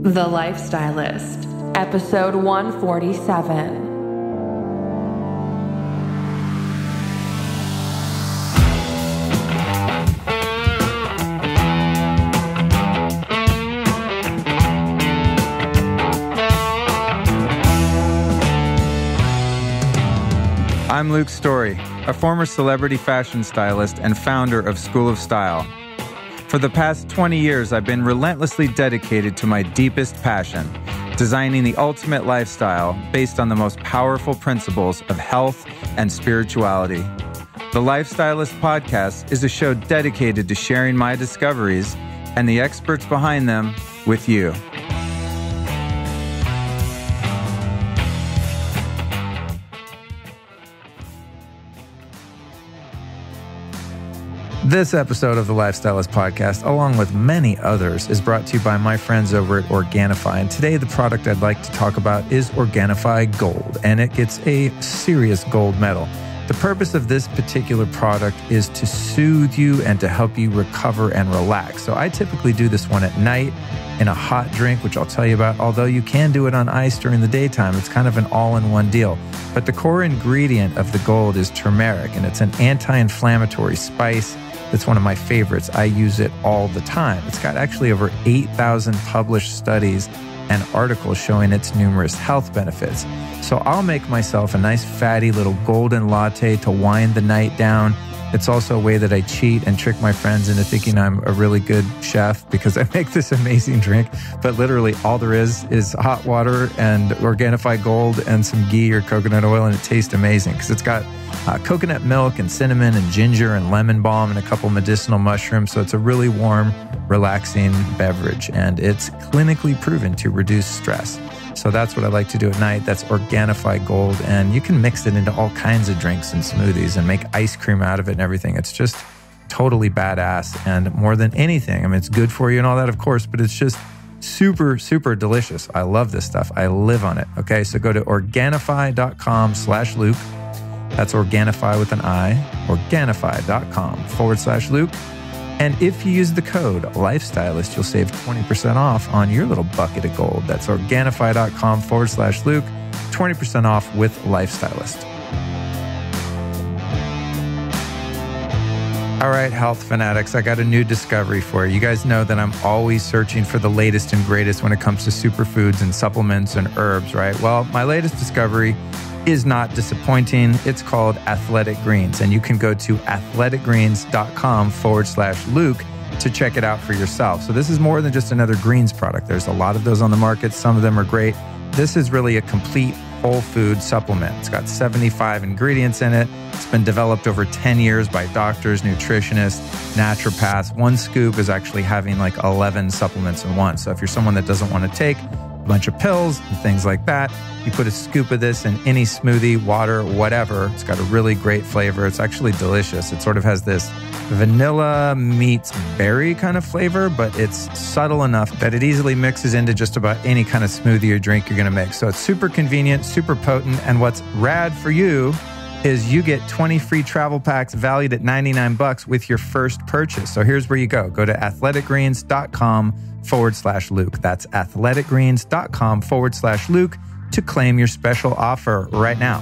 The Lifestylist, episode 147. I'm Luke Story, a former celebrity fashion stylist and founder of School of Style. For the past 20 years, I've been relentlessly dedicated to my deepest passion, designing the ultimate lifestyle based on the most powerful principles of health and spirituality. The Lifestylist Podcast is a show dedicated to sharing my discoveries and the experts behind them with you. This episode of the Lifestylist Podcast, along with many others, is brought to you by my friends over at Organifi. And today, the product I'd like to talk about is Organifi Gold, and it gets a serious gold medal. The purpose of this particular product is to soothe you and to help you recover and relax. So I typically do this one at night in a hot drink, which I'll tell you about, although you can do it on ice during the daytime. It's kind of an all-in-one deal. But the core ingredient of the gold is turmeric, and it's an anti-inflammatory spice. It's one of my favorites. I use it all the time. It's got actually over 8,000 published studies and articles showing its numerous health benefits. So I'll make myself a nice fatty little golden latte to wind the night down. It's also a way that I cheat and trick my friends into thinking I'm a really good chef because I make this amazing drink. But literally all there is hot water and Organifi Gold and some ghee or coconut oil, and it tastes amazing because it's got coconut milk and cinnamon and ginger and lemon balm and a couple medicinal mushrooms. So it's a really warm, relaxing beverage, and it's clinically proven to reduce stress. So that's what I like to do at night. That's Organifi Gold, and you can mix it into all kinds of drinks and smoothies and make ice cream out of it and everything. It's just totally badass, and more than anything, I mean, it's good for you and all that, of course, but it's just super, super delicious. I love this stuff. I live on it. Okay, so go to Organifi.com/Luke. That's Organifi with an I, Organifi.com/Luke. And if you use the code Lifestylist, you'll save 20% off on your little bucket of gold. That's Organifi.com/Luke, 20% off with Lifestylist. All right, health fanatics, I got a new discovery for you. You guys know that I'm always searching for the latest and greatest when it comes to superfoods and supplements and herbs, right? Well, my latest discovery is not disappointing. It's called Athletic Greens, and you can go to athleticgreens.com/Luke to check it out for yourself. So this is more than just another greens product. There's a lot of those on the market. Some of them are great. This is really a complete whole food supplement. It's got 75 ingredients in it. It's been developed over 10 years by doctors, nutritionists, naturopaths. One scoop is actually having like 11 supplements in one. So if you're someone that doesn't want to take a bunch of pills and things like that, you put a scoop of this in any smoothie, water, whatever. It's got a really great flavor. It's actually delicious. It sort of has this vanilla meets berry kind of flavor, but it's subtle enough that it easily mixes into just about any kind of smoothie or drink you're going to make. So it's super convenient, super potent. And what's rad for you is you get 20 free travel packs valued at $99 with your first purchase. So here's where you go. Go to athleticgreens.com/Luke. That's athleticgreens.com/Luke to claim your special offer right now.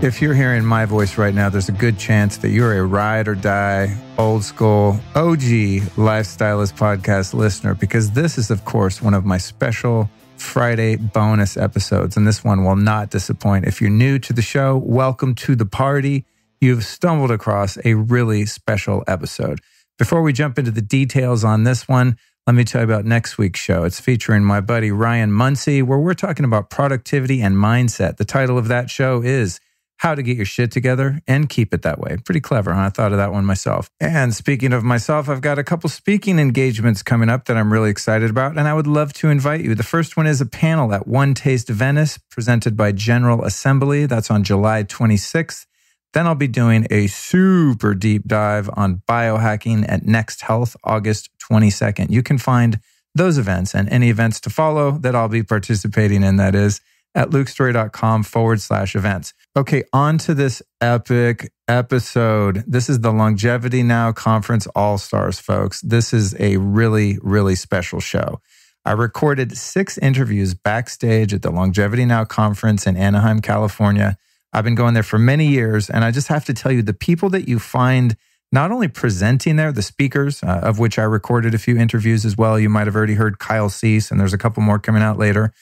If you're hearing my voice right now, there's a good chance that you're a ride or die, old school, OG Lifestylist Podcast listener, because this is, of course, one of my special Friday bonus episodes, and this one will not disappoint. If you're new to the show, welcome to the party. You've stumbled across a really special episode. Before we jump into the details on this one, let me tell you about next week's show. It's featuring my buddy Ryan Muncie, where we're talking about productivity and mindset. The title of that show is How to Get Your Shit Together and Keep It That Way. Pretty clever, huh? I thought of that one myself. And speaking of myself, I've got a couple speaking engagements coming up that I'm really excited about, and I would love to invite you. The first one is a panel at One Taste Venice, presented by General Assembly. That's on July 26th. Then I'll be doing a super deep dive on biohacking at Next Health, August 22nd. You can find those events and any events to follow that I'll be participating in, that is, at lukestory.com/events. Okay, on to this epic episode. This is the Longevity Now Conference All-Stars, folks. This is a really, really special show. I recorded 6 interviews backstage at the Longevity Now Conference in Anaheim, California. I've been going there for many years, and I just have to tell you, the people that you find not only presenting there, the speakers, of which I recorded a few interviews as well. You might have already heard Kyle Cease, and there's a couple more coming out later.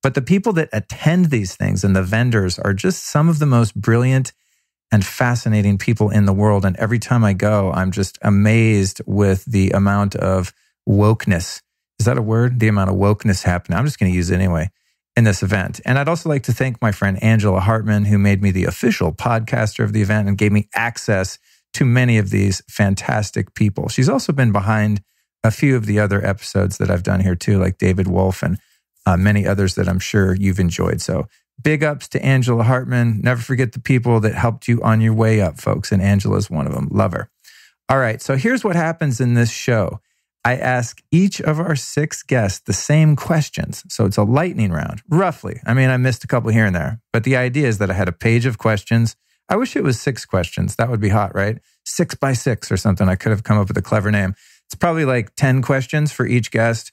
But the people that attend these things and the vendors are just some of the most brilliant and fascinating people in the world. And every time I go, I'm just amazed with the amount of wokeness. Is that a word? The amount of wokeness happening. I'm just going to use it anyway in this event. And I'd also like to thank my friend Angela Hartman, who made me the official podcaster of the event and gave me access to many of these fantastic people. She's also been behind a few of the other episodes that I've done here too, like David Wolf and many others that I'm sure you've enjoyed. So big ups to Angela Hartman. Never forget the people that helped you on your way up, folks. And Angela's one of them. Love her. All right. So here's what happens in this show. I ask each of our 6 guests the same questions. So it's a lightning round, roughly. I mean, I missed a couple here and there, but the idea is that I had a page of questions. I wish it was 6 questions. That would be hot, right? 6 by 6 or something. I could have come up with a clever name. It's probably like 10 questions for each guest.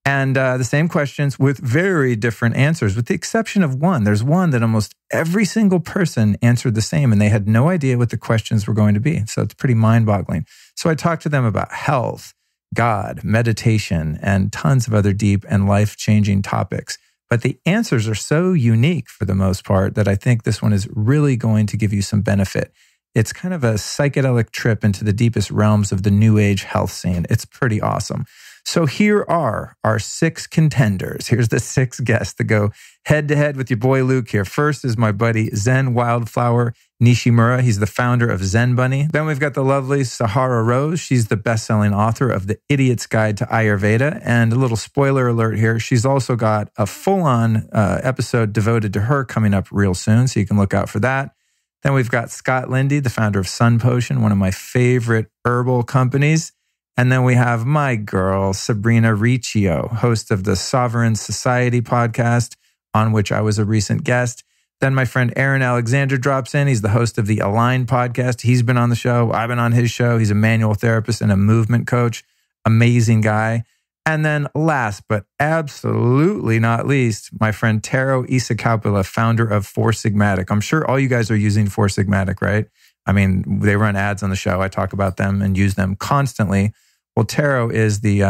And the same questions with very different answers, with the exception of one. There's one that almost every single person answered the same, and they had no idea what the questions were going to be. So it's pretty mind-boggling. So I talked to them about health, God, meditation, and tons of other deep and life-changing topics. But the answers are so unique for the most part that I think this one is really going to give you some benefit. It's kind of a psychedelic trip into the deepest realms of the New Age health scene. It's pretty awesome. So here are our 6 contenders. Here's the 6 guests that go head-to-head with your boy Luke here. First is my buddy Zen Wildflower Nishimura. He's the founder of Zen Bunny. Then we've got the lovely Sahara Rose. She's the best-selling author of The Idiot's Guide to Ayurveda. And a little spoiler alert here, she's also got a full-on episode devoted to her coming up real soon, so you can look out for that. Then we've got Scott Lindy, the founder of Sun Potion, one of my favorite herbal companies. And then we have my girl, Sabrina Riccio, host of the Sovereign Society podcast, on which I was a recent guest. Then my friend Aaron Alexander drops in. He's the host of the Align podcast. He's been on the show. I've been on his show. He's a manual therapist and a movement coach. Amazing guy. And then last, but absolutely not least, my friend Taro Ista Coppola, founder of Four Sigmatic. I'm sure all you guys are using Four Sigmatic, right? I mean, they run ads on the show. I talk about them and use them constantly. Well, Taro is the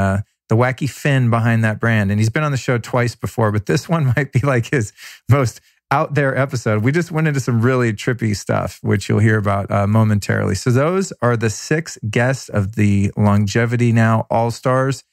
wacky Finn behind that brand. And he's been on the show twice before, but this one might be like his most out there episode. We just went into some really trippy stuff, which you'll hear about momentarily. So those are the 6 guests of the Longevity Now All-Stars.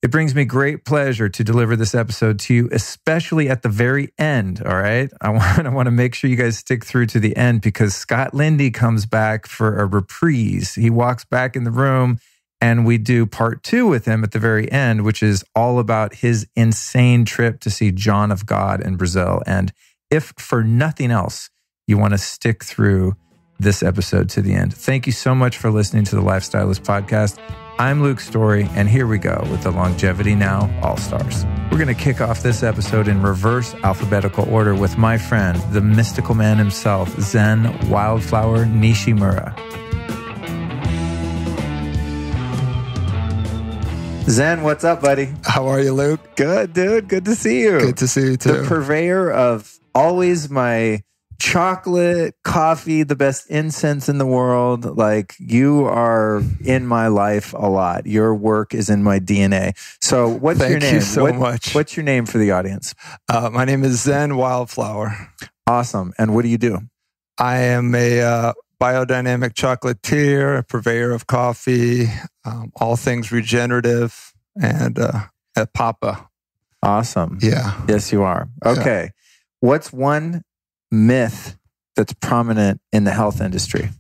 It brings me great pleasure to deliver this episode to you, especially at the very end, all right? I want to make sure you guys stick through to the end because Scott Lindy comes back for a reprise. He walks back in the room and we do part 2 with him at the very end, which is all about his insane trip to see John of God in Brazil. And if for nothing else, you want to stick through this episode to the end. Thank you so much for listening to the Lifestylist Podcast. I'm Luke Story, and here we go with the Longevity Now All-Stars. We're going to kick off this episode in reverse alphabetical order with my friend, the mystical man himself, Zen Wildflower Nishimura. Zen, what's up, buddy? How are you, Luke? Good, dude. Good to see you. Good to see you, too. The purveyor of always my chocolate, coffee, the best incense in the world. Like, you are in my life a lot. Your work is in my DNA. So what's your name? Thank you so much. What's your name for the audience? My name is Zen Wildflower. Awesome. And what do you do? I am a biodynamic chocolatier, a purveyor of coffee, all things regenerative, and a papa. Awesome. Yeah. Yes, you are. Okay. Yeah. What's one myth that's prominent in the health industry?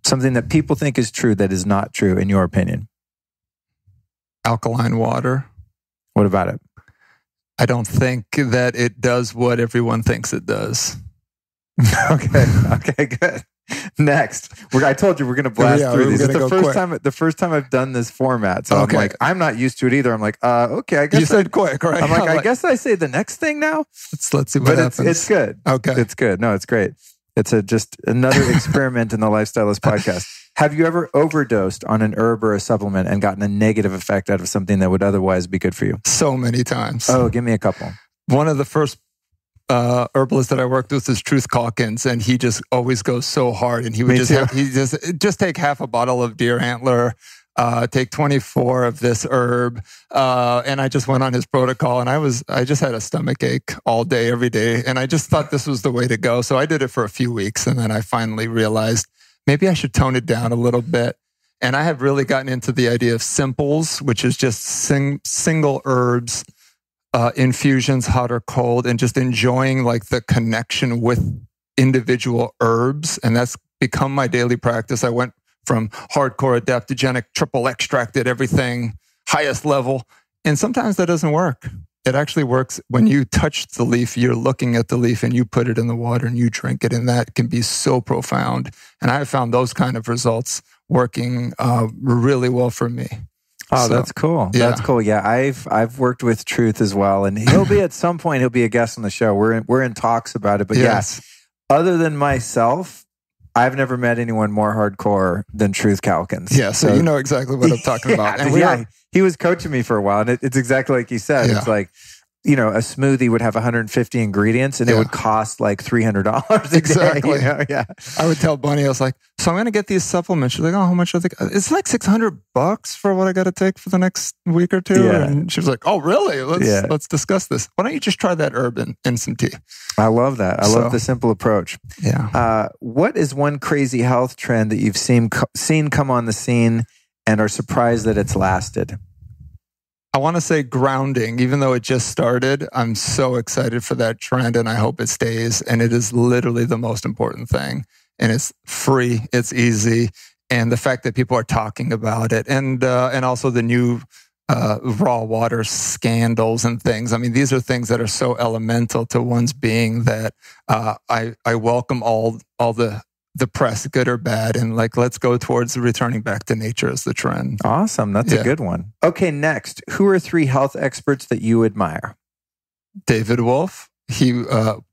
Something that people think is true that is not true, in your opinion? Alkaline water. What about it? I don't think that it does what everyone thinks it does. Okay, good. Next, I told you we're going to blast through these. It's the first time I've done this format, so okay. I'm like, I'm not used to it either. I'm like, okay, I guess you said quick, right? I'm like, I guess I say the next thing now. Let's see what happens. It's good. Okay, it's good. No, it's great. It's just another experiment in the Lifestylist podcast. Have you ever overdosed on an herb or a supplement and gotten a negative effect out of something that would otherwise be good for you? So many times. Oh, give me a couple. One of the first herbalist that I worked with is Truth Calkins, and he just always goes so hard. And he would just take half a bottle of deer antler, take 24 of this herb, and I just went on his protocol. And I just had a stomach ache all day, every day, and I just thought this was the way to go. So I did it for a few weeks, and then I finally realized maybe I should tone it down a little bit. And I have really gotten into the idea of simples, which is just single herbs. Infusions, hot or cold, and just enjoying like the connection with individual herbs. And that's become my daily practice. I went from hardcore adaptogenic, triple extracted, everything, highest level. And sometimes that doesn't work. It actually works when you touch the leaf, you're looking at the leaf and you put it in the water and you drink it. And that can be so profound. And I have found those kind of results working really well for me. Oh, that's cool. Yeah. That's cool. Yeah, I've worked with Truth as well, and he'll be at some point. He'll be a guest on the show. We're in talks about it. But yes, other than myself, I've never met anyone more hardcore than Truth Calkins. Yeah, so you know exactly what I'm talking about. And he was coaching me for a while, and it's exactly like you said. Yeah. It's like, a smoothie would have 150 ingredients and it would cost like $300 exactly. day. Yeah. I would tell Bunny, I was like, so I'm going to get these supplements. She's like, oh, how much are they? It's like $600 for what I got to take for the next week or two. Yeah. And she was like, oh, really? Let's discuss this. Why don't you just try that herb in some tea? I love that. I love the simple approach. Yeah. What is one crazy health trend that you've seen come on the scene and are surprised that it's lasted? I want to say grounding, even though it just started. I'm so excited for that trend and I hope it stays. And it is literally the most important thing. And it's free, it's easy. And the fact that people are talking about it and also the new raw water scandals and things. I mean, these are things that are so elemental to one's being that I welcome all the press, good or bad, and let's go towards returning back to nature as the trend. Awesome. That's a good one. Okay, next. Who are 3 health experts that you admire? David Wolf. He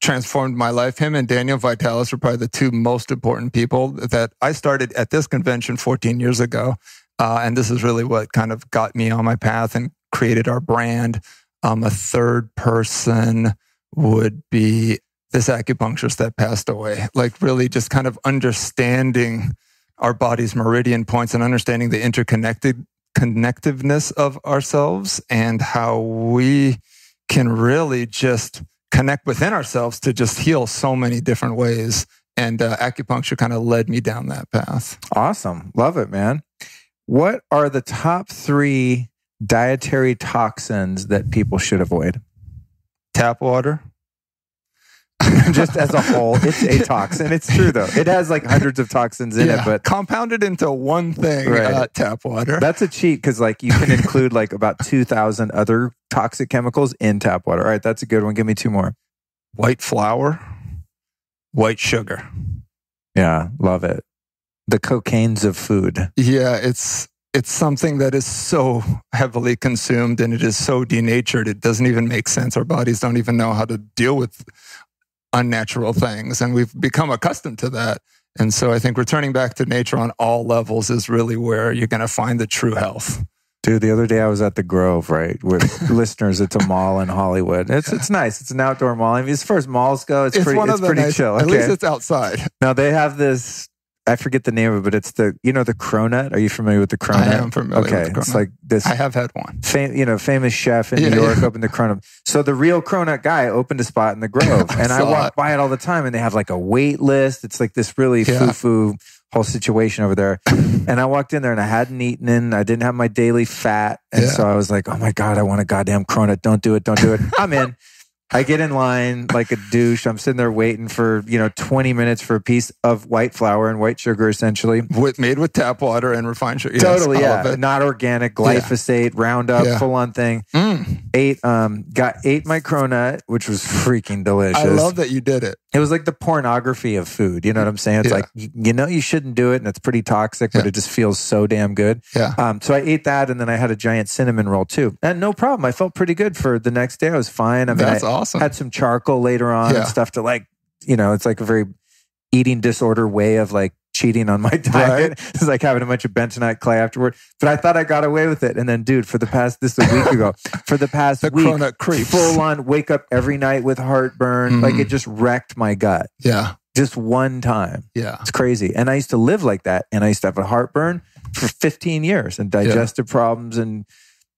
transformed my life. Him and Daniel Vitalis were probably the 2 most important people that I started at this convention 14 years ago. And this is really what kind of got me on my path and created our brand. A third person would be this acupuncturist that passed away, really just kind of understanding our body's meridian points and understanding the connectiveness of ourselves and how we can really just connect within ourselves to just heal so many different ways. And acupuncture kind of led me down that path. Awesome. Love it, man. What are the top 3 dietary toxins that people should avoid? Tap water. Just as a whole, it's a toxin. It's true though. It has hundreds of toxins in it, but compounded into one thing, tap water. That's a cheat because you can include about 2,000 other toxic chemicals in tap water. All right, that's a good one. Give me 2 more. White flour, white sugar. Yeah, love it. The cocaines of food. Yeah, it's something that is so heavily consumed and it is so denatured. It doesn't even make sense. Our bodies don't even know how to deal with unnatural things. And we've become accustomed to that. And so I think returning back to nature on all levels is really where you're going to find the true health. Dude, the other day I was at the Grove, right? With listeners, it's a mall in Hollywood. It's nice. It's an outdoor mall. I mean, as far as malls go, it's pretty chill. At least it's outside. Now they have this, I forget the name of it, but it's the cronut. Are you familiar with the cronut? I am familiar with the cronut. It's like this. I have had one. Famous chef in New York opened the cronut. So the real cronut guy opened a spot in the Grove. And I walk by it all the time and they have a wait list. It's this really foo-foo whole situation over there. And I walked in there and I hadn't eaten in. I didn't have my daily fat. And so I was like, oh my God, I want a goddamn cronut. Don't do it. I'm in. I get in line like a douche. I'm sitting there waiting for, 20 minutes for a piece of white flour and white sugar, essentially. Made with tap water and refined sugar. Totally, yes, not organic, glyphosate, Roundup, full-on thing. Ate my cronut, which was freaking delicious. I love that you did it. It was like the pornography of food. You know what I'm saying? It's like, you shouldn't do it, and it's pretty toxic, but it just feels so damn good. Yeah. So I ate that, and then I had a giant cinnamon roll too. And no problem. I felt pretty good for the next day. I was fine. I mean, That's awesome. Had some charcoal later on and stuff to like, it's like a very eating disorder way of like cheating on my diet. Right. It's like having a bunch of bentonite clay afterward. But I thought I got away with it. And then, dude, this is a week ago, for the past week, full on wake up every night with heartburn. Like it just wrecked my gut. Yeah. Just one time. Yeah. It's crazy. And I used to live like that. And I used to have a heartburn for 15 years and digestive problems and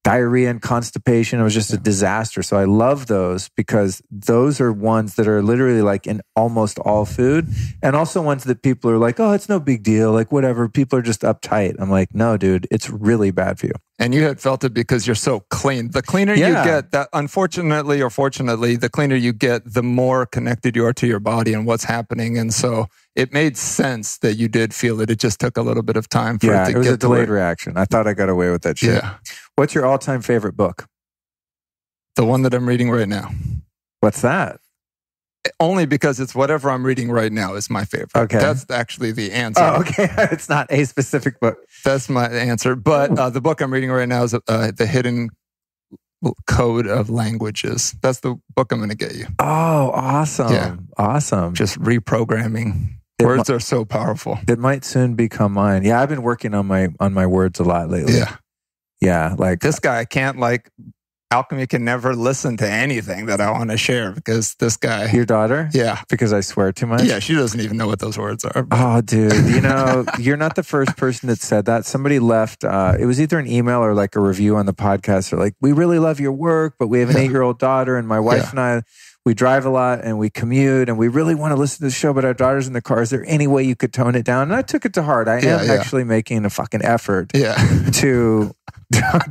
diarrhea and constipation. It was just a disaster. So I love those because those are ones that are literally like in almost all food, and also ones that people are like, oh, it's no big deal. Like whatever. People are just uptight. I'm like, no, dude, it's really bad for you. And you had felt it because you're so clean. The cleaner you get, that unfortunately or fortunately, the cleaner you get, the more connected you are to your body and what's happening. And so it made sense that you did feel it. It just took a little bit of time for it to get to it. was a delayed reaction. I thought I got away with that shit. Yeah. What's your all-time favorite book? The one that I'm reading right now. What's that? Only because it's whatever I'm reading right now is my favorite. Okay. That's actually the answer. Oh, okay. It's not a specific book. That's my answer. But the book I'm reading right now is The Hidden Code of Languages. That's the book I'm going to get you. Oh, awesome. Yeah. Awesome. Just reprogramming. Words are so powerful. It might soon become mine. Yeah, I've been working on my words a lot lately. Yeah. Yeah. Like this guy can't Alchemy can never listen to anything that I want to share because this guy... Your daughter? Yeah. Because I swear too much? Yeah, she doesn't even know what those words are. But. Oh, dude. You're not the first person that said that. Somebody left, it was either an email or like a review on the podcast. They're like, we really love your work, but we have an 8-year-old daughter and my wife and I, we drive a lot and we commute and we really want to listen to the show, but our daughter's in the car. Is there any way you could tone it down? And I took it to heart. I am actually making a fucking effort to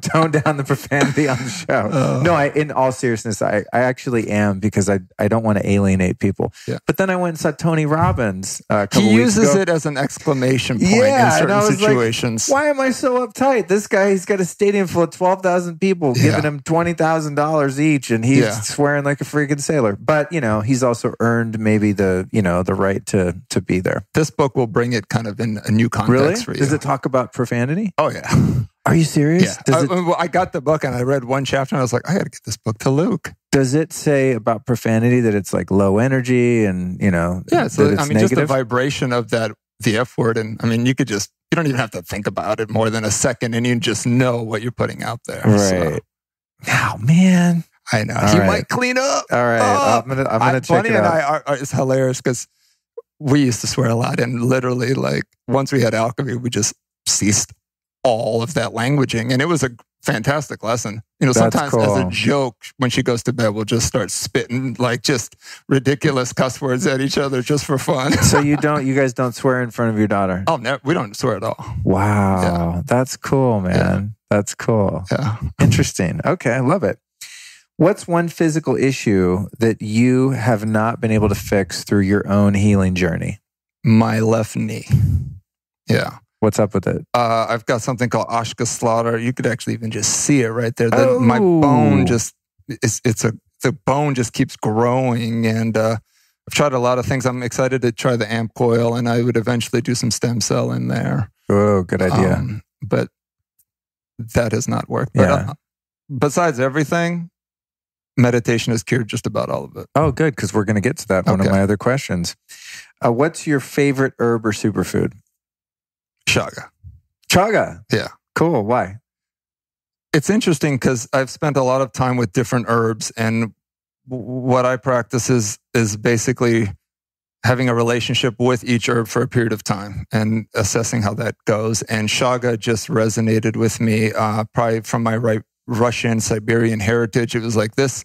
tone down the profanity on the show. No, in all seriousness, I actually am because I don't want to alienate people. Yeah. But then I went and saw Tony Robbins a couple weeks ago. He uses it as an exclamation point in certain situations. Like, why am I so uptight? This guy, he's got a stadium full of 12,000 people giving him $20,000 each and he's swearing like a freaking sailor. But, he's also earned maybe the right to be there. This book will bring it kind of in a new context for you. Does it talk about profanity? Oh, yeah. Are you serious? Yeah. I got the book and I read one chapter and I was like, I got to get this book to Luke. Does it say about profanity that it's like low energy and, Yeah, it's negative? Just the vibration of the F word. And you don't even have to think about it more than a second and you just know what you're putting out there. Right. Oh, man. I know. He might clean up. All right. I'm gonna check it out. Bunny and it's hilarious because we used to swear a lot and literally once we had Alchemy, we just ceased all of that languaging. And it was a fantastic lesson. Sometimes cool. As a joke, when she goes to bed, we'll just start spitting just ridiculous cuss words at each other just for fun. So you guys don't swear in front of your daughter? Oh, no, we don't swear at all. Wow. Yeah. That's cool, man. Yeah. That's cool. Yeah. Interesting. Okay. I love it. What's one physical issue that you have not been able to fix through your own healing journey? My left knee. Yeah. What's up with it? I've got something called Ashka slaughter. You could actually even just see it right there. My bone the bone just keeps growing. And I've tried a lot of things. I'm excited to try the amp coil and I would eventually do some stem cell in there. Oh, good idea. But that has not worked. But besides everything, meditation has cured just about all of it. Oh, good. Because we're going to get to that. One of my other questions. What's your favorite herb or superfood? Chaga. Chaga? Yeah. Cool. Why? It's interesting because I've spent a lot of time with different herbs and what I practice is basically having a relationship with each herb for a period of time and assessing how that goes. And Chaga just resonated with me probably from my Russian, Siberian heritage. It was like this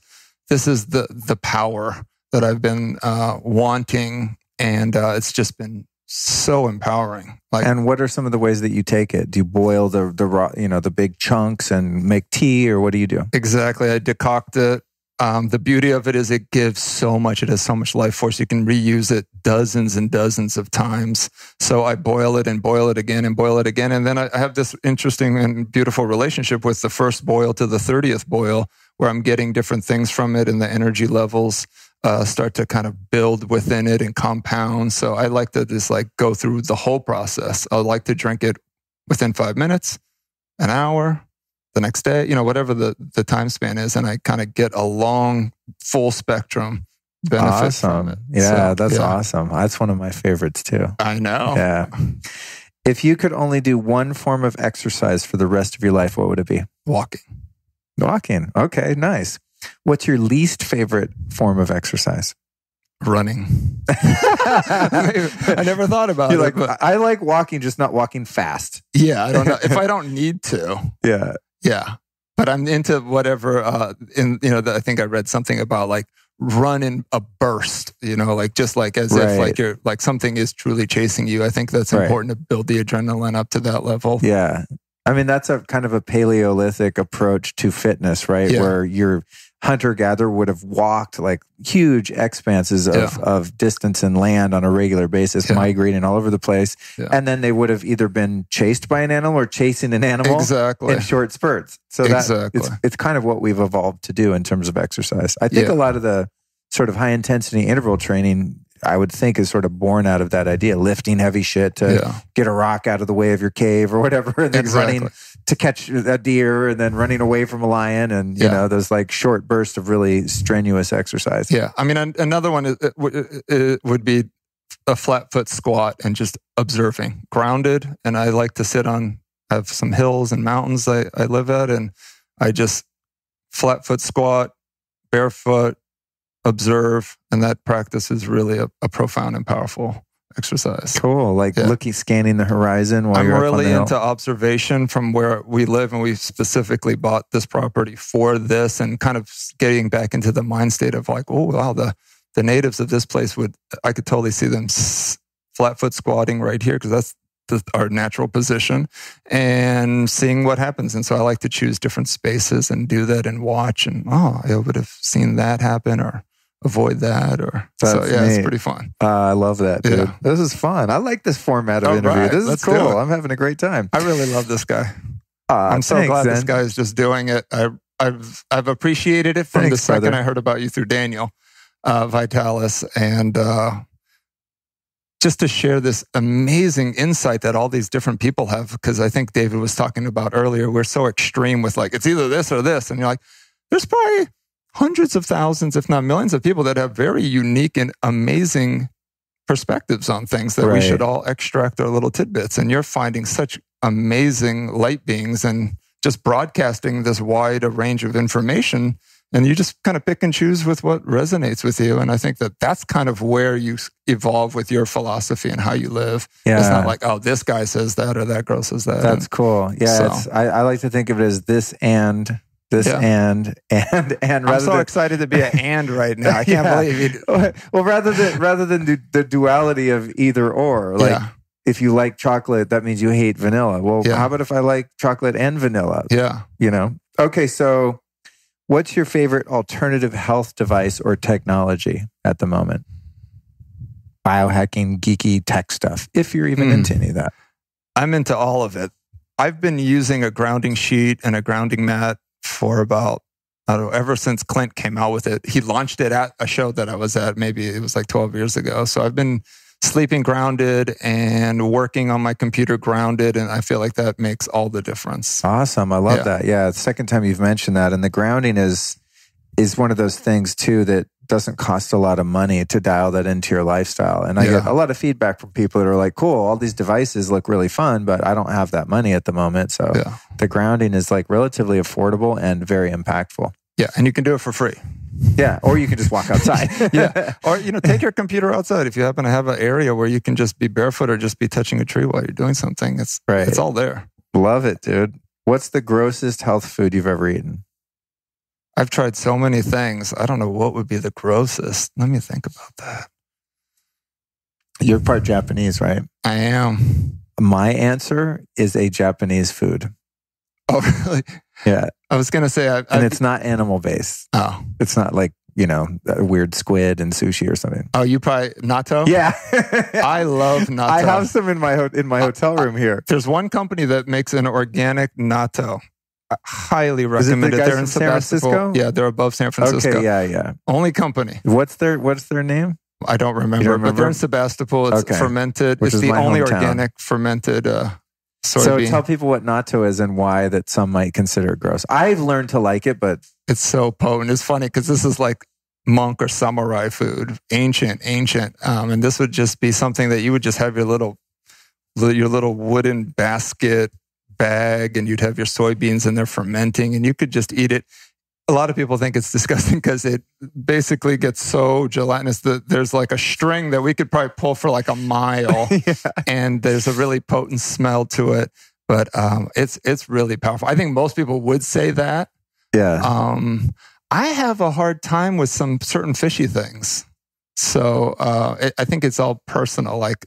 is the power that I've been wanting and it's just been so empowering. And what are some of the ways that you take it? Do you boil the raw, the big chunks and make tea, or what do you do? Exactly. I decoct it. The beauty of it is it gives so much. It has so much life force. You can reuse it dozens and dozens of times. So I boil it and boil it again and boil it again. And then I have this interesting and beautiful relationship with the first boil to the 30th boil, where I'm getting different things from it, and the energy levels start to kind of build within it and compound. So I like to just like go through the whole process. I like to drink it within 5 minutes, an hour, the next day, whatever the time span is. And I kind of get a long, full spectrum benefit from it. Yeah, that's awesome. That's one of my favorites too. I know. Yeah. If you could only do one form of exercise for the rest of your life, what would it be? Walking. Okay, nice. What's your least favorite form of exercise? Running. I never thought about it. I like walking, just not walking fast. Yeah, I don't know. If I don't need to. Yeah. Yeah. But I'm into whatever, I think I read something about like run in a burst, just like as if like you're like something is truly chasing you. I think that's important to build the adrenaline up to that level. Yeah. I mean, that's a kind of a Paleolithic approach to fitness, right? Yeah. Where your hunter-gatherer would have walked like huge expanses of distance and land on a regular basis, migrating all over the place. Yeah. And then they would have either been chased by an animal or chasing an animal in short spurts. So it's kind of what we've evolved to do in terms of exercise. I think a lot of the sort of high-intensity interval training, I would think, is sort of born out of that idea, lifting heavy shit to get a rock out of the way of your cave or whatever, and then running to catch a deer, and then running away from a lion, and those like short bursts of really strenuous exercise. Yeah, I mean, another one it would be a flat foot squat and just observing, grounded. And I like to have some hills and mountains I live at, and I just flat foot squat, barefoot, observe, and that practice is really a profound and powerful exercise. Cool. Like scanning the horizon while you're up on the hill. I'm really into observation from where we live, and we specifically bought this property for this, and kind of getting back into the mind state of like, oh wow, the natives of this place I could totally see them flat foot squatting right here, because that's our natural position, and seeing what happens. And so I like to choose different spaces and do that and watch, and I would have seen that happen or avoid that, it's pretty fun. I love that, dude. Yeah. This is fun. I like this format of interview. Right. This is cool. I'm having a great time. I really love this guy. I'm so glad this guy is just doing it. I've appreciated it from the second I heard about you through Daniel Vitalis, and just to share this amazing insight that all these different people have, because I think David was talking about earlier, we're so extreme with like, it's either this or this. And you're like, there's probably hundreds of thousands, if not millions of people that have very unique and amazing perspectives on things that we should all extract our little tidbits. And you're finding such amazing light beings and just broadcasting this wide a range of information. And you just kind of pick and choose with what resonates with you. And I think that's kind of where you evolve with your philosophy and how you live. Yeah. It's not like, this guy says that or that girl says that. That's cool. Yeah. I like to think of it as this and and I'm so excited to be an and right now. I can't believe it. Well, rather than the duality of either or, like if you like chocolate, that means you hate vanilla. Well, how about if I like chocolate and vanilla? Yeah. Okay, so what's your favorite alternative health device or technology at the moment? Biohacking, geeky tech stuff, if you're even into any of that. I'm into all of it. I've been using a grounding sheet and a grounding mat for about, ever since Clint came out with it. He launched it at a show that I was at, maybe it was like 12 years ago. So I've been sleeping grounded and working on my computer grounded, and I feel like that makes all the difference. Awesome. I love that. Yeah, it's the second time you've mentioned that. And the grounding is one of those things too that doesn't cost a lot of money to dial that into your lifestyle. And I get a lot of feedback from people that are like, cool, all these devices look really fun, but I don't have that money at the moment. So the grounding is like relatively affordable and very impactful. Yeah, and you can do it for free. Yeah, or you can just walk outside. Or take your computer outside if you happen to have an area where you can just be barefoot or just be touching a tree while you're doing something. It's all there. Love it, dude. What's the grossest health food you've ever eaten? I've tried so many things. I don't know what would be the grossest. Let me think about that. You're part Japanese, right? I am. My answer is a Japanese food. Oh, really? Yeah. I was going to say... and it's not animal-based. Oh. It's not like, a weird squid and sushi or something. Oh, you probably... Natto? Yeah. I love natto. I have some in my hotel room here. There's one company that makes an organic natto. I highly recommend it. They're in San Francisco? Yeah, they're above San Francisco. Okay, yeah. Only company. What's their name? I don't remember. But they're in Sebastopol. It's fermented. Which it's the only hometown. Organic fermented soybean. So tell people what natto is and why that some might consider it gross. I've learned to like it, but... It's so potent. It's funny because this is like monk or samurai food. Ancient. And this would just be something that you would just have your little wooden basket bag, and you'd have your soybeans in there fermenting, and you could just eat it. A lot of people think it's disgusting because it basically gets so gelatinous that there's like a string that we could probably pull for like a mile, and there's a really potent smell to it. But it's really powerful. I think most people would say that. Yeah. I have a hard time with some certain fishy things. So I think it's all personal. Like,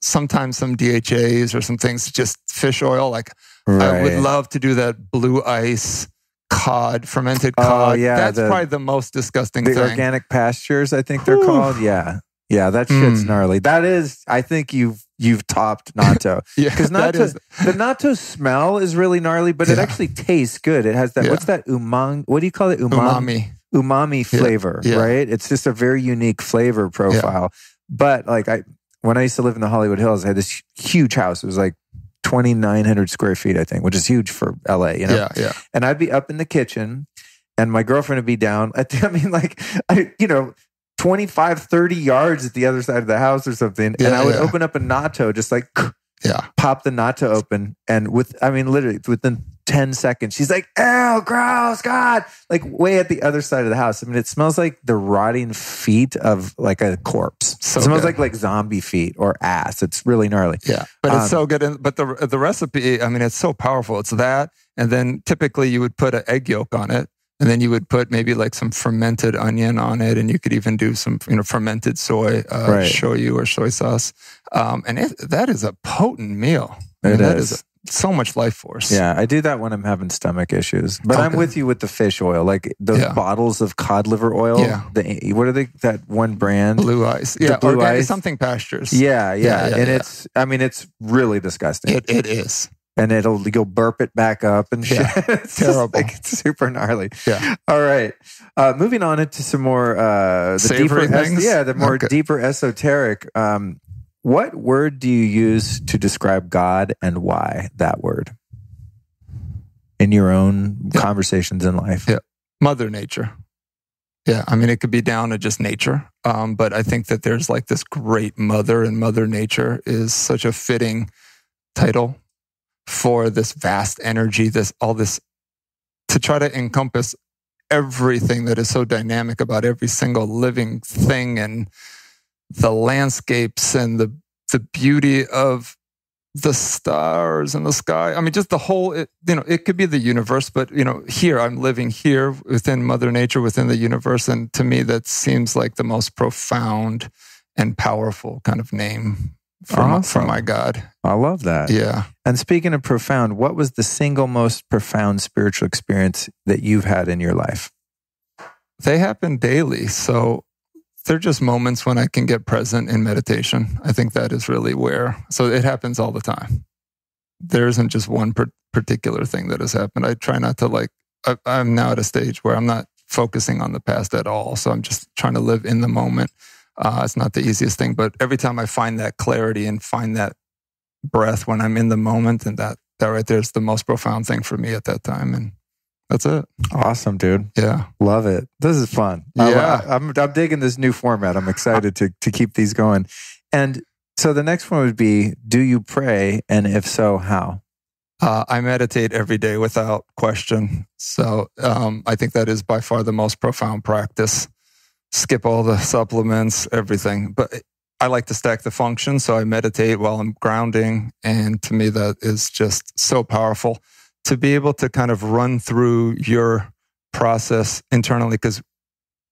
sometimes some DHAs or some things, just fish oil. Like, I would love to do that blue ice cod, fermented cod. That's probably the most disgusting thing. The organic pastures, I think they're called. Yeah, that shit's gnarly. That is, I think you've topped natto. Because the natto smell is really gnarly, but it actually tastes good. It has that. What's that umami? What do you call it? Umami flavor, right? It's just a very unique flavor profile. But like when I used to live in the Hollywood Hills, I had this huge house. It was like 2,900 square feet, I think, which is huge for LA, Yeah. And I'd be up in the kitchen and my girlfriend would be down. 25, 30 yards at the other side of the house or something. And I would open up a natto, just like pop the natto open. And literally within 10 seconds, she's like, "Ew, gross, God!" Like way at the other side of the house. I mean, it smells like the rotting feet of like a corpse. So it smells like zombie feet or ass. It's really gnarly. Yeah, but it's so good. But the recipe, I mean, it's so powerful. It's that, and then typically you would put an egg yolk on it, and then you would put maybe like some fermented onion on it, and you could even do some fermented soy, shoyu or soy sauce. And that is a potent meal. That is so much life force. Yeah, I do that when I'm having stomach issues. But I'm with you with the fish oil, like those bottles of cod liver oil. Yeah. What are they? That one brand, Blue Ice. Yeah, Blue Ice. Something pastures. Yeah. And it's really disgusting. It is. And you'll burp it back up and shit. It's terrible. It's super gnarly. Yeah. All right. Moving on into some more the savory deeper things. The more deeper esoteric. What word do you use to describe God, and why that word in your own conversations in life? Yeah. Mother Nature. Yeah. I mean, it could be down to just nature. But I think that there's like this great mother, and Mother Nature is such a fitting title for this vast energy, all this to try to encompass everything that is so dynamic about every single living thing, and the landscapes and the beauty of the stars and the sky. I mean, just the whole, it could be the universe, but, here I'm living here within Mother Nature, within the universe. And to me, that seems like the most profound and powerful kind of name for my God. I love that. Yeah. And speaking of profound, what was the single most profound spiritual experience that you've had in your life? They happen daily. So they're just moments when I can get present in meditation. I think that is really so it happens all the time. There isn't just one particular thing that has happened. I try not to I'm now at a stage where I'm not focusing on the past at all. So I'm just trying to live in the moment. It's not the easiest thing, but every time I find that clarity and find that breath when I'm in the moment, and that right there is the most profound thing for me at that time. And that's it. Awesome, dude. Yeah. Love it. This is fun. Yeah. I'm digging this new format. I'm excited to keep these going. And so the next one would be, do you pray? And if so, how? I meditate every day without question. So I think that is by far the most profound practice. Skip all the supplements, everything. But I like to stack the functions. So I meditate while I'm grounding. And to me, that is just so powerful. To be able to kind of run through your process internally, because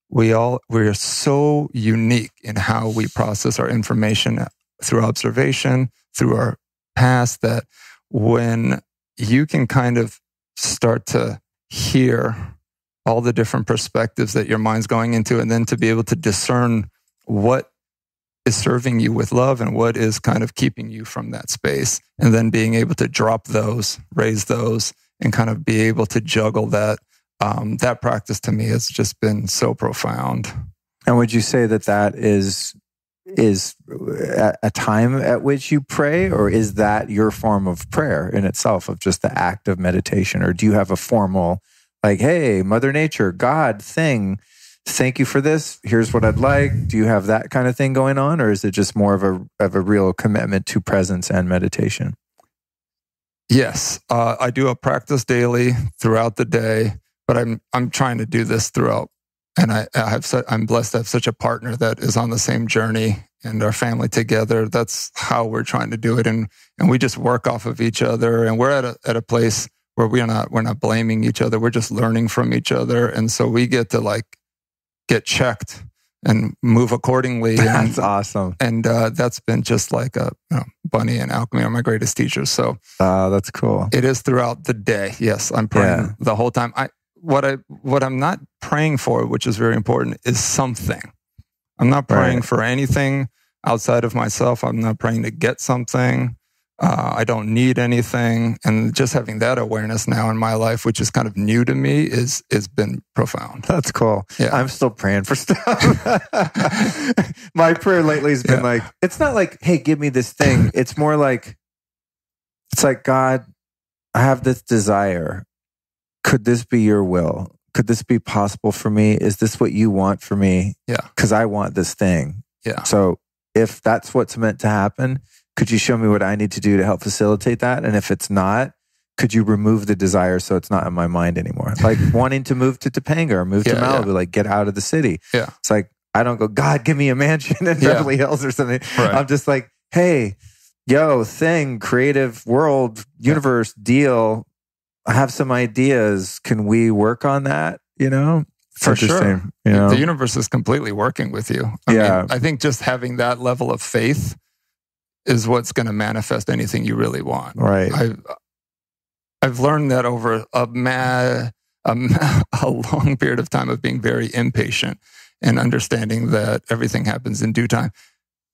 we're so unique in how we process our information through observation, through our past, that when you can kind of start to hear all the different perspectives that your mind's going into, and then to be able to discern what is serving you with love and what is kind of keeping you from that space, and then being able to drop those, raise those, and kind of be able to juggle that. That practice to me has just been so profound. And would you say that is a time at which you pray, or is that your form of prayer in itself, of just the act of meditation? Or do you have a formal, like, hey, Mother Nature, God thing, thank you for this, here's what I'd like? Do you have that kind of thing going on? Or is it just more of a real commitment to presence and meditation? Yes, I do a practice daily throughout the day, but I'm trying to do this throughout. And I'm blessed to have such a partner that is on the same journey, and our family together. That's how we're trying to do it, and we just work off of each other. And we're at a place where we're not blaming each other. We're just learning from each other, and so we get to get checked and move accordingly. That's awesome. And that's been just like Bunny and Alchemy are my greatest teachers. So that's cool. It is throughout the day. Yes, I'm praying the whole time. What I'm not praying for, which is very important, is something. I'm not praying for anything outside of myself. I'm not praying to get something. I don't need anything. And just having that awareness now in my life, which is kind of new to me, is been profound. That's cool. Yeah. I'm still praying for stuff. My prayer lately has been like, it's not like, hey, give me this thing. It's more like, it's like, God, I have this desire. Could this be your will? Could this be possible for me? Is this what you want for me? Yeah. Because I want this thing. Yeah. So if that's what's meant to happen, could you show me what I need to do to help facilitate that? And if it's not, could you remove the desire so it's not in my mind anymore? Like wanting to move to Topanga or move to Malibu, like get out of the city. Yeah. It's like, I don't go, God, give me a mansion in Beverly Hills or something. Right. I'm just like, hey, thing, creative world, universe, deal. I have some ideas. Can we work on that? For sure. The universe is completely working with you. I mean, I think just having that level of faith is what's going to manifest anything you really want. Right. I've learned that over a long period of time of being very impatient and understanding that everything happens in due time.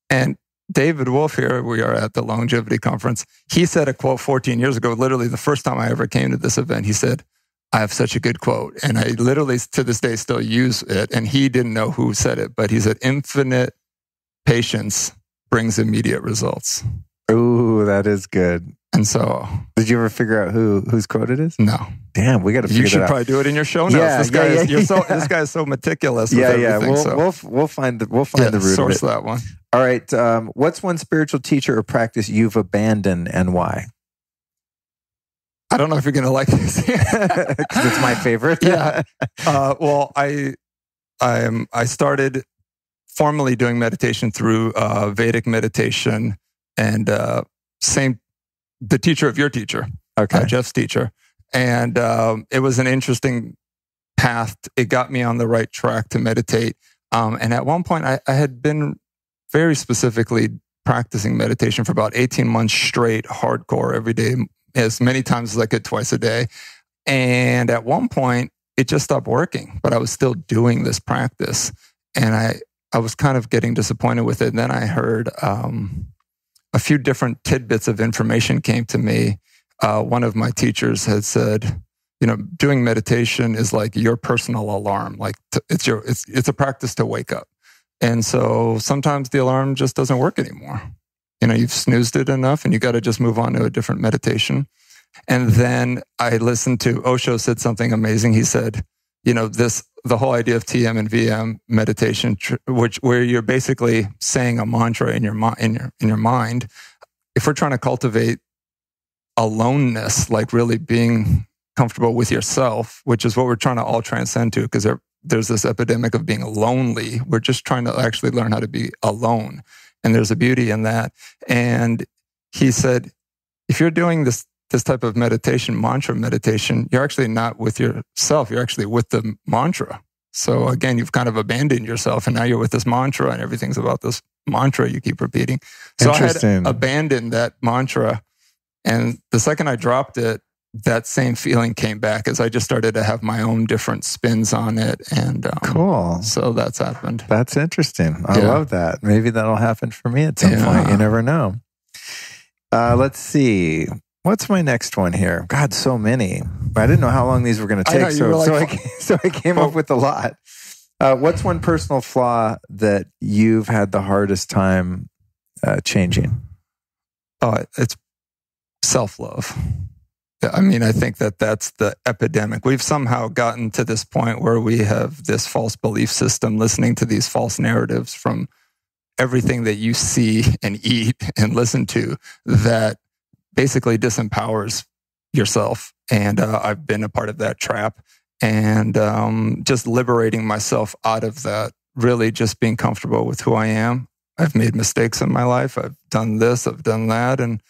And David Wolf here, we are at the Longevity Conference. He said a quote 14 years ago, literally the first time I ever came to this event. He said, I have such a good quote. And I literally to this day still use it. And he didn't know who said it, but he said, infinite patience brings immediate results. Ooh, that is good. And so, did you ever figure out whose quote it is? No. Damn, we got to figure that out. You should probably do it in your show notes. This guy is so meticulous with everything. We'll find the root of it. Source that one. All right. What's one spiritual teacher or practice you've abandoned and why? I don't know if you're going to like this. Because it's my favorite. Yeah. Well, I started formally doing meditation through Vedic meditation, and the teacher of your teacher, Jeff's teacher. And it was an interesting path. It got me on the right track to meditate. And at one point, I had been very specifically practicing meditation for about 18 months straight, hardcore every day, as many times as I could, twice a day. And at one point, it just stopped working, but I was still doing this practice. And I was kind of getting disappointed with it. And then I heard a few different tidbits of information came to me. One of my teachers had said, doing meditation is like your personal alarm. Like it's a practice to wake up. And so sometimes the alarm just doesn't work anymore. You've snoozed it enough and you got to just move on to a different meditation. And then I listened to Osho said something amazing. He said, the whole idea of TM and VM meditation, where you're basically saying a mantra in your mind. If we're trying to cultivate aloneness, like really being comfortable with yourself, which is what we're trying to all transcend to, because there's this epidemic of being lonely. We're just trying to actually learn how to be alone. And there's a beauty in that. And he said, if you're doing this type of meditation, mantra meditation, you're actually not with yourself. You're actually with the mantra. So again, you've kind of abandoned yourself and now you're with this mantra and everything's about this mantra you keep repeating. So I had abandoned that mantra. And the second I dropped it, that same feeling came back as I just started to have my own different spins on it. And cool. So that's happened. That's interesting. I love that. Maybe that'll happen for me at some point. You never know. Let's see. What's my next one here? God, so many. I didn't know how long these were going to take, so I came up with a lot. What's one personal flaw that you've had the hardest time changing? It's self-love. I mean, I think that's the epidemic. We've somehow gotten to this point where we have this false belief system, listening to these false narratives from everything that you see and eat and listen to, that basically disempowers yourself. And I've been a part of that trap, and just liberating myself out of that, really just being comfortable with who I am. I've made mistakes in my life. I've done this, I've done that. And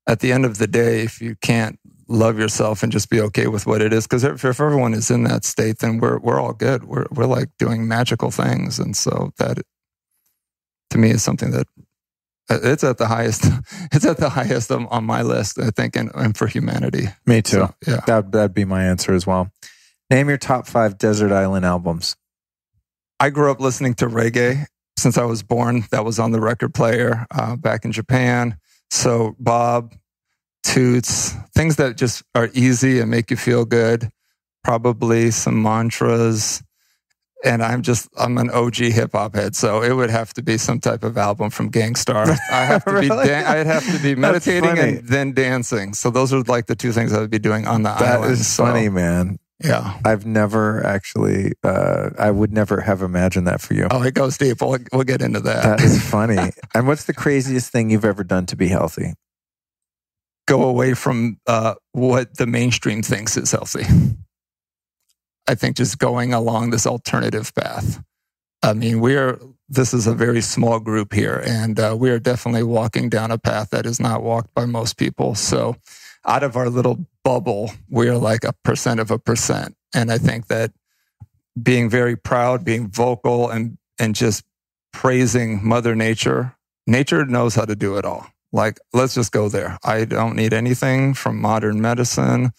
at the end of the day, if you can't love yourself and just be okay with what it is, because if everyone is in that state, then we're all good. We're like doing magical things. And so that, to me, is something that it's at the highest. It's at the highest on my list, I think, and for humanity. Me too. So, yeah, that'd be my answer as well. Name your top 5 desert island albums. I grew up listening to reggae since I was born. That was on the record player back in Japan. So Bob, Toots, things that just are easy and make you feel good. Probably some mantras. And I'm an OG hip hop head, so it would have to be some type of album from Gangstar. I have to Really? I'd have to be meditating and then dancing. So those are like the two things I would be doing on the island. That is funny, man. Yeah, I've never actually. I would never have imagined that for you. Oh, it goes deep. We'll get into that. That is funny. And what's the craziest thing you've ever done to be healthy? Go away from what the mainstream thinks is healthy. I think just going along this alternative path. I mean, this is a very small group here, and we are definitely walking down a path that is not walked by most people. So out of our little bubble, we're like 1% of 1%. And I think that being very proud, being vocal, and just praising Mother Nature knows how to do it all. Like, let's just go there. I don't need anything from modern medicine,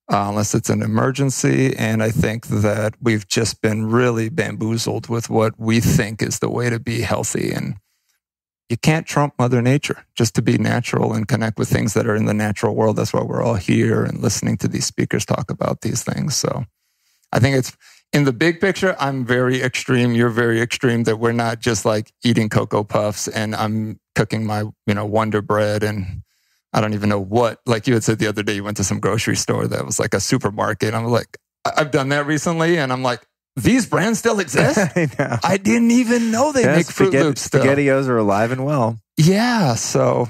unless it's an emergency. And I think that we've just been really bamboozled with what we think is the way to be healthy. And you can't trump Mother Nature. Just to be natural and connect with things that are in the natural world. That's why we're all here and listening to these speakers talk about these things. So I think it's, in the big picture, I'm very extreme. You're very extreme, that we're not just like eating Cocoa Puffs and I'm cooking my, Wonder Bread and I don't even know what, like you had said the other day, you went to some grocery store that was like a supermarket. I'm like, I've done that recently. And I'm like, these brands still exist? I know. I didn't even know they make Fruit Loops still. SpaghettiOs are alive and well. Yeah. So,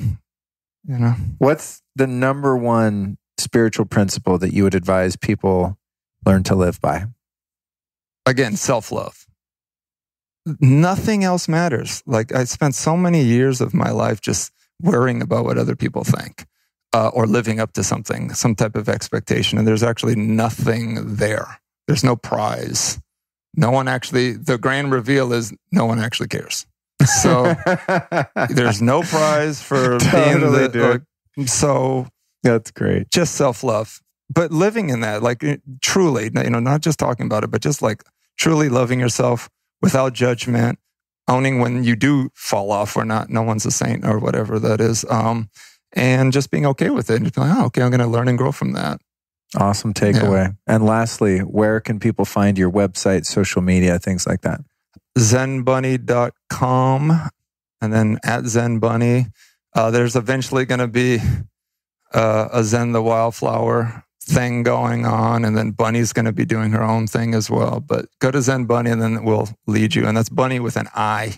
What's the number one spiritual principle that you would advise people learn to live by? Again, self-love. Nothing else matters. Like, I spent so many years of my life just worrying about what other people think, or living up to something, some type of expectation. And there's actually nothing there. There's no prize. No one actually, the grand reveal is no one actually cares. So there's no prize for totally, being so that's great. Just self-love, but living in that, like truly, not just talking about it, but just like truly loving yourself without judgment, owning when you do fall off or not. No one's a saint or whatever that is. And just being okay with it. And just be like, okay, I'm going to learn and grow from that. Awesome takeaway. Yeah. And lastly, where can people find your website, social media, things like that? zenbunny.com and then @zenbunny. There's eventually going to be a Zen the Wildflower thing going on, and then Bunny's going to be doing her own thing as well. But go to Zen Bunny and then we'll lead you. And that's Bunny with an I.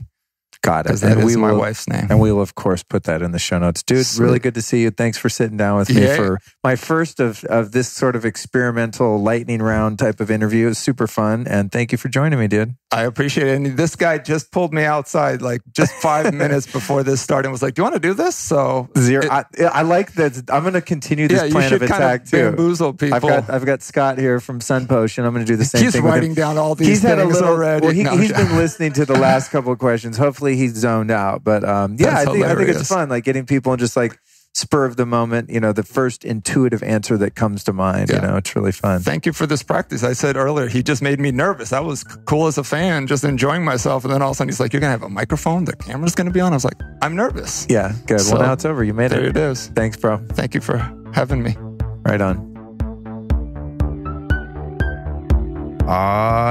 Got it. Because that is my wife's name. And we will, of course, put that in the show notes. Dude, Sweet. Really good to see you. Thanks for sitting down with me for my first of this sort of experimental lightning round type of interview. It was super fun. And thank you for joining me, dude. I appreciate it. And this guy just pulled me outside like just 5 minutes before this started and was like, do you want to do this? So I like that. I'm going to continue this plan of attack too. Bamboozle people. I've got Scott here from Sun Potion. I'm going to do the same thing. He's writing down all these things already. Well, he's been listening to the last couple of questions. Hopefully he's zoned out. But I think it's fun, like getting people and just like spur of the moment, the first intuitive answer that comes to mind. It's really fun. Thank you for this practice. I said earlier, he just made me nervous. I was cool as a fan, just enjoying myself. And then all of a sudden he's like, you're going to have a microphone? The camera's going to be on? I was like, I'm nervous. Yeah, good. So, well, now it's over. You made it. There it is. Thanks, bro. Thank you for having me. Right on.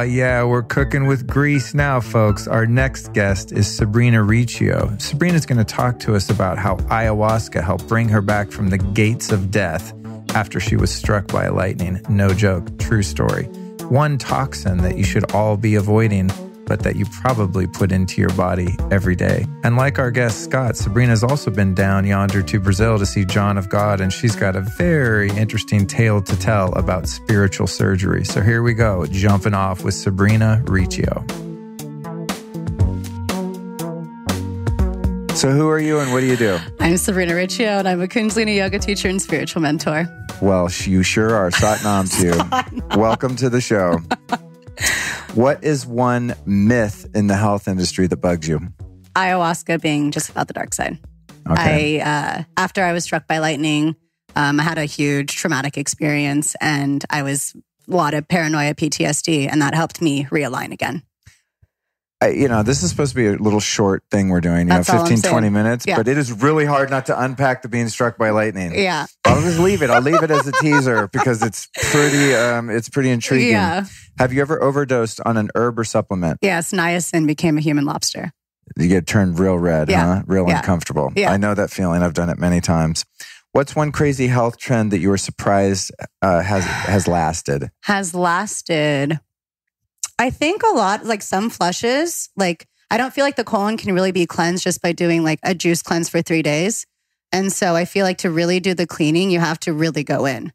Yeah, we're cooking with grease now, folks. Our next guest is Sabrina Riccio. Sabrina's going to talk to us about how ayahuasca helped bring her back from the gates of death after she was struck by lightning. No joke, true story. One toxin that you should all be avoiding, but that you probably put into your body every day. And like our guest Scott, Sabrina's also been down yonder to Brazil to see John of God, and she's got a very interesting tale to tell about spiritual surgery. So here we go, jumping off with Sabrina Riccio. So who are you and what do you do? I'm Sabrina Riccio, and I'm a Kundalini yoga teacher and spiritual mentor. Well, you sure are. Satnam to you. Welcome to the show. What is one myth in the health industry that bugs you? Ayahuasca being just about the dark side. Okay. After I was struck by lightning, I had a huge traumatic experience, and I was a lot of paranoia, PTSD, and that helped me realign again. This is supposed to be a little short thing we're doing, 15, 20 minutes, but it is really hard not to unpack the being struck by lightning. Yeah. I'll just leave it. I'll leave it as a teaser because it's pretty intriguing. Yeah. Have you ever overdosed on an herb or supplement? Yes, niacin became a human lobster. You get turned real red, huh? Real Yeah. uncomfortable. Yeah. I know that feeling. I've done it many times. What's one crazy health trend that you were surprised has lasted? Has lasted... I think a lot, like some flushes, like I don't feel like the colon can really be cleansed just by doing like a juice cleanse for 3 days. And so I feel like to really do the cleaning, you have to really go in.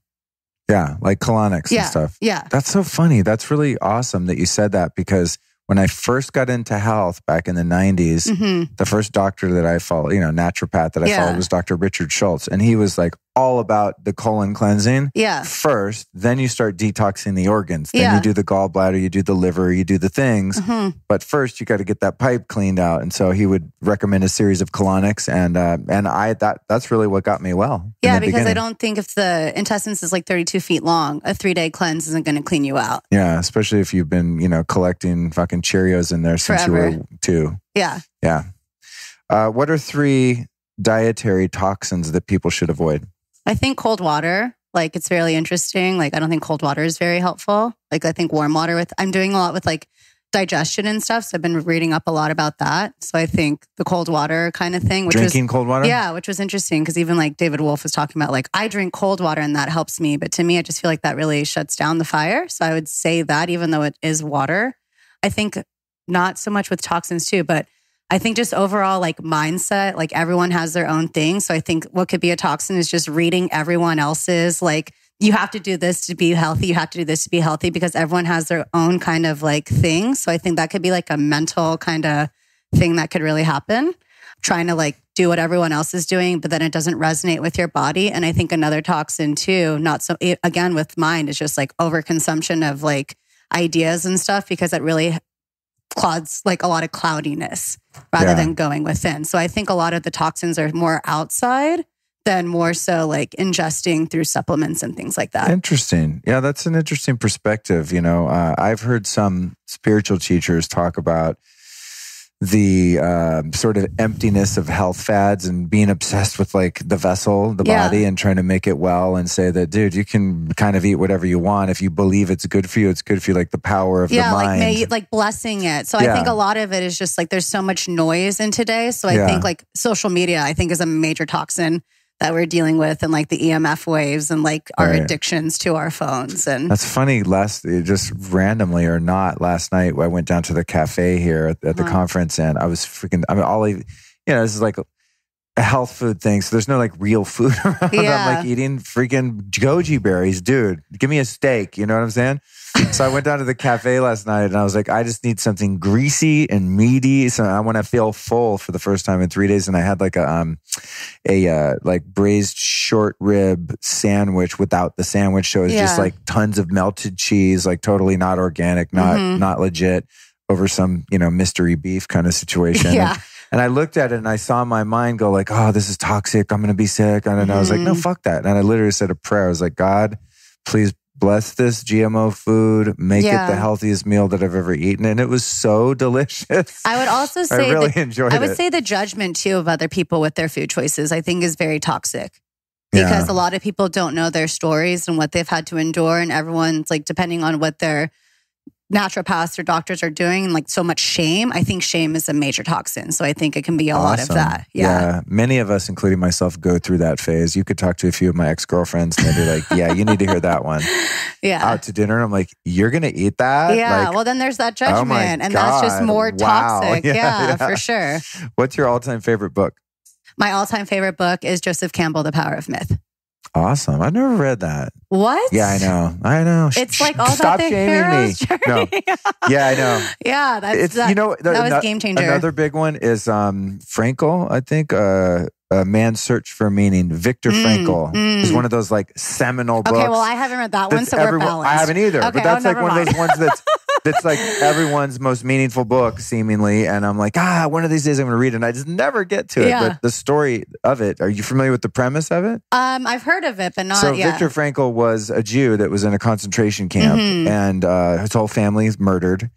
Yeah, like colonics and stuff. Yeah. That's so funny. That's really awesome that you said that because when I first got into health back in the 90s, the first doctor that I followed, naturopath that I followed was Dr. Richard Schultz. And he was like all about the colon cleansing first. Then you start detoxing the organs. Then you do the gallbladder, you do the liver, you do the things. But first you got to get that pipe cleaned out. And so he would recommend a series of colonics. And that's really what got me well. Yeah, because I don't think if the intestines is like 32 feet long, a 3-day cleanse isn't going to clean you out. Yeah, especially if you've been, collecting fucking Cheerios in there since you were 2. Yeah. Yeah. What are 3 dietary toxins that people should avoid? I think cold water, like it's really interesting. Like I don't think cold water is very helpful. Like I think warm water I'm doing a lot with like digestion and stuff. So I've been reading up a lot about that. So I think the cold water kind of thing. Drinking cold water? Yeah, which was interesting because even like David Wolf was talking about like, I drink cold water and that helps me. But to me, I just feel like that really shuts down the fire. So I would say that even though it is water, I think not so much with toxins too, but I think just overall like mindset, like everyone has their own thing. So I think what could be a toxin is just reading everyone else's, like you have to do this to be healthy. You have to do this to be healthy because everyone has their own kind of like thing. So I think that could be like a mental kind of thing that could really happen. Trying to like do what everyone else is doing, but then it doesn't resonate with your body. And I think another toxin too, again with mind is just like overconsumption of like ideas and stuff because it really clouds like a lot of cloudiness rather than going within. So I think a lot of the toxins are more outside than more so like ingesting through supplements and things like that. Interesting. Yeah, that's an interesting perspective. I've heard some spiritual teachers talk about the sort of emptiness of health fads and being obsessed with like the vessel, the body, and trying to make it well and say that, dude, you can kind of eat whatever you want. If you believe it's good for you, it's good for you, like the power of the mind. Like blessing it. So I think a lot of it is just like there's so much noise in today. So I think like social media, I think is a major toxin that we're dealing with and like the EMF waves and like our addictions to our phones. And that's funny. Just randomly or not, last night I went down to the cafe here at the conference and I was freaking, this is like a health food thing. So there's no like real food around. Yeah. I'm like eating freaking goji berries. Dude, give me a steak. You know what I'm saying? So I went down to the cafe last night and I was like, I just need something greasy and meaty. So I want to feel full for the first time in 3 days. And I had like a like braised short rib sandwich without the sandwich. So it was just like tons of melted cheese, like totally not organic, not legit over some, mystery beef kind of situation. Yeah. And I looked at it and I saw my mind go like, oh, this is toxic. I'm going to be sick. And I was like, no, fuck that. And I literally said a prayer. I was like, God, please bless this GMO food, make it the healthiest meal that I've ever eaten. And it was so delicious. I would also say I really enjoyed it. I would say the judgment too of other people with their food choices, I think is very toxic. Because a lot of people don't know their stories and what they've had to endure. And everyone's like, depending on what their naturopaths or doctors are doing, like so much shame. I think shame is a major toxin. So I think it can be a lot of that. Yeah. Many of us, including myself, go through that phase. You could talk to a few of my ex-girlfriends and they'd be like, yeah, you need to hear that one. Out to dinner. I'm like, you're going to eat that? Yeah. Like, well, then there's that judgment. And that's just more toxic. Yeah, for sure. What's your all-time favorite book? My all-time favorite book is Joseph Campbell, The Power of Myth. Awesome. I've never read that. What? Yeah, I know. It's like all Stop about the shaming hero's me. journey. No. Yeah, I know. Yeah, that was game changer. Another big one is Frankl, I think, A Man's Search for Meaning. Viktor Frankl is one of those like seminal books. Okay, well, I haven't read that one, so we're balanced. I haven't either, okay, but that's like one of those ones that's like everyone's most meaningful book, seemingly. And I'm like, one of these days I'm going to read it. And I just never get to it. Yeah. But the story of it, are you familiar with the premise of it? I've heard of it, but not So Viktor Frankl was a Jew that was in a concentration camp and his whole family is murdered.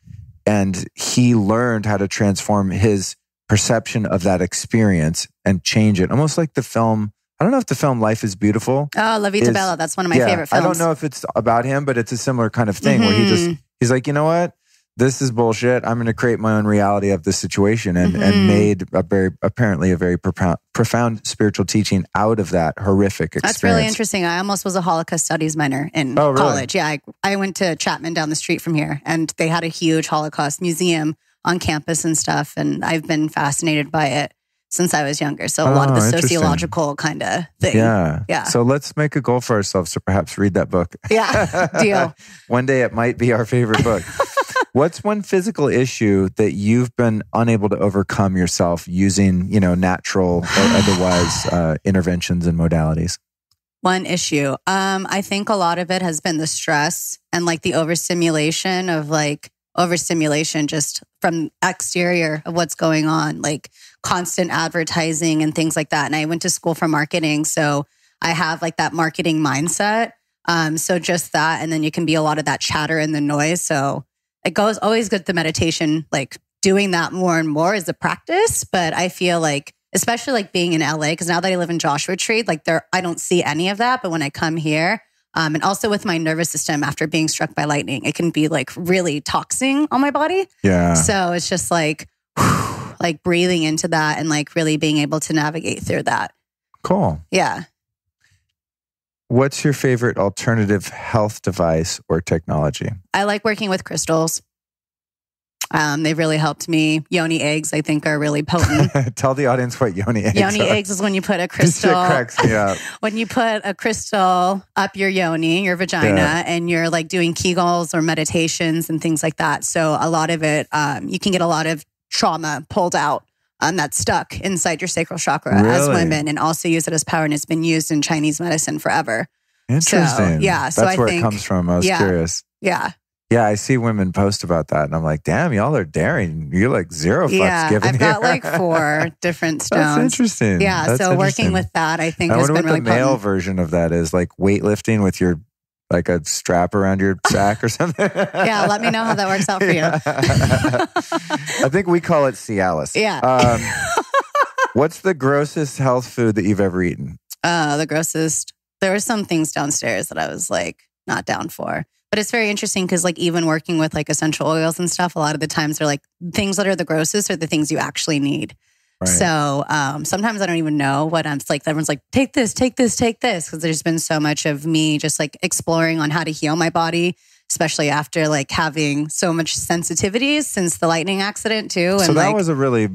And he learned how to transform his perception of that experience and change it. Almost like the film, I don't know if the film Life is Beautiful. Oh, La Vita Bella. That's one of my favorite films. I don't know if it's about him, but it's a similar kind of thing where he's like, you know what? This is bullshit. I'm going to create my own reality of this situation and made apparently a very profound spiritual teaching out of that horrific experience. That's really interesting. I almost was a Holocaust studies minor in college. Yeah, I went to Chapman down the street from here and they had a huge Holocaust museum on campus and stuff. And I've been fascinated by it since I was younger. So a lot of the sociological kind of thing. Yeah. So let's make a goal for ourselves to perhaps read that book. Yeah, deal. One day it might be our favorite book. What's one physical issue that you've been unable to overcome yourself using, natural or otherwise interventions and modalities? One issue. I think a lot of it has been the stress and like the overstimulation just from exterior of what's going on, like constant advertising and things like that. And I went to school for marketing. So I have like that marketing mindset. So just that, and then you can be a lot of that chatter and the noise. So it goes always good to meditation, like doing that more and more is a practice. But I feel like, especially like being in LA, because now that I live in Joshua Tree, like I don't see any of that. But when I come here, and also with my nervous system after being struck by lightning, it can be like really toxing on my body. Yeah. So it's just like, like breathing into that and like really being able to navigate through that. Cool. Yeah. What's your favorite alternative health device or technology? I like working with crystals. They've really helped me. Yoni eggs, I think, are really potent. Tell the audience what yoni eggs are. Yoni eggs is when you put a crystal. It cracks me up. When you put a crystal up your yoni, your vagina, and you're like doing Kegels or meditations and things like that. So a lot of it, you can get a lot of trauma pulled out. That's stuck inside your sacral chakra as women, and also use it as power. And it's been used in Chinese medicine forever. Interesting. So that's where it comes from. I was curious. Yeah. Yeah, I see women post about that, and I'm like, damn, y'all are daring. You're like zero fucks given I've here. got like 4 different stones. That's interesting. Yeah, That's so interesting. working with that, I think, I has wonder been what really the male potent. version of that is, like weightlifting with your like a strap around your sack or something. Yeah, let me know how that works out for you. I think we call it Cialis. Yeah. What's the grossest health food that you've ever eaten? The grossest. There were some things downstairs that I was like not down for. But it's very interesting because like even working with like essential oils and stuff, a lot of the times they're like things that are the grossest are the things you actually need. Right. So sometimes I don't even know what I'm like. Everyone's like, take this, take this, take this. Because there's been so much of me just like exploring on how to heal my body, especially after like having so much sensitivities since the lightning accident too. So and that was a really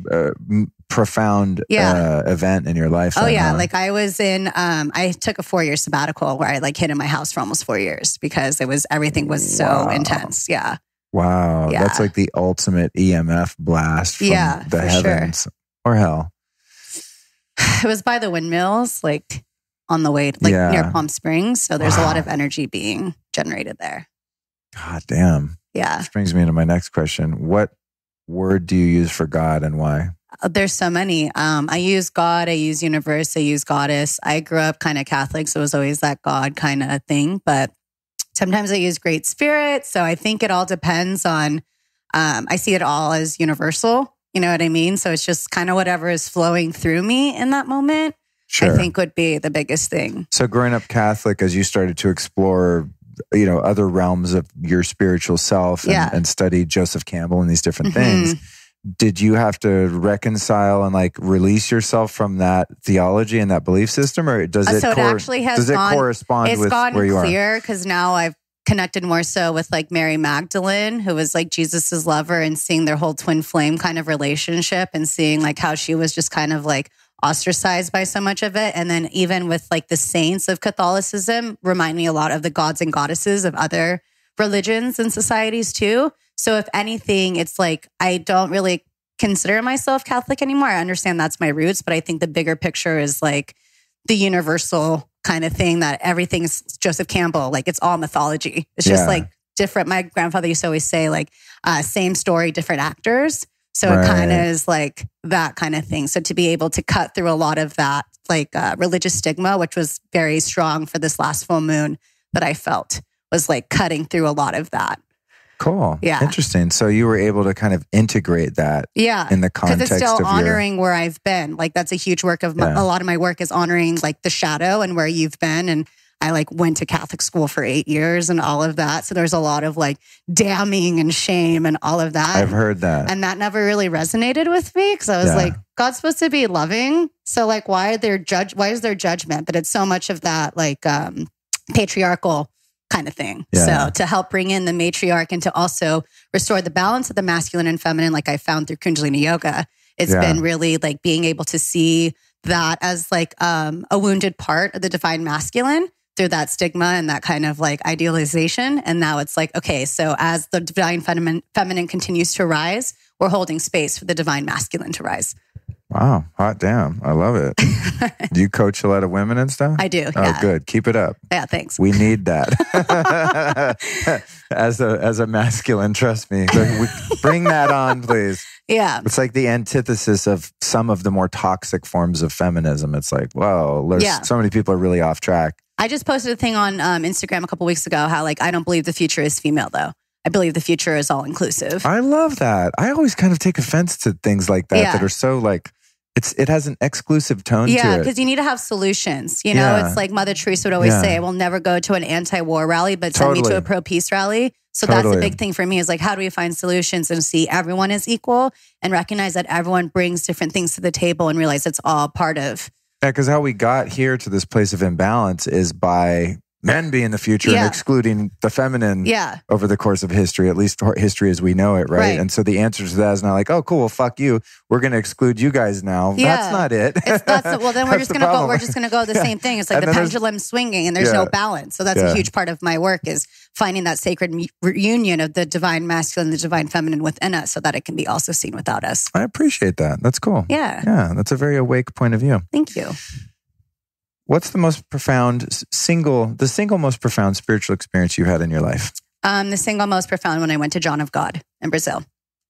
profound event in your life. Oh yeah. Like I was in, I took a 4-year sabbatical where I like hid in my house for almost 4 years because everything was so intense. Yeah. Wow. Yeah. That's like the ultimate EMF blast from the heavens. Sure. Or hell. It was by the windmills, like on the way, like near Palm Springs. So there's a lot of energy being generated there. God damn. Yeah. Which brings me into my next question. What word do you use for God and why? There's so many. I use God, I use universe, I use goddess. I grew up kind of Catholic, so it was always that God kind of thing. But sometimes I use great spirit. So I think it all depends on, I see it all as universal. You know what I mean? So it's just kind of whatever is flowing through me in that moment, I think would be the biggest thing. So growing up Catholic, as you started to explore, other realms of your spiritual self and study Joseph Campbell and these different things, did you have to reconcile and like release yourself from that theology and that belief system, or does it correspond with where you are? It's clear because now I've connected more so with like Mary Magdalene, who was like Jesus's lover, and seeing their whole twin flame kind of relationship and seeing like how she was just kind of like ostracized by so much of it. And then even with like the saints of Catholicism remind me a lot of the gods and goddesses of other religions and societies too. So if anything, it's like, I don't really consider myself Catholic anymore. I understand that's my roots, but I think the bigger picture is like the universal kind of thing that everything is Joseph Campbell. Like it's all mythology. It's just like different. My grandfather used to always say like, same story, different actors. So it kind of is like that kind of thing. So to be able to cut through a lot of that like religious stigma, which was very strong for this last full moon that I felt, was like cutting through a lot of that. Cool. Yeah. Interesting. So you were able to kind of integrate that in the context of because it's still honoring where I've been. Like that's a huge work of a lot of my work is honoring like the shadow and where you've been. And I like went to Catholic school for 8 years and all of that. So there's a lot of like damning and shame and all of that. I've heard that. And that never really resonated with me because I was like, God's supposed to be loving. So like, why is there judgment? But it's so much of that like patriarchal kind of thing. So to help bring in the matriarch and to also restore the balance of the masculine and feminine, like I found through Kundalini yoga, it's been really like being able to see that as like a wounded part of the divine masculine through that stigma and that kind of like idealization. And now it's like, okay, so as the divine feminine continues to rise, we're holding space for the divine masculine to rise. Wow. Hot damn. I love it. Do you coach a lot of women and stuff? I do. Oh, good. Keep it up. Yeah, thanks. We need that. as a masculine, trust me. Bring that on, please. Yeah. It's like the antithesis of some of the more toxic forms of feminism. It's like, whoa, so many people are really off track. I just posted a thing on Instagram a couple weeks ago how like, I don't believe the future is female though. I believe the future is all inclusive. I love that. I always kind of take offense to things like that that are so like, it has an exclusive tone to it. Yeah, because you need to have solutions. You know, it's like Mother Teresa would always say, I will never go to an anti-war rally, but send me to a pro-peace rally. So that's the big thing for me is like, how do we find solutions and see everyone is equal and recognize that everyone brings different things to the table and realize it's all part of. Yeah, because how we got here to this place of imbalance is by men being the future and excluding the feminine over the course of history, at least history as we know it, right? And so the answer to that is not like, oh, cool, well, fuck you. We're going to exclude you guys now. That's not it. Well, then we're just going to go. We're just going to go the same thing. It's like the pendulum swinging, and there's no balance. So that's a huge part of my work is finding that sacred reunion of the divine masculine, the divine feminine within us, so that it can be also seen without us. I appreciate that. That's cool. Yeah, that's a very awake point of view. Thank you. What's the most profound single most profound spiritual experience you had in your life? The single most profound when I went to John of God in Brazil.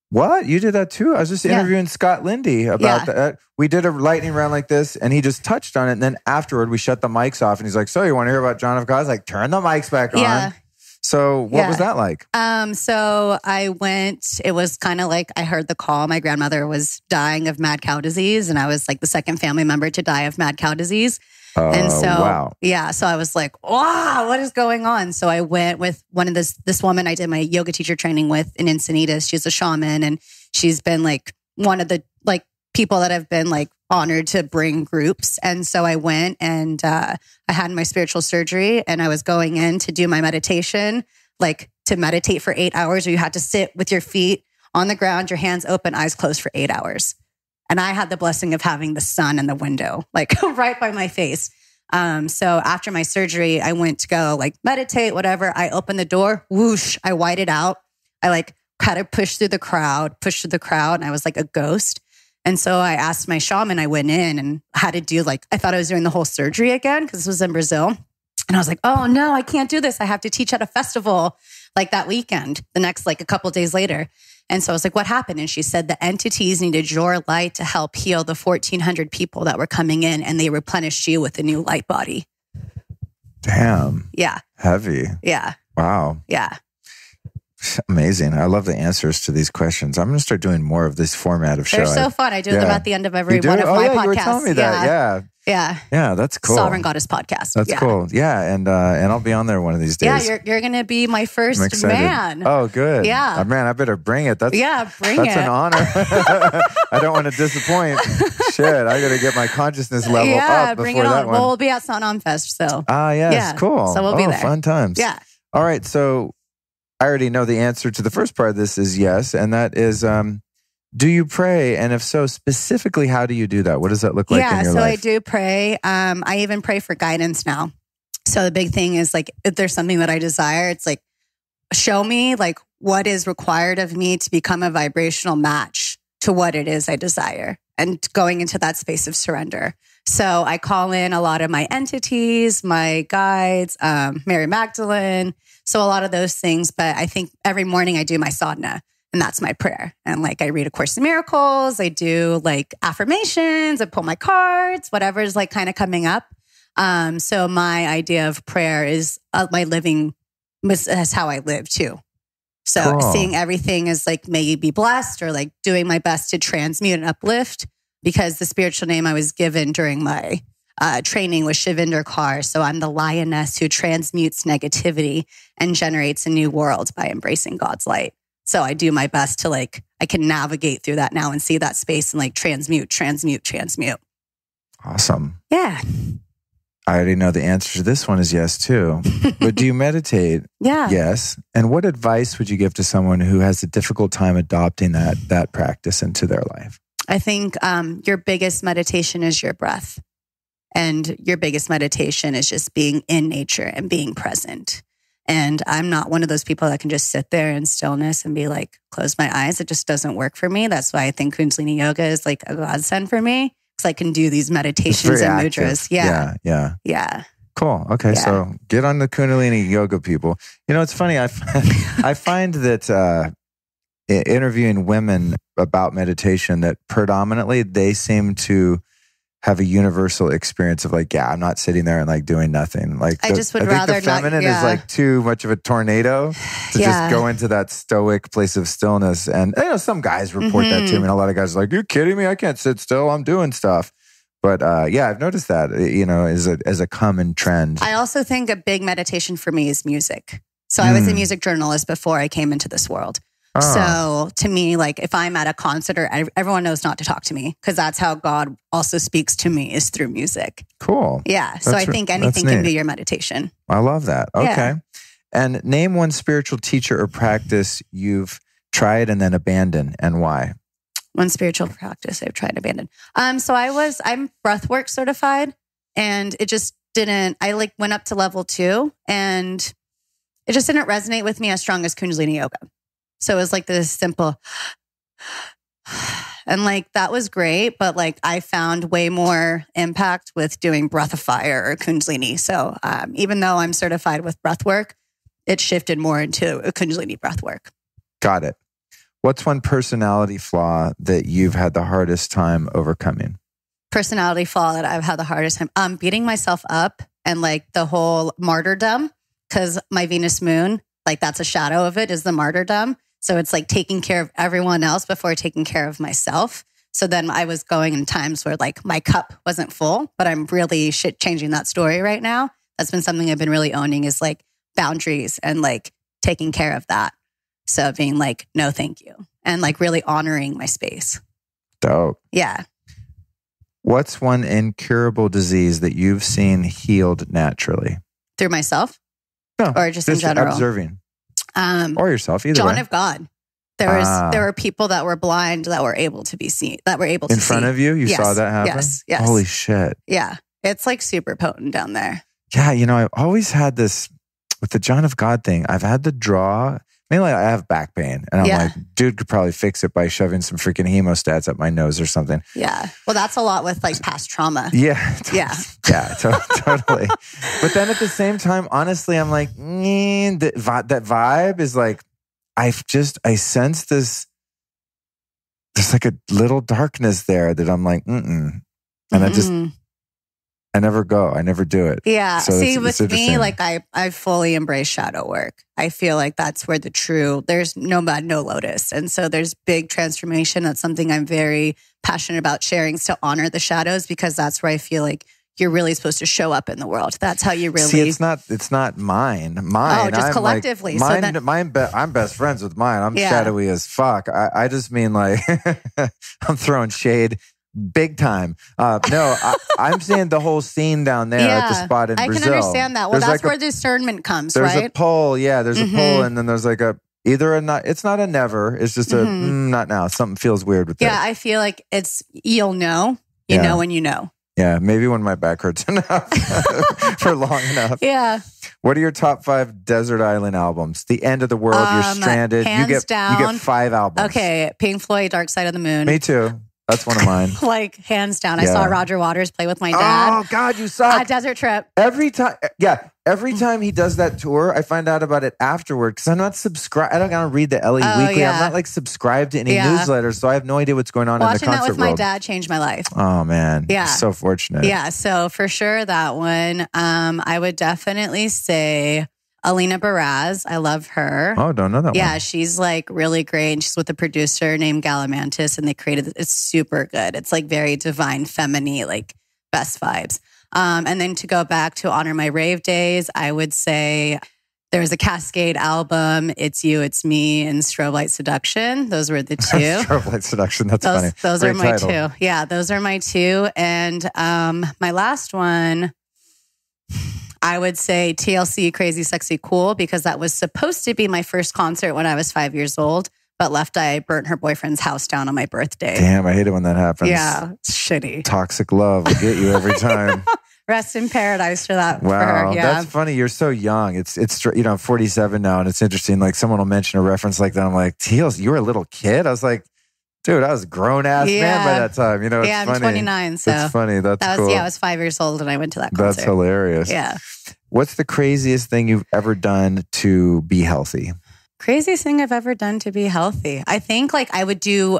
What? You did that too? I was just interviewing Scott Lindy about that. We did a lightning round like this and he just touched on it. And then afterward, we shut the mics off and he's like, so you want to hear about John of God? I was like, turn the mics back on. So what was that like? So I went, it was kind of like I heard the call. My grandmother was dying of mad cow disease and I was like the second family member to die of mad cow disease. And so, so I was like, wow, what is going on? So I went with one of this woman I did my yoga teacher training with in Encinitas. She's a shaman and she's been like one of the like people that have been like honored to bring groups. And so I went and I had my spiritual surgery and I was going in to do my meditation, like to meditate for 8 hours, where you had to sit with your feet on the ground, your hands open, eyes closed for 8 hours. And I had the blessing of having the sun in the window, like right by my face. So after my surgery, I went to go like meditate, whatever. I opened the door, whoosh, I whited out. I like had to push through the crowd, and I was like a ghost. And so I asked my shaman, I went in and had to do like, I thought I was doing the whole surgery again because this was in Brazil. And I was like, oh no, I can't do this. I have to teach at a festival. like that weekend, the next, like a couple days later. And so I was like, what happened? And she said the entities needed your light to help heal the 1,400 people that were coming in, and they replenished you with a new light body. Damn. Yeah. Heavy. Yeah. Wow. Yeah. Amazing. I love the answers to these questions. I'm going to start doing more of this format of show. They're so fun. I do them at the end of every one of my podcasts. You were telling me that. Yeah. Yeah, that's cool. Sovereign Goddess podcast. That's cool. Yeah, and I'll be on there one of these days. Yeah, you're going to be my first man. Oh, good. Yeah. Man, I better bring it. That's bring it. That's an honor. I don't want to disappoint. Shit, I got to get my consciousness level up before bring it on. that one. Well, we'll be at Sanam Fest, so. Yes, yeah. cool. So we'll be there. Fun times. Yeah. All right, so I already know the answer to the first part of this is yes, and that is, do you pray? And if so, specifically, how do you do that? What does that look like in your life? Yeah, so I do pray. I even pray for guidance now. So the big thing is like, if there's something that I desire, it's like, show me like what is required of me to become a vibrational match to what it is I desire, and going into that space of surrender. So I call in a lot of my entities, my guides, Mary Magdalene. So a lot of those things. But I think every morning I do my sadhana. And that's my prayer. And like, I read A Course in Miracles. I do like affirmations. I pull my cards, whatever is like kind of coming up. So my idea of prayer is my living, that's how I live too. So seeing everything as like, may you be blessed, or like doing my best to transmute and uplift, because the spiritual name I was given during my training was Shivinder Kaur. So I'm the lioness who transmutes negativity and generates a new world by embracing God's light. So I do my best to like, I can navigate through that now and see that space and like transmute. Awesome. Yeah. I already know the answer to this one is yes too. But do you meditate? Yeah. Yes. And what advice would you give to someone who has a difficult time adopting that practice into their life? I think your biggest meditation is your breath. And your biggest meditation is just being in nature and being present. And I'm not one of those people that can just sit there in stillness and be like, close my eyes. It just doesn't work for me. That's why I think Kundalini Yoga is like a godsend for me, because I can do these meditations and mudras. Yeah. Cool. Okay. Yeah. So get on the Kundalini Yoga, people. You know, it's funny. I find that interviewing women about meditation, that predominantly they seem to have a universal experience of like, I'm not sitting there and like doing nothing. Like I just would rather the feminine is like too much of a tornado to just go into that stoic place of stillness. And you know, some guys report that to me, and a lot of guys are like, "You're kidding me? I can't sit still. I'm doing stuff." But I've noticed that, you know, as a common trend. I also think a big meditation for me is music. So I was a music journalist before I came into this world. So to me, like if I'm at a concert, or everyone knows not to talk to me, because that's how God also speaks to me, is through music. Cool. Yeah. So I think anything can be your meditation. I love that. Okay. Yeah. And name one spiritual teacher or practice you've tried and then abandoned, and why? One spiritual practice I've tried and abandoned. So I'm breathwork certified, and it just didn't, I like went up to level 2, and it just didn't resonate with me as strong as Kundalini Yoga. So it was like this simple, and like that was great, but like I found way more impact with doing Breath of Fire or Kundalini. So even though I'm certified with breathwork, it shifted more into a Kundalini breathwork. Got it. What's one personality flaw that you've had the hardest time overcoming? Personality flaw that I've had the hardest time beating myself up, and like the whole martyrdom, because my Venus moon, like that's a shadow of it, is the martyrdom. So it's like taking care of everyone else before taking care of myself. So then I was going in times where like my cup wasn't full, but I'm really changing that story right now. That's been something I've been really owning, is like boundaries and like taking care of that. So being like, no, thank you. And like really honoring my space. Dope. Yeah. What's one incurable disease that you've seen healed naturally? Through myself? No. Or just in general? Observing. Or yourself, either John way. of God. There were people that were blind that were able to be seen, that were able to see. In front of you? You saw that happen? Yes. Holy shit. Yeah. It's like super potent down there. Yeah. You know, I've always had this with the John of God thing. I've had the draw Mainly, I have back pain, and I'm like, dude could probably fix it by shoving some freaking hemostats up my nose or something. Yeah. Well, that's a lot with like past trauma. Yeah. Yeah. Totally. But then at the same time, honestly, I'm like, that vibe is like, I sense this. There's like a little darkness there that I'm like, and I never go. I never do it. Yeah. So see, with me, like I fully embrace shadow work. I feel like that's where there's no bad, no lotus. And so there's big transformation. That's something I'm very passionate about sharing, is to honor the shadows, because that's where I feel like you're really supposed to show up in the world. That's how you really... See, it's not mine. Oh, just collectively. Like, I'm best friends with mine. I'm shadowy as fuck. I just mean like, I'm throwing shade big time. I'm seeing the whole scene down there at the spot in Brazil. I can understand that. Well, that's where discernment comes, there's right? There's a pole. Yeah, there's a pole, and then there's like it's not a never. It's just a not now. Something feels weird with that. Yeah, I feel like you'll know. You know when you know. Yeah, maybe when my back hurts enough for long enough. Yeah. What are your top 5 desert island albums? The End of the World, You're Stranded. You get 5 albums. Okay, Pink Floyd, Dark Side of the Moon. Me too. That's one of mine. Like, hands down. I saw Roger Waters play with my dad. Oh, God, you suck. A desert trip. Every time he does that tour, I find out about it afterward, because I'm not subscribed. I don't gotta read the LA Weekly. Yeah. I'm not like subscribed to any newsletters, so I have no idea what's going on in the concert world. Watching that with my dad changed my life. Oh, man. Yeah. So fortunate. Yeah, so for sure that one. I would definitely say Alina Baraz. I love her. Oh, don't know that one. Yeah, she's like really great. And she's with a producer named Galamantis, and they created it's super good. It's like very divine, feminine, like best vibes. And then to go back to honor my rave days, I would say there was a Cascade album, It's You, It's Me, and Strobe Light Seduction. Those were the two. Strobe Light Seduction, that's funny. Those Great are my title. two. Yeah, those are my two. And my last one, I would say TLC, Crazy, Sexy, Cool, because that was supposed to be my first concert when I was 5 years old, but Left Eye burnt her boyfriend's house down on my birthday. Damn, I hate it when that happens. Yeah, it's shitty. Toxic love will get you every time. Rest in paradise for that. Wow, for her. Yeah. That's funny. You're so young. It's I'm 47 now, and it's interesting. Like, someone will mention a reference like that. I'm like, TLC, you were a little kid? I was like, dude, I was a grown ass man by that time. You know, it's funny. I'm 29. So it's funny. That's cool. I was 5 years old and I went to that concert. That's hilarious. Yeah. What's the craziest thing you've ever done to be healthy? Craziest thing I've ever done to be healthy. I think like I would do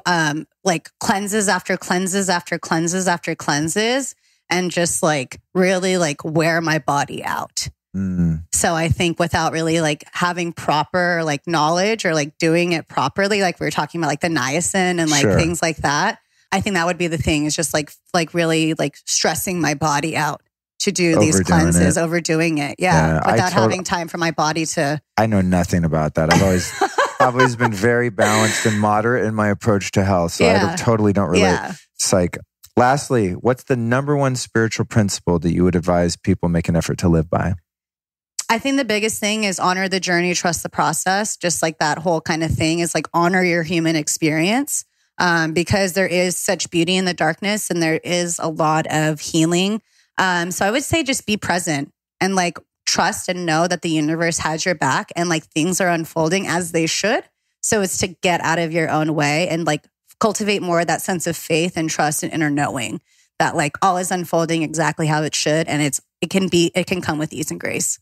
like cleanses after cleanses after cleanses after cleanses, and just like really like wear my body out. So I think without really like having proper like knowledge or like doing it properly, like we were talking about like the niacin and like things like that. I think that would be the thing, is just like really like stressing my body out to do these cleanses, overdoing it. Yeah. Without having time for my body to. I know nothing about that. I've always been very balanced and moderate in my approach to health. So I totally don't relate. Yeah. Psych. Lastly, what's the number one spiritual principle that you would advise people make an effort to live by? I think the biggest thing is honor the journey, trust the process. Just like that whole kind of thing is like honor your human experience, because there is such beauty in the darkness and there is a lot of healing. So I would say just be present and like trust and know that the universe has your back and like things are unfolding as they should. So it's to get out of your own way and like cultivate more of that sense of faith and trust and inner knowing that like all is unfolding exactly how it should. And it can come with ease and grace.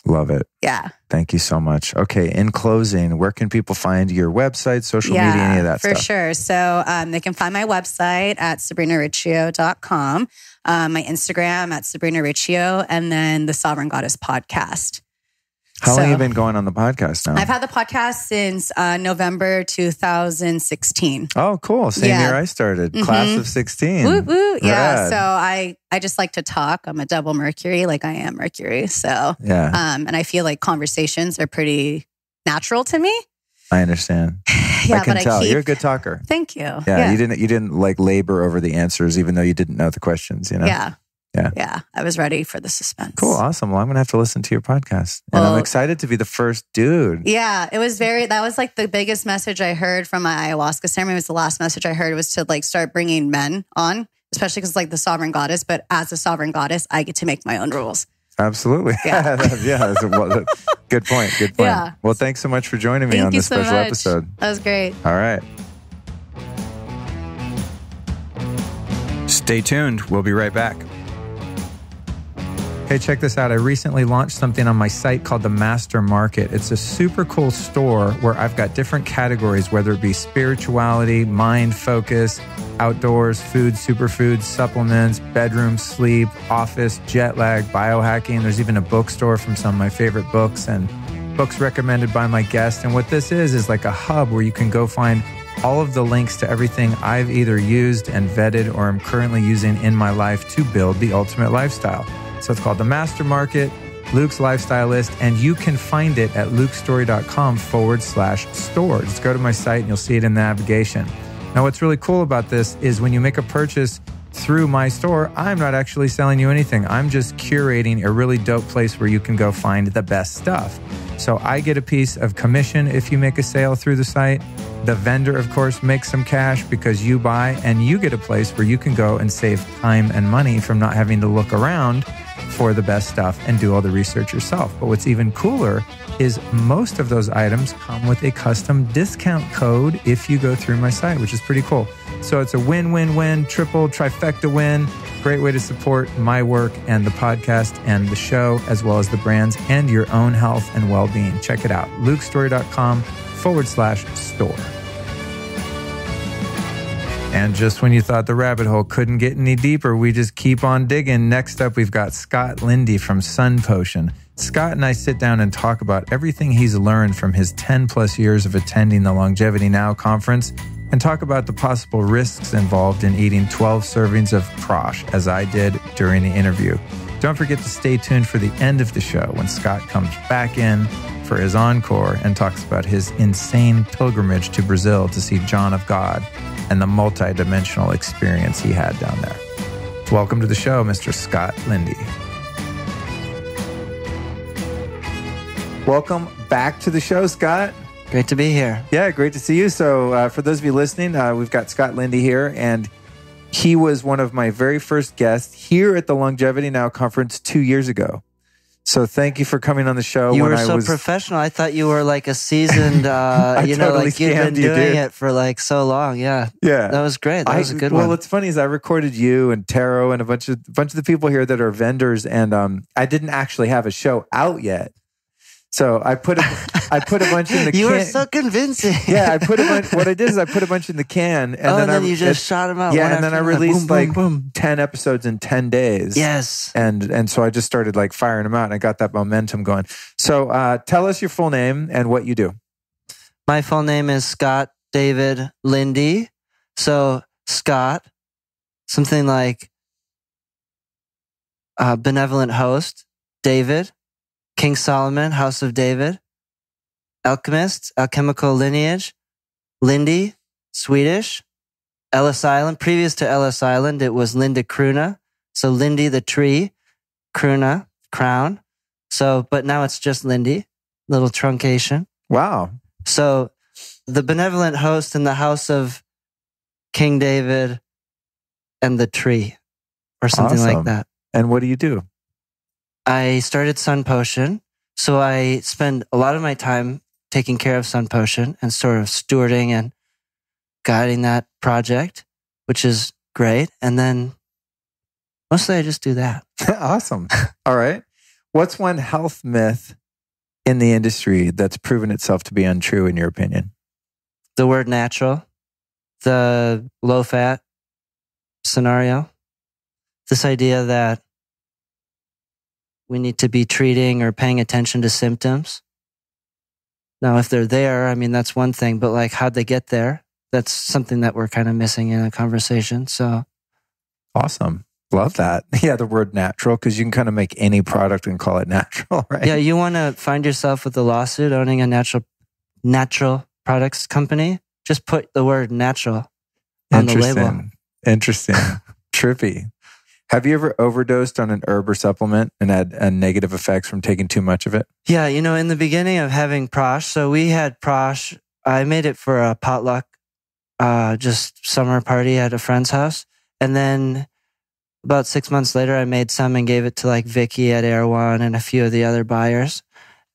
Love it. Yeah. Thank you so much. Okay. In closing, where can people find your website, social media, any of that stuff? For sure. So they can find my website at sabrinariccio.com, my Instagram at Sabrina Riccio, and then the Sovereign Goddess podcast. How long have you been going on the podcast now? I've had the podcast since November 2016. Oh, cool. Same year I started. Class of 16. Woo, woo. Yeah. Rad. So I just like to talk. I'm a double Mercury, like I am Mercury. So, and I feel like conversations are pretty natural to me. I understand. Yeah, I can tell. You're a good talker. Thank you. Yeah. You didn't like labor over the answers, even though you didn't know the questions, you know? Yeah. I was ready for the suspense. Cool. Awesome. Well, I'm going to have to listen to your podcast. And I'm excited to be the first dude. Yeah. That was like the biggest message I heard from my ayahuasca ceremony. It was the last message I heard, was to like start bringing men on, especially because like the sovereign goddess. But as a sovereign goddess, I get to make my own rules. Absolutely. Yeah. That's good point. Good point. Yeah. Well, thanks so much for joining me on this special episode. That was great. All right. Stay tuned. We'll be right back. Hey, check this out. I recently launched something on my site called the Master Market. It's a super cool store where I've got different categories, whether it be spirituality, mind focus, outdoors, food, superfoods, supplements, bedroom, sleep, office, jet lag, biohacking. There's even a bookstore from some of my favorite books and books recommended by my guests. And what this is like a hub where you can go find all of the links to everything I've either used and vetted or am currently using in my life to build the ultimate lifestyle. So it's called the Master Market, Luke's Lifestyle List, and you can find it at lukestory.com/store. Just go to my site and you'll see it in the navigation. Now, what's really cool about this is when you make a purchase through my store, I'm not actually selling you anything. I'm just curating a really dope place where you can go find the best stuff. So I get a piece of commission if you make a sale through the site. The vendor, of course, makes some cash because you buy, and you get a place where you can go and save time and money from not having to look around for the best stuff and do all the research yourself. But what's even cooler is most of those items come with a custom discount code if you go through my site, which is pretty cool. So it's a win-win-win, triple, trifecta win. Great way to support my work and the podcast and the show, as well as the brands and your own health and well-being. Check it out, lukestory.com/store. And just when you thought the rabbit hole couldn't get any deeper, we just keep on digging. Next up, we've got Scott Lindy from Sun Potion. Scott and I sit down and talk about everything he's learned from his 10 plus years of attending the Longevity Now conference and talk about the possible risks involved in eating 12 servings of Prosh, as I did during the interview. Don't forget to stay tuned for the end of the show when Scott comes back in for his encore and talks about his insane pilgrimage to Brazil to see John of God and the multi-dimensional experience he had down there. Welcome to the show, Mr. Scott Lindy. Welcome back to the show, Scott. Great to be here. Yeah, great to see you. So for those of you listening, we've got Scott Lindy here, and he was one of my very first guests here at the Longevity Now conference 2 years ago. So thank you for coming on the show. You were so professional. I thought you were like a seasoned, totally like you've been doing it for like so long. Yeah. Yeah. That was great. That was a good one. Well, what's funny is I recorded you and Taro and a bunch of the people here that are vendors, and I didn't actually have a show out yet. So I put a bunch in the can. You were so convincing. Yeah, what I did is I put a bunch in the can, and then you just shot them out. Yeah, and then I released boom, 10 episodes in 10 days. Yes. And so I just started like firing them out, and I got that momentum going. So tell us your full name and what you do. My full name is Scott David Lindy. So Scott, something like benevolent host, David, King Solomon, House of David, alchemist, alchemical lineage, Lindy, Swedish, Ellis Island. Previous to Ellis Island, it was Linda Kruna. So Lindy the tree, Kruna, crown. So, but now it's just Lindy, little truncation. Wow. So the benevolent host in the house of King David and the tree, or something like that. And what do you do? I started Sun Potion. So I spend a lot of my time taking care of Sun Potion and sort of stewarding and guiding that project, which is great. And then mostly I just do that. Awesome. All right. What's one health myth in the industry that's proven itself to be untrue in your opinion? The word natural, the low fat scenario, this idea that we need to be treating or paying attention to symptoms. Now, if they're there, I mean, that's one thing, but like how'd they get there? That's something that we're kind of missing in a conversation. So awesome. Love that. Yeah, the word natural, because you can kind of make any product and call it natural, right? Yeah, you want to find yourself with a lawsuit owning a natural products company, just put the word natural on the label. Interesting. Trippy. Have you ever overdosed on an herb or supplement and had negative effects from taking too much of it? Yeah, in the beginning of having Prosh, so we had Prosh. I made it for a potluck, just summer party at a friend's house. And then about 6 months later, I made some and gave it to like Vicky at Air One and a few of the other buyers.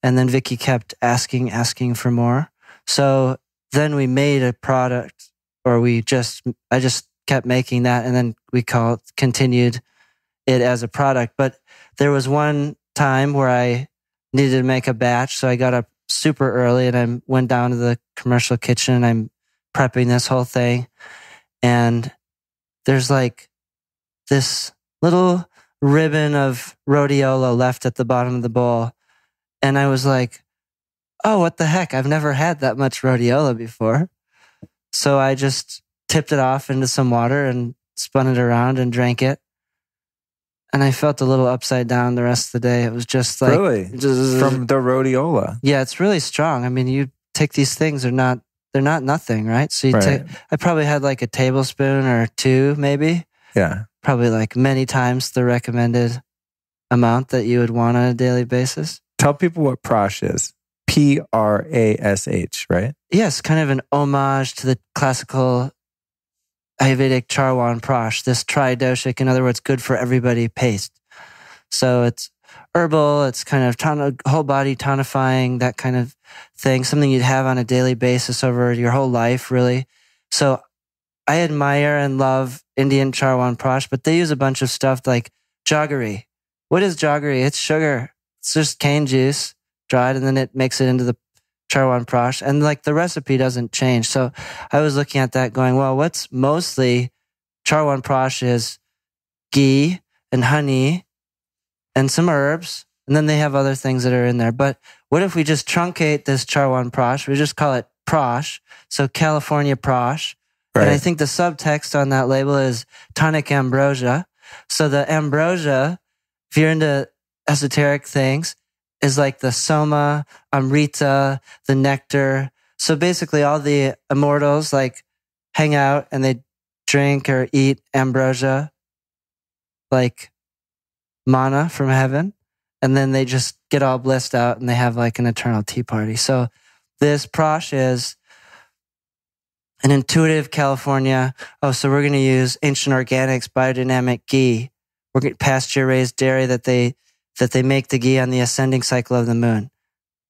And then Vicky kept asking for more. So then we made a product, or I just kept making that, and then we continued it as a product. But there was one time where I needed to make a batch, so I got up super early and I went down to the commercial kitchen and I'm prepping this whole thing. And there's like this little ribbon of rhodiola left at the bottom of the bowl. And I was like, oh, what the heck? I've never had that much rhodiola before. So I just tipped it off into some water and spun it around and drank it. And I felt a little upside down the rest of the day. It was just like... Really? From the rhodiola? Yeah, it's really strong. I mean, you take these things, they're not nothing, right? So I probably had like a tablespoon or two, maybe. Yeah. Probably like many times the recommended amount that you would want on a daily basis. Tell people what prash is. Prash, right? Yes, kind of an homage to the classical Ayurvedic charwan prash, this tri-doshik, in other words, good for everybody paste. So it's herbal, it's kind of whole body tonifying, that kind of thing, something you'd have on a daily basis over your whole life, really. So I admire and love Indian charwan prash, but they use a bunch of stuff like jaggery. What is jaggery? It's sugar. It's just cane juice, dried, and then it makes it into the charwan prash. And like the recipe doesn't change. So I was looking at that going, well, what's mostly charwan prash is ghee and honey and some herbs. And then they have other things that are in there. But what if we just truncate this charwan prash? We just call it prash. So California prash. Right. And I think the subtext on that label is tonic ambrosia. So the ambrosia, if you're into esoteric things, is like the soma, amrita, the nectar. So basically all the immortals like hang out and they drink or eat ambrosia, like manna from heaven. And then they just get all blissed out and they have like an eternal tea party. So this prash is an intuitive California. Oh, so we're going to use ancient organics, biodynamic ghee. We're going to pasture raised dairy that they make the ghee on the ascending cycle of the moon.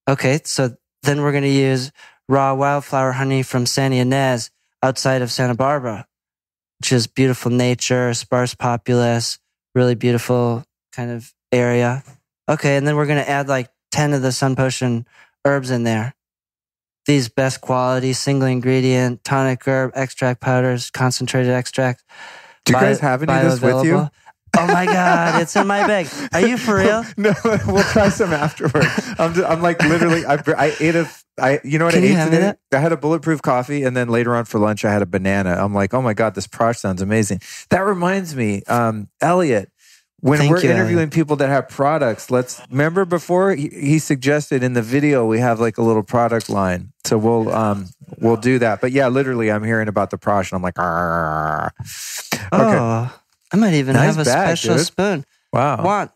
Okay, so then we're going to use raw wildflower honey from Santa Ynez outside of Santa Barbara, which is beautiful nature, sparse populace, really beautiful kind of area. Okay, and then we're going to add like 10 of the Sun Potion herbs in there. These best quality, single ingredient, tonic herb, extract powders, concentrated extract. Do you guys have any of this with you? Oh my God, it's in my bag. Are you for real? No, we'll try some afterward. I'm like literally, I ate you know what Can I you ate hand me today? that? I had a bulletproof coffee, and then later on for lunch, I had a banana. I'm like, oh my God, this prash sounds amazing. That reminds me, Elliot, when Thank we're you, interviewing Elliot. people that have products, remember before he suggested in the video, we have like a little product line. So we'll do that. But yeah, literally I'm hearing about the prash and I'm like, argh. Okay. Oh, I might even Nice have a bag, special dude. spoon. Wow. Want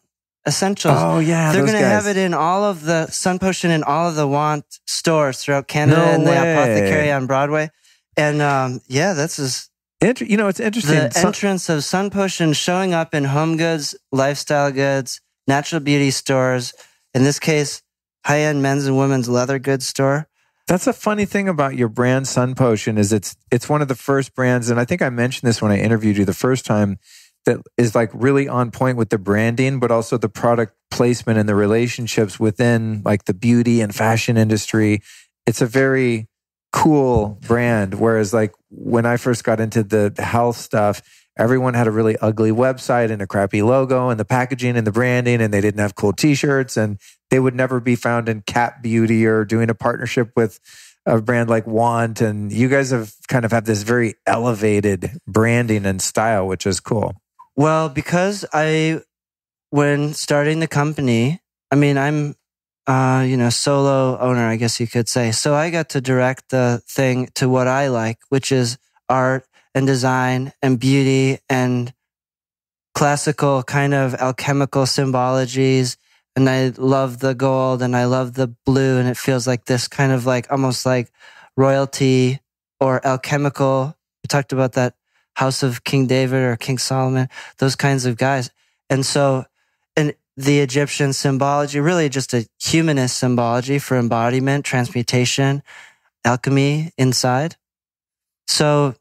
essentials. Oh yeah, They're those going to guys. have it in all of the Sun Potion in all of the Want stores throughout Canada No and the way. Apothecary on Broadway. And yeah, that's just it's interesting. the entrance of Sun Potion showing up in home goods, lifestyle goods, natural beauty stores. In this case, high-end men's and women's leather goods store. That's a funny thing about your brand Sun Potion is it's one of the first brands, and I think I mentioned this when I interviewed you the first time, that is like really on point with the branding, but also the product placement and the relationships within like the beauty and fashion industry. It's a very cool brand. Whereas like when I first got into the health stuff, everyone had a really ugly website and a crappy logo and the packaging and the branding, and they didn't have cool t-shirts, and they would never be found in cat beauty or doing a partnership with a brand like Want. And you guys have kind of this very elevated branding and style, which is cool. Well, because when starting the company, I mean, I'm, solo owner, I guess you could say. So I got to direct the thing to what I like, which is art and design and beauty and classical kind of alchemical symbologies. And I love the gold and I love the blue. And it feels like this kind of like almost like royalty or alchemical. We talked about that House of King David or King Solomon, those kinds of guys. And so, and the Egyptian symbology, really just a humanist symbology for embodiment, transmutation, alchemy inside. So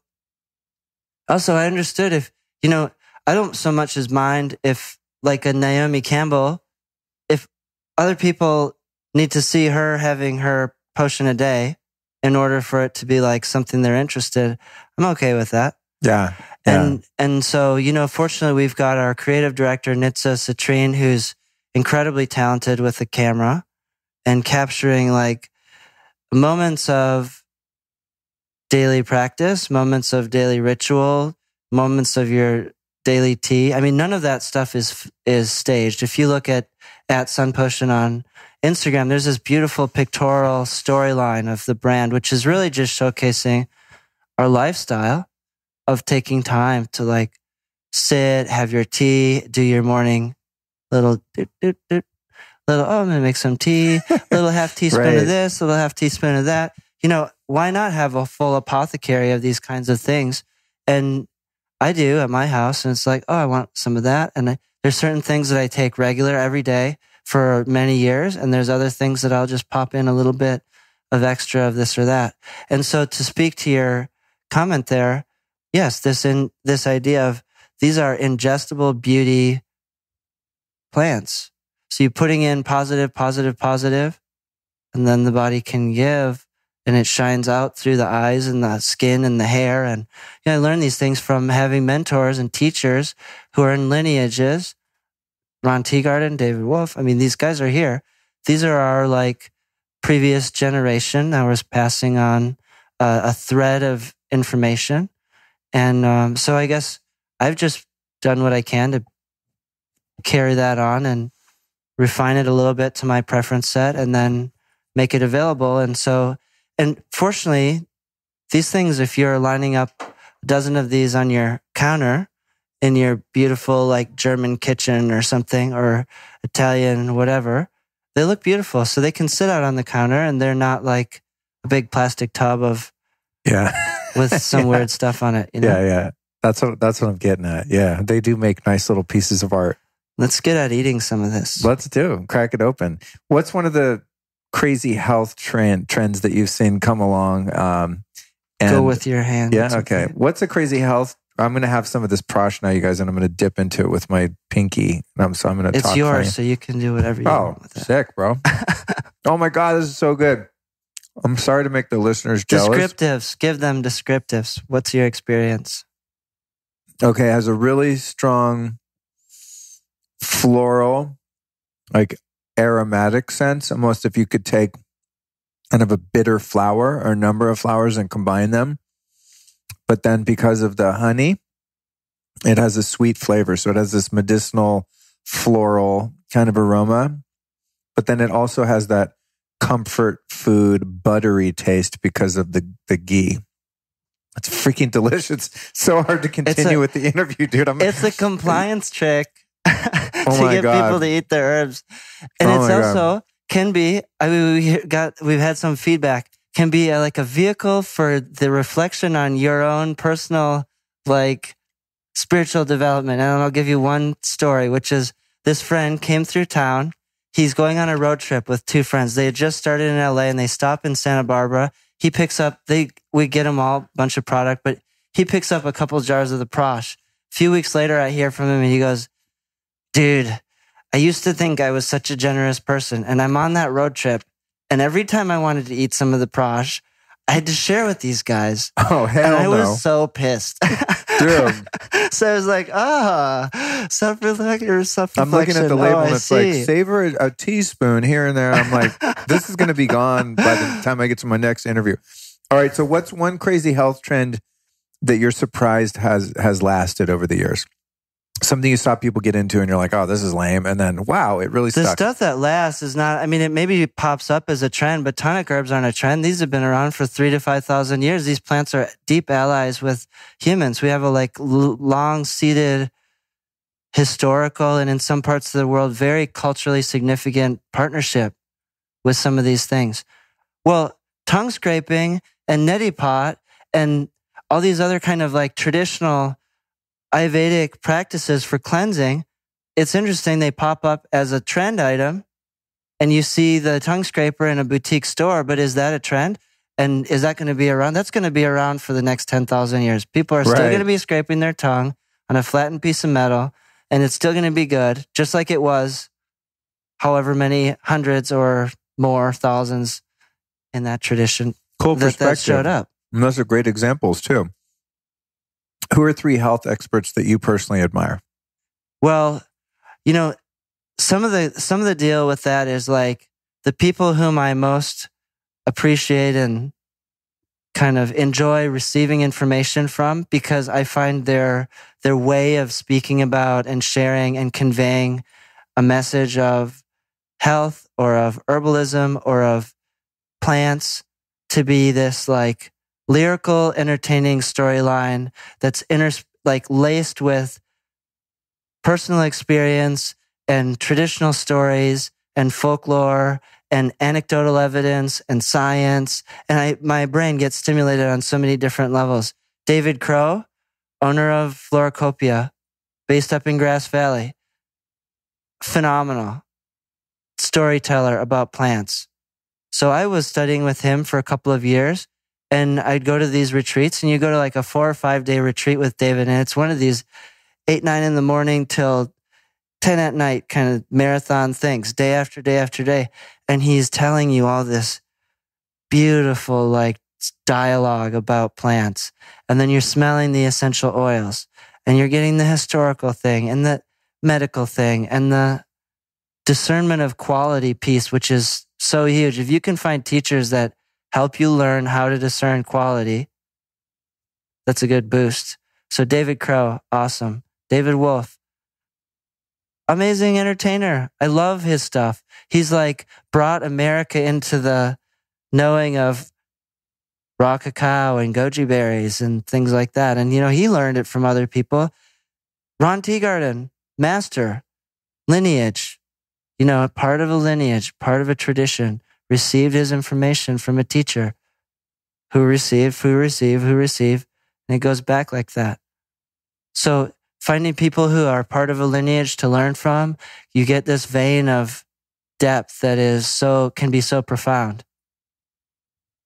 also I understood if, I don't so much as mind if like a Naomi Campbell, if other people need to see her having her potion a day in order for it to be like something they're interested, I'm okay with that. Yeah. And so, fortunately we've got our creative director, Nitsa Citrine, who's incredibly talented with the camera and capturing like moments of daily practice, moments of daily ritual, moments of your daily tea. I mean, none of that stuff is staged. If you look at Sun Potion on Instagram, there's this beautiful pictorial storyline of the brand, which is really just showcasing our lifestyle of taking time to like sit, have your tea, do your morning little, I'm going to make some tea, little half teaspoon of this, little half teaspoon of that. Why not have a full apothecary of these kinds of things? And I do at my house, and it's like, I want some of that. And there's certain things that I take regular every day for many years, and there's other things that I'll just pop in a little bit of extra of this or that. And so to speak to your comment there, yes, this idea of these are ingestible beauty plants. So you're putting in positive, positive, positive, and then the body can give, and it shines out through the eyes and the skin and the hair. And I learned these things from having mentors and teachers who are in lineages. Ron Teagarden, David Wolf. I mean, these guys are here. These are our like previous generation that was passing on a thread of information. And so I guess I've just done what I can to carry that on and refine it a little bit to my preference set and then make it available. And fortunately, these things, if you're lining up a dozen of these on your counter in your beautiful like German kitchen or something, or Italian, whatever, they look beautiful. So they can sit out on the counter and they're not like a big plastic tub of with some weird stuff on it. Yeah. That's what I'm getting at. Yeah. They do make nice little pieces of art. Let's get at eating some of this. Let's do. Crack it open. What's one of the crazy health trends that you've seen come along? Go with your hand. Yeah. Okay. What's a crazy health? I'm going to have some of this prosh now, you guys, and I'm going to dip into it with my pinky. So I'm going to talk. It's yours, so you can do whatever you want with it. Sick, bro. Oh my God, this is so good. I'm sorry to make the listeners jealous. Descriptives. Give them descriptives. What's your experience? Okay. It has a really strong floral, like aromatic sense. Almost if you could take kind of a bitter flower or a number of flowers and combine them. But then because of the honey, it has a sweet flavor. So it has this medicinal, floral kind of aroma. But then it also has that comfort food, buttery taste because of the ghee. It's freaking delicious. It's so hard to continue with the interview, dude. It's a compliance trick to get people to eat their herbs. And it's also can be, we've had some feedback, can be like a vehicle for the reflection on your own personal, like, spiritual development. And I'll give you one story, which is this friend came through town. He's going on a road trip with two friends. They had just started in LA and they stop in Santa Barbara. He picks up, we get him all a bunch of product, but he picks up a couple jars of the Prosh. A few weeks later, I hear from him and he goes, dude, I used to think I was such a generous person, and I'm on that road trip, and every time I wanted to eat some of the Prosh, I had to share with these guys. Oh, hell no. And I was so pissed. Dude. So I was like, self-reflection. I'm looking at the label and it's like, savor a teaspoon here and there. I'm like, this is going to be gone by the time I get to my next interview. All right, so what's one crazy health trend that you're surprised has lasted over the years? Something you saw people get into and you're like, oh, this is lame. And then, wow, it really stuck. The stuff that lasts is not, I mean, it maybe pops up as a trend, but tonic herbs aren't a trend. These have been around for 3,000 to 5,000 years. These plants are deep allies with humans. We have a long-seated historical and in some parts of the world, very culturally significant partnership with some of these things. Well, tongue scraping and neti pot and all these other kind of like traditional Ayurvedic practices for cleansing, it's interesting. They pop up as a trend item and you see the tongue scraper in a boutique store, but is that a trend? And is that going to be around? That's going to be around for the next 10,000 years. People are still going to be scraping their tongue on a flattened piece of metal, and it's still going to be good, just like it was however many hundreds or more thousands in that tradition. Cool perspective. That showed up. And those are great examples too. Who are 3 health experts that you personally admire? Well, you know, some of the deal with that is like the people whom I most appreciate and kind of enjoy receiving information from, because I find their way of speaking about and sharing and conveying a message of health or of herbalism or of plants to be this like lyrical, entertaining storyline that's laced with personal experience and traditional stories and folklore and anecdotal evidence and science. And my brain gets stimulated on so many different levels. David Crow, owner of Floracopia, based up in Grass Valley. Phenomenal storyteller about plants. So I was studying with him for a couple of years, and I'd go to these retreats, and you go to like a 4 or 5 day retreat with David, and it's one of these 8, 9 in the morning till 10 at night kind of marathon things, day after day after day. And he's telling you all this beautiful like dialogue about plants. And then you're smelling the essential oils, and you're getting the historical thing and the medical thing and the discernment of quality piece, which is so huge. If you can find teachers that help you learn how to discern quality, that's a good boost. So David Crow, awesome. David Wolf, amazing entertainer. I love his stuff. He's like brought America into the knowing of raw cacao and goji berries and things like that. And, you know, he learned it from other people. Ron Teagarden, master, lineage, you know, part of a lineage, part of a tradition, received his information from a teacher who received, and it goes back like that. So finding people who are part of a lineage to learn from, you get this vein of depth that can be so profound.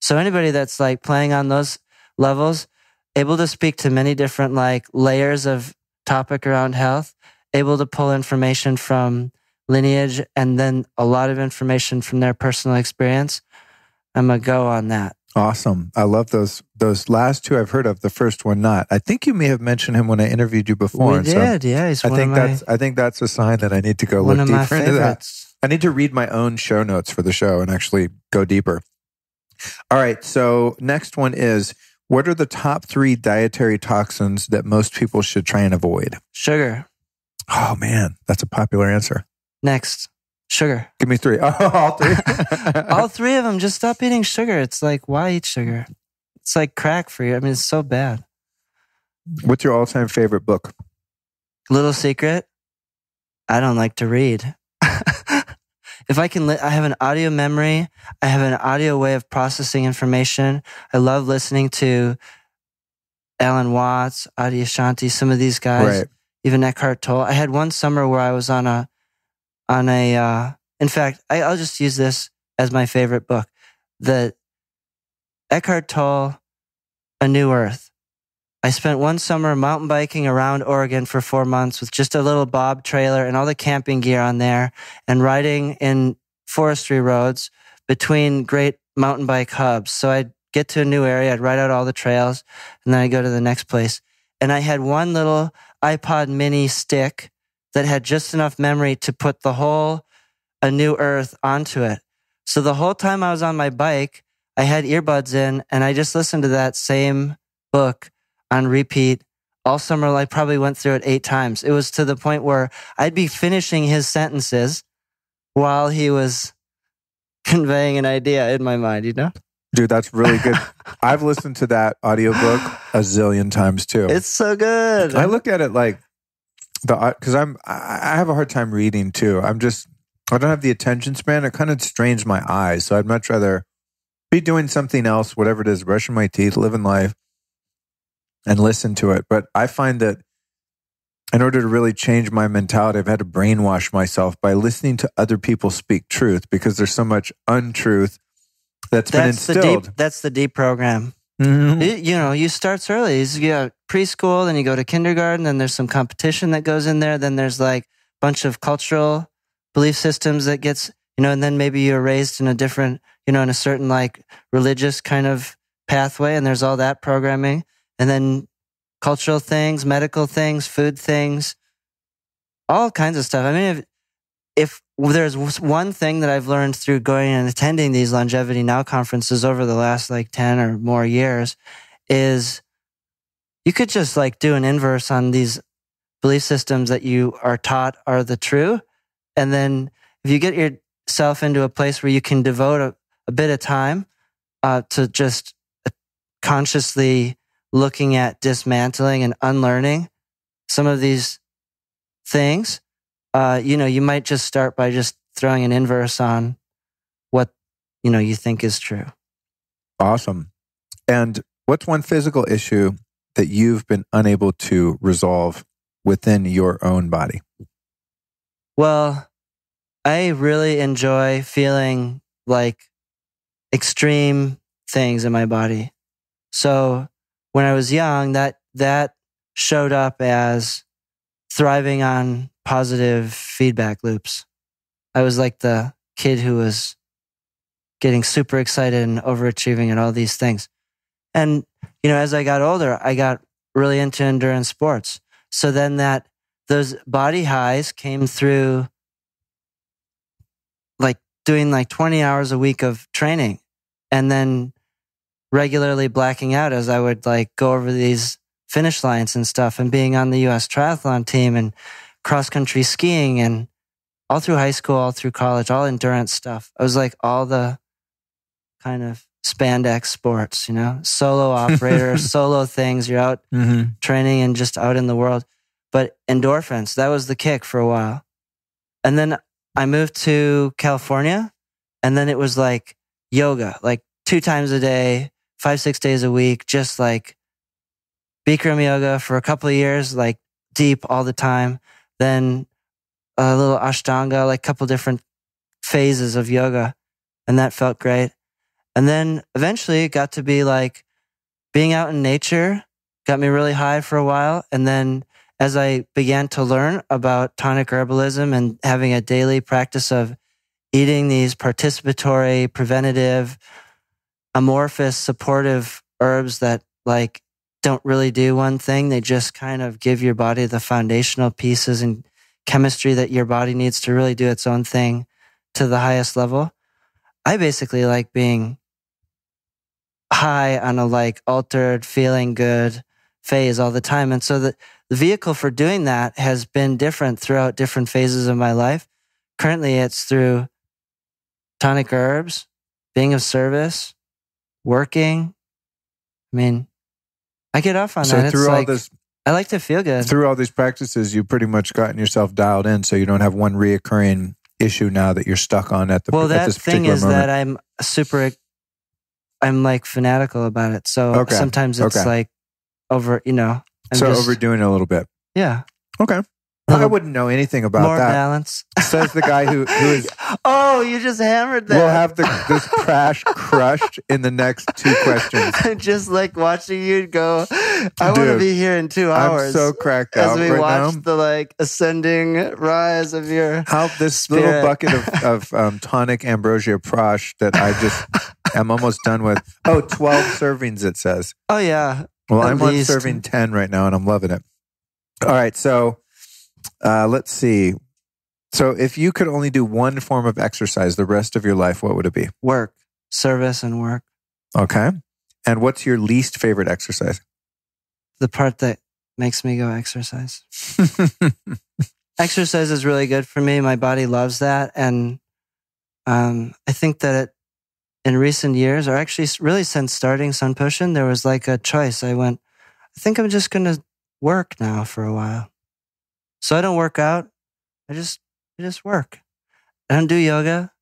So anybody that's like playing on those levels, able to speak to many different like layers of topic around health, able to pull information from lineage and then a lot of information from their personal experience, I'm a go on that. Awesome. I love those last 2 I've heard of, the first one not. I think you may have mentioned him when I interviewed you before. We did, yeah. He's I think that's a sign that I need to go look deeper into that. I need to read my own show notes for the show and actually go deeper. All right. So next one is, what are the top 3 dietary toxins that most people should try and avoid? Sugar. Oh man, that's a popular answer. Next. Sugar. Give me 3. Oh, all 3. All 3 of them. Just stop eating sugar. It's like, why eat sugar? It's like crack for you. I mean, it's so bad. What's your all-time favorite book? Little secret. I don't like to read. If I can, I have an audio memory. I have an audio way of processing information. I love listening to Alan Watts, Adyashanti, some of these guys, right. Even Eckhart Tolle. I had one summer where I was in fact, I'll just use this as my favorite book. The Eckhart Tolle, A New Earth. I spent one summer mountain biking around Oregon for 4 months with just a little Bob trailer and all the camping gear on there and riding in forestry roads between great mountain bike hubs. So I'd get to a new area, I'd ride out all the trails, and then I'd go to the next place. And I had one little iPod mini stick that had just enough memory to put the whole A New Earth onto it. So the whole time I was on my bike, I had earbuds in and I just listened to that same book on repeat all summer. I probably went through it 8 times. It was to the point where I'd be finishing his sentences while he was conveying an idea in my mind, you know? Dude, that's really good. I've listened to that audiobook a zillion times too. It's so good. I look at it like because I have a hard time reading too. I don't have the attention span. It kind of strains my eyes. So I'd much rather be doing something else, whatever it is, brushing my teeth, living life. and listen to it. But I find that in order to really change my mentality, I've had to brainwash myself by listening to other people speak truth, because there's so much untruth that's been instilled. That's the deep program. Mm-hmm. You start early. You got preschool, then you go to kindergarten, then there's some competition that goes in there. Then there's like a bunch of cultural belief systems that gets, and then maybe you're raised in a different, in a certain like religious kind of pathway, and there's all that programming. And then cultural things, medical things, food things, all kinds of stuff. I mean, if there's one thing that I've learned through going and attending these Longevity Now conferences over the last like 10 or more years, is you could just like do an inverse on these belief systems that you are taught are the true. And then if you get yourself into a place where you can devote a bit of time to just consciously looking at dismantling and unlearning some of these things, you might just start by just throwing an inverse on what, you think is true. Awesome. And what's one physical issue that you've been unable to resolve within your own body? Well, I really enjoy feeling like extreme things in my body. So when I was young, that showed up as thriving on positive feedback loops. I was like the kid who was getting super excited and overachieving at all these things. And, as I got older, I got really into endurance sports. So then those body highs came through like doing like 20 hours a week of training, and then regularly blacking out as I would like go over these finish lines and stuff, and being on the US triathlon team and cross-country skiing, and all through high school, all through college, all endurance stuff. I was like all the kind of spandex sports, solo operator, solo things. You're out training and just out in the world. But endorphins, that was the kick for a while. And then I moved to California, and then it was like yoga, like 2 times a day, 5-6 days a week, just like Bikram yoga for a couple of years, like deep all the time. Then a little Ashtanga, like a couple different phases of yoga. And that felt great. And then eventually it got to be like being out in nature got me really high for a while. And then as I began to learn about tonic herbalism and having a daily practice of eating these participatory, preventative, amorphous, supportive herbs that like don't really do one thing. They just kind of give your body the foundational pieces and chemistry that your body needs to really do its own thing to the highest level. I basically like being high on a like altered, feeling good phase all the time. And so the vehicle for doing that has been different throughout different phases of my life. Currently, it's through tonic herbs, being of service, working. I mean, I get off on that. Through all this, I like to feel good. Through all these practices, you've pretty much gotten yourself dialed in, so you don't have one reoccurring issue now that you're stuck on at the well, at this that thing is moment. that I'm like fanatical about it. So sometimes it's like over, overdoing it a little bit. Yeah. Okay. I wouldn't know anything about more that. More balance. Says the guy who is... Oh, you just hammered that. We'll have this crash crushed in the next 2 questions. I'm just like watching you go, I want to be here in 2 hours. I'm so cracked out as we right watch now. the like ascending rise of your this spirit. Little bucket of tonic ambrosia prash that I just am almost done with. 12 servings it says. Oh yeah. Well, I'm on serving 10 right now and I'm loving it. All right, so... let's see. So if you could only do one form of exercise the rest of your life, what would it be? Work. Service and work. Okay. And what's your least favorite exercise? The part that makes me go exercise. Exercise is really good for me. My body loves that. And I think that in recent years, or actually really since starting Sun Pushin', there was like a choice. I think I'm just going to work now for a while. So I don't work out. I just work. I don't do yoga.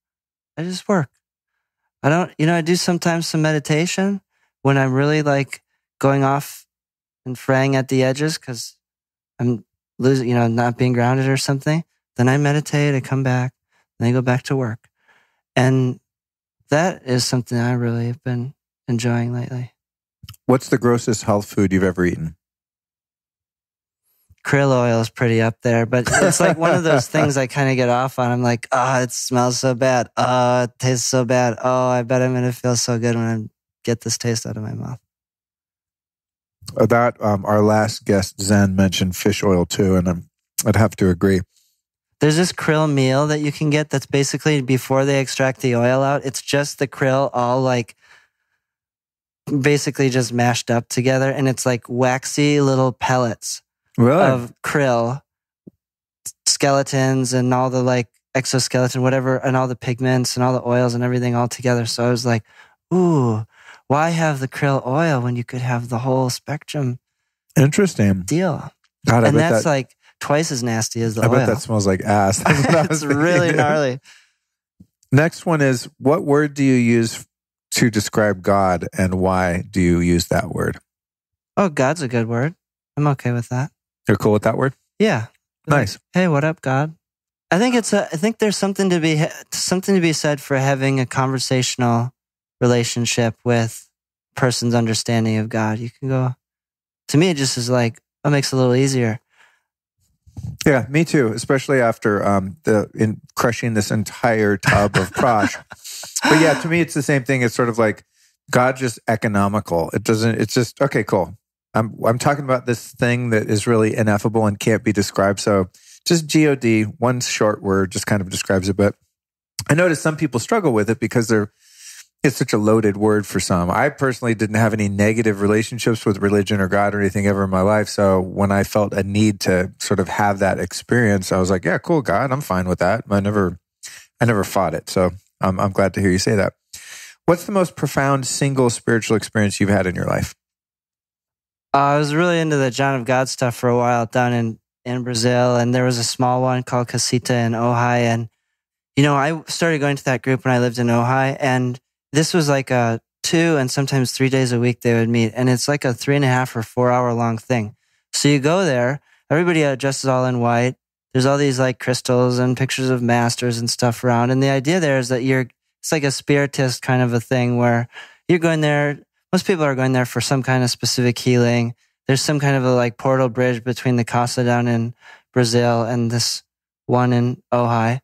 I just work. I do sometimes some meditation when I'm really like going off and fraying at the edges because I'm losing, not being grounded or something. Then I meditate, I come back, and I go back to work. And that is something I really have been enjoying lately. What's the grossest health food you've ever eaten? Krill oil is pretty up there, but it's like one of those things I kind of get off on. I'm like, it smells so bad. It tastes so bad. I bet I'm going to feel so good when I get this taste out of my mouth. Our last guest, Zen, mentioned fish oil too, and I'd have to agree. There's this krill meal that you can get that's basically before they extract the oil out. It's just the krill all like basically just mashed up together, and it's like waxy little pellets. Really? Of krill skeletons and all the like exoskeleton, whatever, and all the pigments and all the oils and everything all together. So I was like, ooh, why have the krill oil when you could have the whole spectrum? Interesting Deal. God, and that's like twice as nasty as the oil. I bet that smells like ass. It's really gnarly. Next one is, what word do you use to describe God, and why do you use that word? Oh, God's a good word. I'm okay with that. You're cool with that word? Yeah. Nice. Like, hey, what up, God? I think there's something to be said for having a conversational relationship with a person's understanding of God. You can go, to me, it just is like, it makes it a little easier. Yeah, me too. Especially after in crushing this entire tub of Prosh. But yeah, to me, it's the same thing. It's sort of like God's just economical. It's just, okay, cool. I'm talking about this thing that is really ineffable and can't be described. So just God, one short word, just kind of describes it. But I notice some people struggle with it because it's such a loaded word for some. I personally didn't have any negative relationships with religion or God or anything ever in my life. So when I felt a need to sort of have that experience, I was like, yeah, cool, God, I'm fine with that. I never fought it. So I'm glad to hear you say that. What's the most profound single spiritual experience you've had in your life? I was really into the John of God stuff for a while down in Brazil, and there was a small one called Casita in Ojai. And, I started going to that group when I lived in Ojai, and this was like a 2 and sometimes 3 days a week they would meet. And it's like a 3.5 or 4 hour long thing. So you go there, everybody dresses all in white. There's all these like crystals and pictures of masters and stuff around. And the idea there is that it's like a spiritist kind of a thing where you're going there. Most people are going there for some kind of specific healing. There's some kind of a like portal bridge between the Casa down in Brazil and this one in Ojai.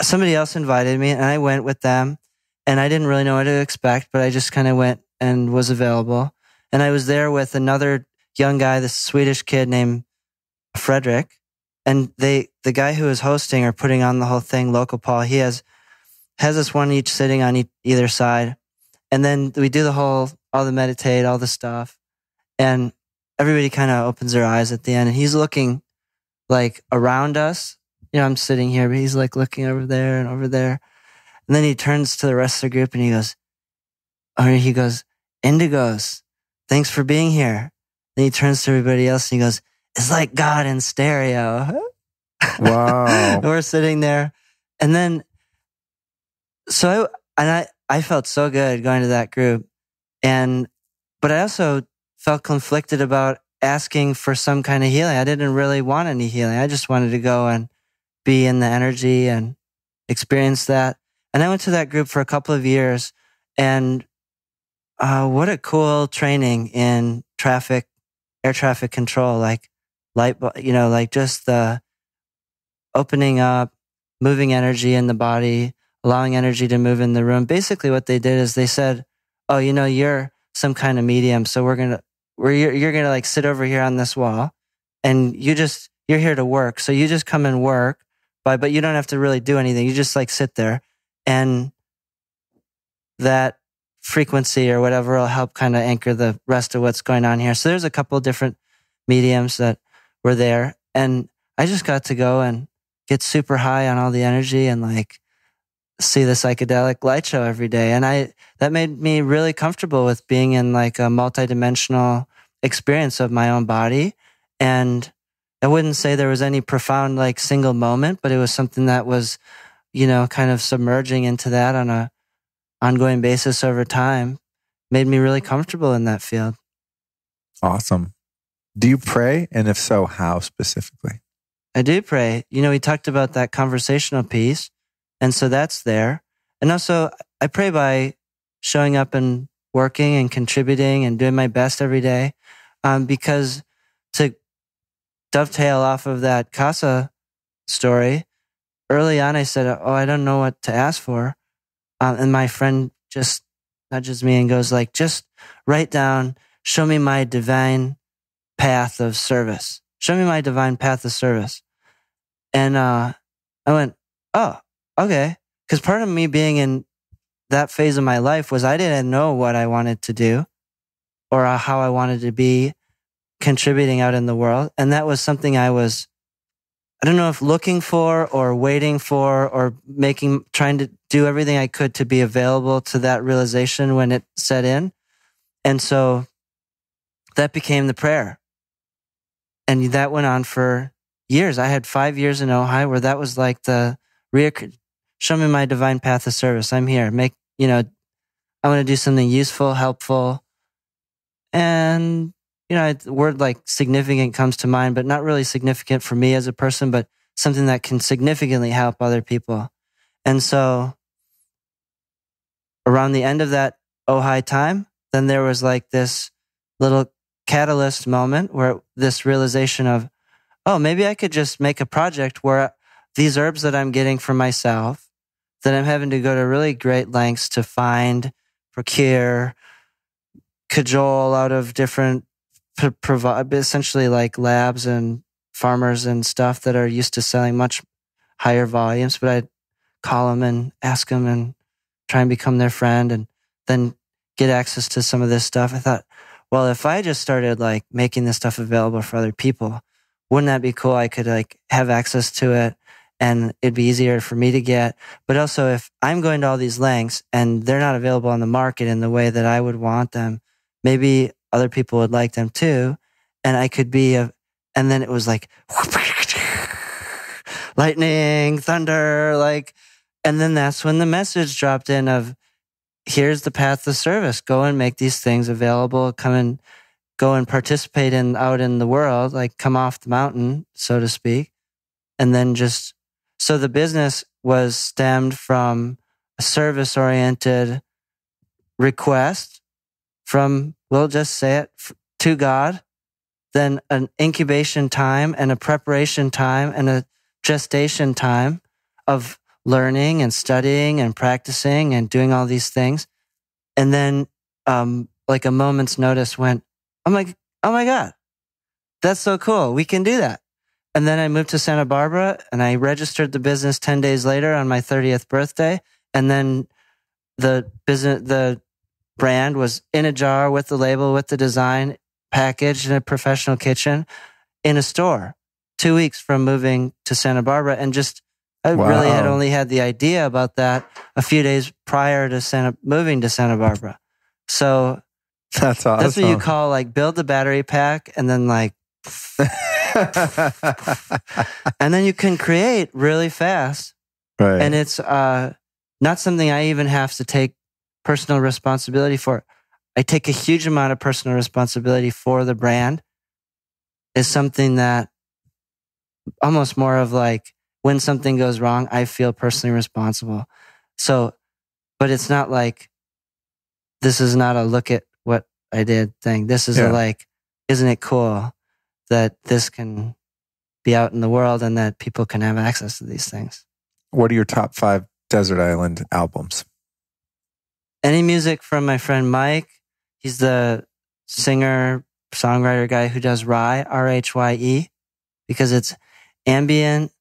Somebody else invited me and I went with them, and I didn't really know what to expect, but I just kind of went and was available. And I was there with another young guy, this Swedish kid named Frederick. And the guy who was hosting or putting on the whole thing, Local Paul, he has us one each sitting on either side. And then we do all the meditate, all the stuff. And everybody kind of opens their eyes at the end. And he's looking like around us. I'm sitting here, but he's like looking over there and over there. And then he turns to the rest of the group and he goes, Indigos, thanks for being here. Then he turns to everybody else and he goes, it's like God in stereo. Wow. We're sitting there. And then, I felt so good going to that group. But I also felt conflicted about asking for some kind of healing. I didn't really want any healing. I just wanted to go and be in the energy and experience that. And I went to that group for a couple of years, and what a cool training in air traffic control, like like just the opening up, moving energy in the body, allowing energy to move in the room. Basically what they did is they said, oh, you're some kind of medium. So you're going to like sit over here on this wall, and you're here to work. So you just come and work, but you don't have to really do anything. You just like sit there, and that frequency or whatever will help kind of anchor the rest of what's going on here. So there's a couple of different mediums that were there, and I just got to go and get super high on all the energy and like see the psychedelic light show every day. And that made me really comfortable with being in like a multidimensional experience of my own body. And I wouldn't say there was any profound like single moment, but it was something that was, kind of submerging into that on a ongoing basis over time. Made me really comfortable in that field. Awesome. Do you pray? And if so, how specifically? I do pray. We talked about that conversational piece. And so that's there. And also I pray by showing up and working and contributing and doing my best every day. Because to dovetail off of that casa story, early on I said, I don't know what to ask for. And my friend just nudges me and goes like, just write down, show me my divine path of service. Show me my divine path of service. And I went, oh, okay. Because part of me being in that phase of my life was I didn't know what I wanted to do or how I wanted to be contributing out in the world. And that was something I don't know if looking for or waiting for or trying to do everything I could to be available to that realization when it set in. And so that became the prayer. And that went on for years. I had 5 years in Ojai where that was like show me my divine path of service. I'm here. I want to do something useful, helpful. And, the word like significant comes to mind, but not really significant for me as a person, but something that can significantly help other people. And so around the end of that Ojai time, then there was like this little catalyst moment where this realization of, maybe I could just make a project where these herbs that I'm getting for myself, that I'm having to go to really great lengths to find, procure, cajole out of different, provide essentially like labs and farmers and stuff that are used to selling much higher volumes, but I'd call them and ask them and try and become their friend and then get access to some of this stuff. I thought, well, if I just started like making this stuff available for other people, wouldn't that be cool? I could like have access to it and it'd be easier for me to get. But also if I'm going to all these lengths and they're not available on the market in the way that I would want them, maybe other people would like them too. And I could be and then it was like lightning, thunder, and then that's when the message dropped in of, here's the path of service. Go and make these things available. Come and go and participate out in the world, like come off the mountain, so to speak. And then so the business was stemmed from a service-oriented request from, we'll just say it, to God, then an incubation time and a preparation time and a gestation time of learning and studying and practicing and doing all these things. And then like a moment's notice went, oh my God, that's so cool. We can do that. And then I moved to Santa Barbara and I registered the business 10 days later on my 30th birthday. And then the brand was in a jar with the label, with the design, packaged in a professional kitchen in a store 2 weeks from moving to Santa Barbara. And I really had only had the idea about that a few days prior to moving to Santa Barbara. So that's awesome. That's what you call like build the battery pack and then like, and then you can create really fast. Right. And it's not something I even have to take personal responsibility for. I take a huge amount of personal responsibility for the brand. Is something that almost more of like when something goes wrong, I feel personally responsible. So, but it's not like, this is not a look at what I did thing. This is a like, isn't it cool that this can be out in the world and that people can have access to these things? What are your top 5 Desert Island albums? Any music from my friend Mike. He's the singer, songwriter guy who does Rye, R-H-Y-E, because it's ambient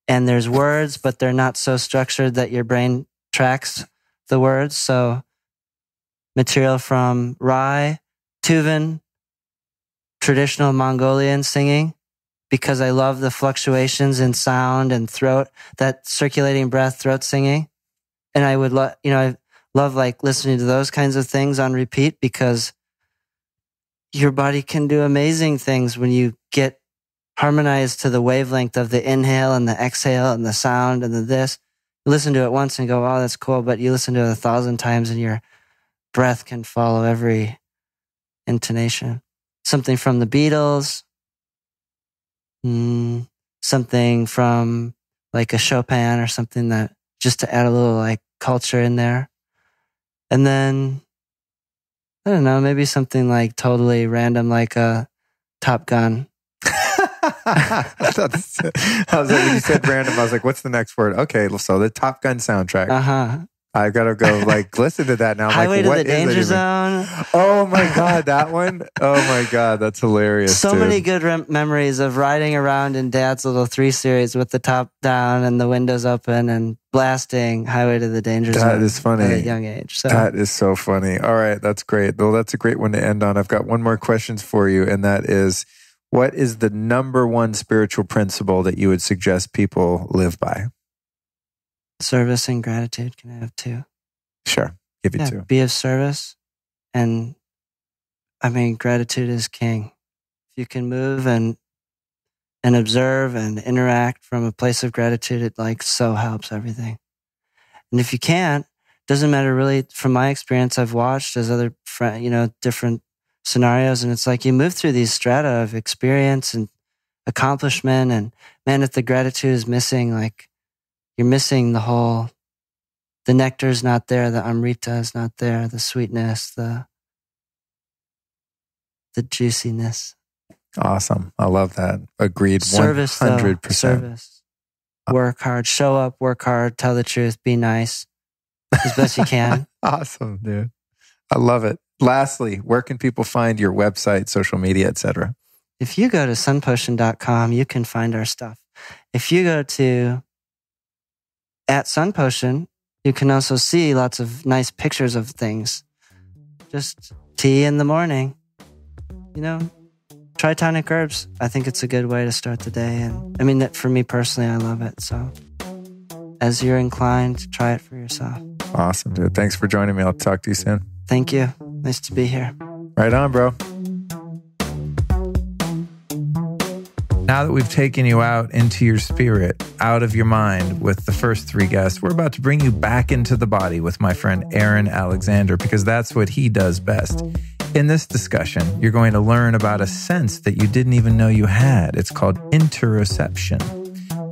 and there's words, but they're not so structured that your brain tracks the words. So material from Rye, Tuvan, traditional Mongolian singing, because I love the fluctuations in sound and throat, that circulating breath, throat singing. And I would I love like listening to those kinds of things on repeat because your body can do amazing things when you get harmonized to the wavelength of the inhale and the exhale and the sound and the this. You listen to it once and go, oh, that's cool. But you listen to it 1,000 times and your breath can follow every intonation. something from the Beatles, something from like a Chopin or something, that just to add a little like culture in there. And then, I don't know, maybe something like totally random, like a Top Gun. I was like, when you said random, I was like, what's the next word? Okay, so the Top Gun soundtrack. I gotta go like listen to that now. I'm Highway like, to what the is Danger it Zone. Oh my God, that one. Oh my God, that's hilarious. So dude. many good memories of riding around in Dad's little 3 Series with the top down and the windows open and blasting Highway to the Danger Zone. That is funny. At a young age. So. That is so funny. All right, that's great. Well, that's a great one to end on. I've got one more question for you, and that is, what is the number one spiritual principle that you would suggest people live by? Service and gratitude. Can I have 2? Sure. Give you 2. Be of service. And I mean, gratitude is king. If you can move and observe and interact from a place of gratitude, it like so helps everything. And if you can't, doesn't matter really. From my experience, I've watched as other different scenarios, and it's like you move through these strata of experience and accomplishment, and man, if the gratitude is missing, like you're missing the nectar is not there, the amrita is not there, the sweetness, the juiciness. Awesome. I love that. Agreed. Service, 100%. Though, service. Work hard, show up, work hard, tell the truth, be nice as best you can. Awesome, dude. I love it. Lastly, where can people find your website, social media, etc.? If you go to sunpotion.com, you can find our stuff. If you go to @sunpotion, you can also see lots of nice pictures of things. Just tea in the morning. Try tonic herbs. I think it's a good way to start the day. And I mean, for me personally, I love it. So as you're inclined, try it for yourself. Awesome, dude. Thanks for joining me. I'll talk to you soon. Thank you. Nice to be here. Right on, bro. Now that we've taken you out into your spirit, out of your mind with the first 3 guests, we're about to bring you back into the body with my friend Aaron Alexander, because that's what he does best. In this discussion, you're going to learn about a sense that you didn't even know you had. It's called interoception.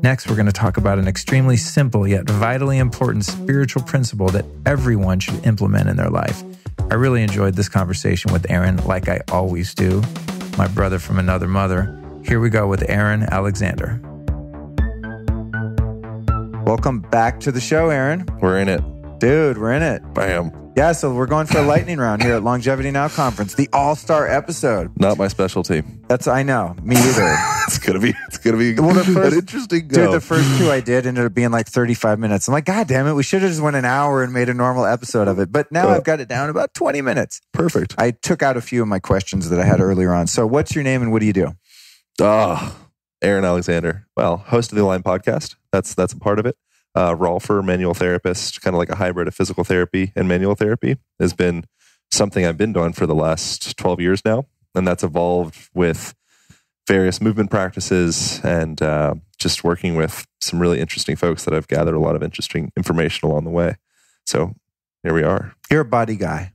Next, we're going to talk about an extremely simple yet vitally important spiritual principle that everyone should implement in their life. I really enjoyed this conversation with Aaron, like I always do. My brother from another mother. Here we go with Aaron Alexander. Welcome back to the show, Aaron. We're in it. Dude, we're in it. Bam. Yeah, so we're going for a lightning round here at Longevity Now Conference, the all-star episode. Not my specialty. I know, me either. It's gonna be an interesting go. Dude, the first 2 I did ended up being like 35 minutes. I'm like, God damn it, we should have just went an hour and made a normal episode of it. But now I've got it down to about 20 minutes. Perfect. I took out a few of my questions that I had earlier on. So what's your name and what do you do? Aaron Alexander. Well, host of the Align podcast. That's a part of it. Rolfer, manual therapist, kind of like a hybrid of physical therapy and manual therapy, has been something I've been doing for the last 12 years now. And that's evolved with various movement practices and just working with some really interesting folks that I've gathered a lot of interesting information along the way. So here we are. You're a body guy.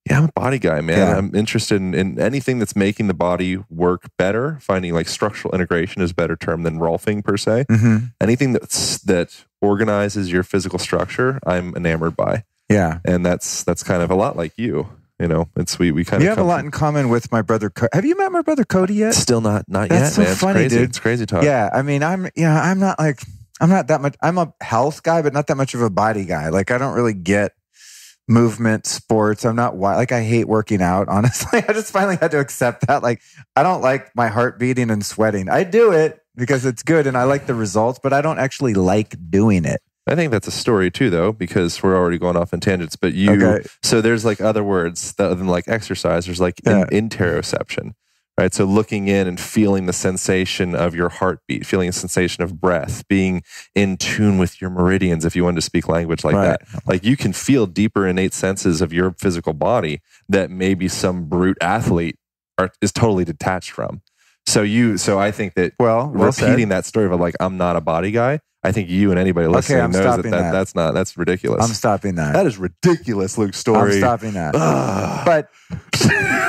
Yeah, I'm a body guy, man. Yeah. I'm interested in anything that's making the body work better. Finding like structural integration is a better term than Rolfing per se. Mm-hmm. Anything that organizes your physical structure, I'm enamored by. Yeah. And that's kind of a lot like you. We kind of have a lot in common with my brother. Have you met my brother Cody yet? Still not That's yet, so man. funny, it's crazy. dude. It's crazy talk. Yeah, I mean, I'm not that much. I'm a health guy, but not that much of a body guy. Like, I don't really get movement, sports. I'm not like, I hate working out, honestly. I just finally had to accept that. Like, I don't like my heart beating and sweating. I do it because it's good and I like the results, but I don't actually like doing it. I think that's a story too, though, because we're already going off in tangents. But so there's like other words other than like exercise. There's like interoception, right? So looking in and feeling the sensation of your heartbeat, feeling a sensation of breath, being in tune with your meridians, if you wanted to speak language like that. Like you can feel deeper innate senses of your physical body that maybe some brute athlete is totally detached from. So I think that repeating that story of like, I'm not a body guy, I think you and anybody listening I'm knows stopping that that's ridiculous. I'm stopping that. That is ridiculous, Luke's story. I'm stopping that. But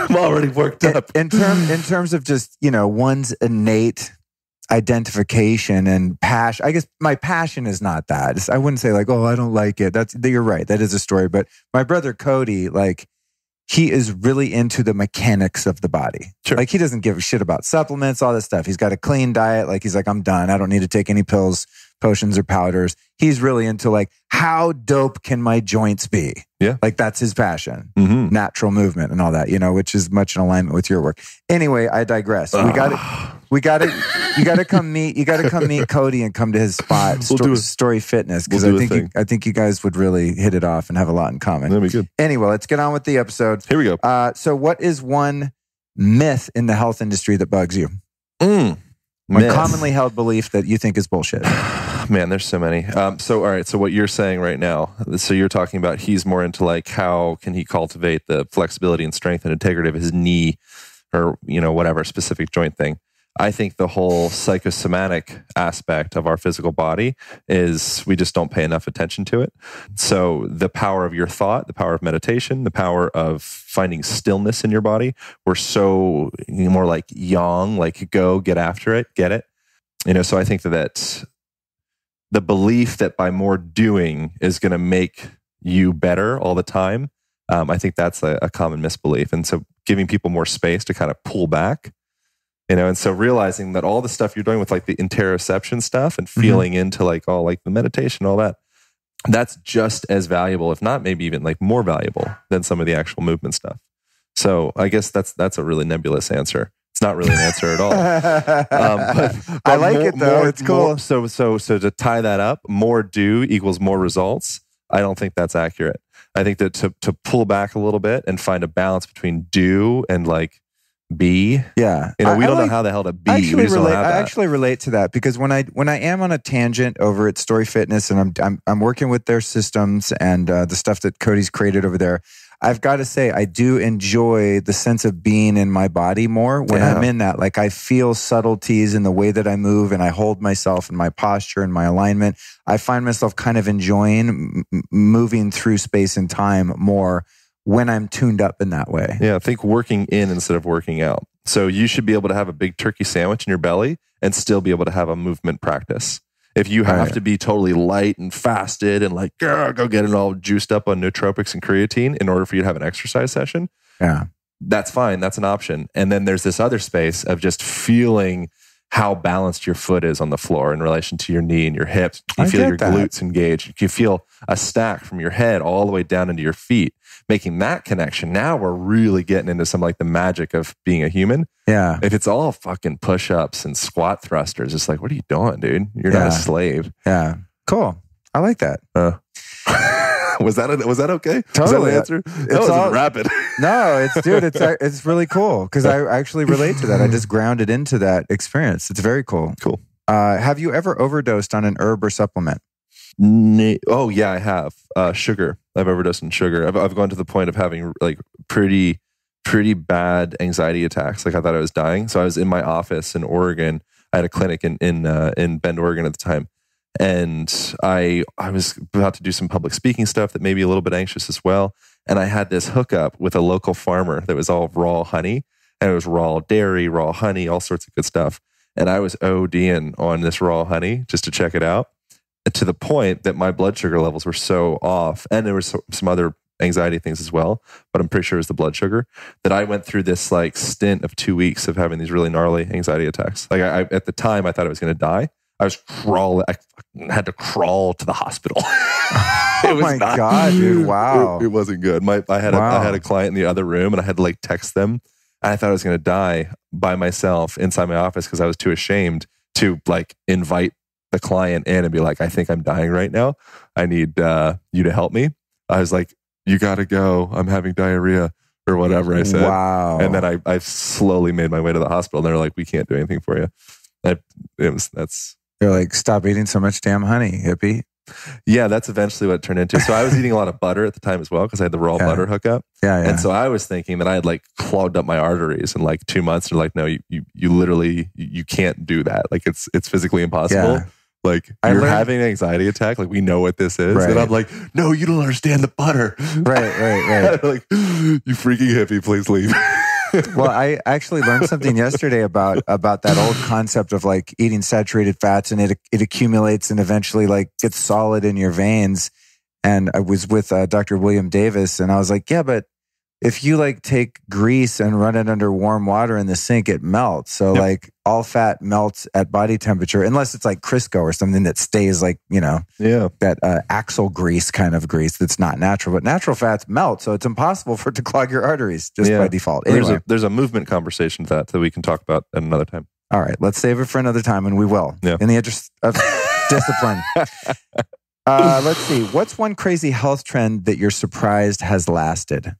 I'm already worked up. In terms of just, one's innate identification and passion. I guess my passion is not that. I wouldn't say like, oh, I don't like it. You're right. That is a story. But my brother Cody, like, he is really into the mechanics of the body. Sure. Like, he doesn't give a shit about supplements, all this stuff. He's got a clean diet. Like, he's like, I'm done. I don't need to take any pills, potions, or powders. He's really into like, how dope can my joints be? Yeah. Like, that's his passion. Natural movement and all that, which is much in alignment with your work. Anyway, I digress. You got to come meet Cody and come to his spot, Story Fitness, because I think you guys would really hit it off and have a lot in common. That'd be good. Anyway, let's get on with the episode. Here we go. So what is one myth in the health industry that bugs you? One commonly held belief that you think is bullshit. Man, there's so many. All right. So what you're saying right now, so you're talking about he's more into like, how can he cultivate the flexibility and strength and integrity of his knee or, whatever specific joint thing. I think the whole psychosomatic aspect of our physical body is we just don't pay enough attention to it. So the power of your thought, the power of meditation, the power of finding stillness in your body, we're so more like yang, like go, get after it, get it. So I think that the belief that by more doing is going to make you better all the time, I think that's a common misbelief. And so giving people more space to kind of pull back, and so realizing that all the stuff you're doing with like the interoception stuff and feeling into like all like the meditation, all that, that's just as valuable, if not maybe even like more valuable than some of the actual movement stuff. So I guess that's a really nebulous answer. It's not really an answer at all. But I like it though. It's cool. So to tie that up, more do equals more results. I don't think that's accurate. I think that to pull back a little bit and find a balance between do and like be. Yeah. We don't know how the hell to be. We just don't have that. I actually relate to that because when I am on a tangent over at Story Fitness and I'm working with their systems and the stuff that Cody's created over there, I've got to say I do enjoy the sense of being in my body more when I'm in that. Like I feel subtleties in the way that I move and I hold myself and my posture and my alignment. I find myself kind of enjoying moving through space and time more when I'm tuned up in that way. Yeah, think working in instead of working out. So you should be able to have a big turkey sandwich in your belly and still be able to have a movement practice. If you have to be totally light and fasted and like, go get it all juiced up on nootropics and creatine in order for you to have an exercise session, that's fine. That's an option. And then there's this other space of just feeling how balanced your foot is on the floor in relation to your knee and your hips. You feel your glutes engaged. You feel a stack from your head all the way down into your feet, making that connection. Now we're really getting into some like the magic of being a human. Yeah. If it's all fucking push-ups and squat thrusters, it's like, what are you doing, dude? You're not a slave. Yeah. Cool. I like that. Was that okay? Totally. Was that the answer? That wasn't rapid. No, it's really cool because I actually relate to that. I just grounded into that experience. It's very cool. Cool. Have you ever overdosed on an herb or supplement? Oh yeah, I have. Sugar. I've overdosed on sugar. I've gone to the point of having like pretty bad anxiety attacks. Like I thought I was dying. So I was in my office in Oregon. I had a clinic in Bend, Oregon at the time. And I was about to do some public speaking stuff that made me a little bit anxious as well. And I had this hookup with a local farmer that was all raw honey. And it was raw dairy, raw honey, all sorts of good stuff. And I was ODing on this raw honey just to check it out, to the point that my blood sugar levels were so off. And there was some other anxiety things as well, but I'm pretty sure it was the blood sugar, that I went through this like stint of 2 weeks of having these really gnarly anxiety attacks. Like I at the time I thought I was going to die. I had to crawl to the hospital. Oh my God, dude. Wow. It wasn't good. I had a client in the other room and I had to like text them. And I thought I was going to die by myself inside my office because I was too ashamed to like invite the client in and be like, I think I'm dying right now. I need you to help me. I was like, you got to go. I'm having diarrhea or whatever I said. Wow. And then I slowly made my way to the hospital and they're like, we can't do anything for you. They're like, stop eating so much damn honey, hippie. Yeah, that's eventually what it turned into. So I was eating a lot of butter at the time as well because I had the raw butter hookup. Yeah. And so I was thinking that I had like clogged up my arteries in like 2 months. And like, no, you literally, you can't do that. Like it's physically impossible. Yeah. Like, you're having an anxiety attack. Like, we know what this is. Right. And I'm like, no, you don't understand the butter. Right. Like, you freaking hippie, please leave. Well, I actually learned something yesterday about that old concept of like eating saturated fats, and it accumulates and eventually like gets solid in your veins. And I was with Dr. William Davis, and I was like, yeah, but if you like take grease and run it under warm water in the sink, it melts. So like all fat melts at body temperature, unless it's like Crisco or something that stays like, that axle grease kind of grease that's not natural. But natural fats melt, so it's impossible for it to clog your arteries just by default. Anyway, there's a movement conversation that we can talk about at another time. All right, let's save it for another time, and we will. Yeah. In the interest of discipline. Let's see. What's one crazy health trend that you're surprised has lasted?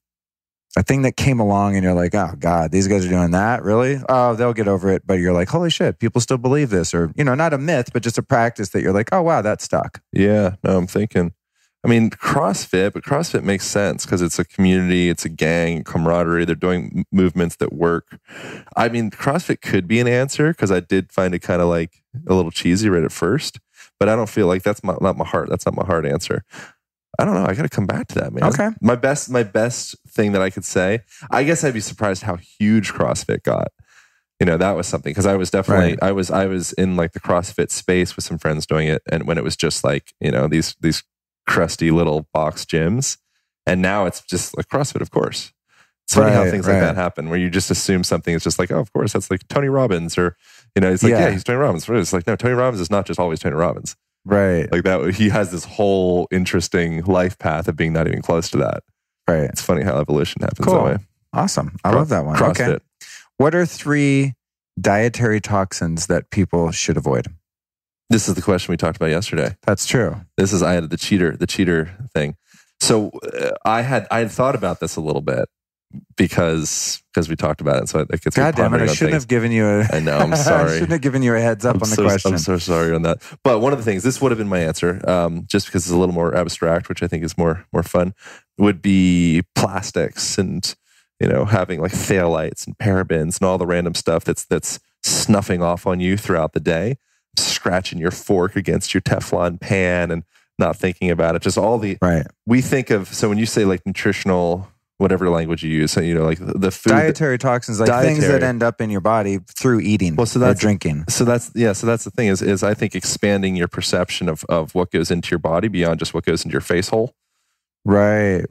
A thing that came along and you're like, oh God, these guys are doing that? Really? Oh, they'll get over it. But you're like, holy shit, people still believe this. Or, not a myth, but just a practice that you're like, oh wow, that stuck. Yeah, no, I'm thinking. I mean, CrossFit makes sense because it's a community, it's a gang, camaraderie. They're doing movements that work. I mean, CrossFit could be an answer because I did find it kind of like a little cheesy right at first, but I don't feel like that's not my hard answer. I don't know. I got to come back to that, man. Okay. My best thing that I could say, I guess I'd be surprised how huge CrossFit got. That was something, because I was definitely, I was in like the CrossFit space with some friends doing it. And when it was just like, these crusty little box gyms, and now it's just like CrossFit, of course. It's funny how things like that happen, where you just assume something is just like, oh, of course, that's like Tony Robbins, or, it's like, yeah, he's Tony Robbins. It's like, no, Tony Robbins is not just always Tony Robbins. Right. Like that, he has this whole interesting life path of being not even close to that. Right. It's funny how evolution happens that way. Awesome. I love that one. CrossFit. Okay. What are 3 dietary toxins that people should avoid? This is the question we talked about yesterday. That's true. I had the cheater thing. So I had thought about this a little bit because we talked about it. So it gets God damn it! I shouldn't have given you a. I know. I'm sorry. I shouldn't have given you a heads up on the question. I'm so sorry on that. But one of the things, this would have been my answer, just because it's a little more abstract, which I think is more fun, would be plastics and having like phthalates and parabens and all the random stuff that's snuffing off on you throughout the day, scratching your fork against your Teflon pan and not thinking about it. Just all the we think of. So when you say like nutritional, whatever language you use, so like the food, dietary toxins, like things that end up in your body through eating or drinking. So that's the thing is I think expanding your perception of what goes into your body beyond just what goes into your face hole. Right.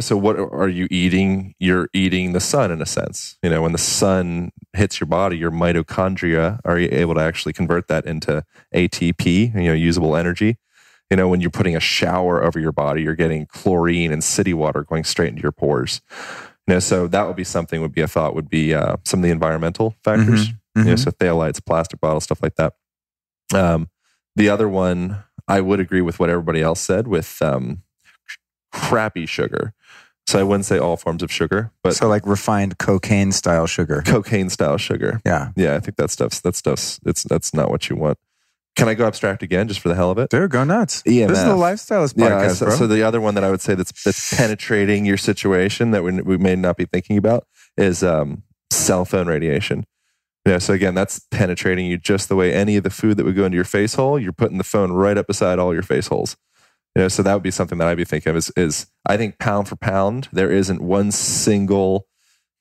So what are you eating? You're eating the sun in a sense. When the sun hits your body, your mitochondria are able to actually convert that into ATP, usable energy. When you're putting a shower over your body, you're getting chlorine and city water going straight into your pores. So that would be something. Would be some of the environmental factors. So phthalates, plastic bottles, stuff like that. The other one, I would agree with what everybody else said with crappy sugar. So I wouldn't say all forms of sugar, but so like refined cocaine style sugar. Yeah. I think that's not what you want. Can I go abstract again, just for the hell of it? Dude, go nuts. EMF. This is the Lifestylist podcast, bro. So the other one that I would say that's penetrating your situation that we may not be thinking about is cell phone radiation. So again, that's penetrating you just the way any of the food that would go into your face hole, you're putting the phone right up beside all your face holes. So that would be something that I'd be thinking of is I think pound for pound, there isn't one single,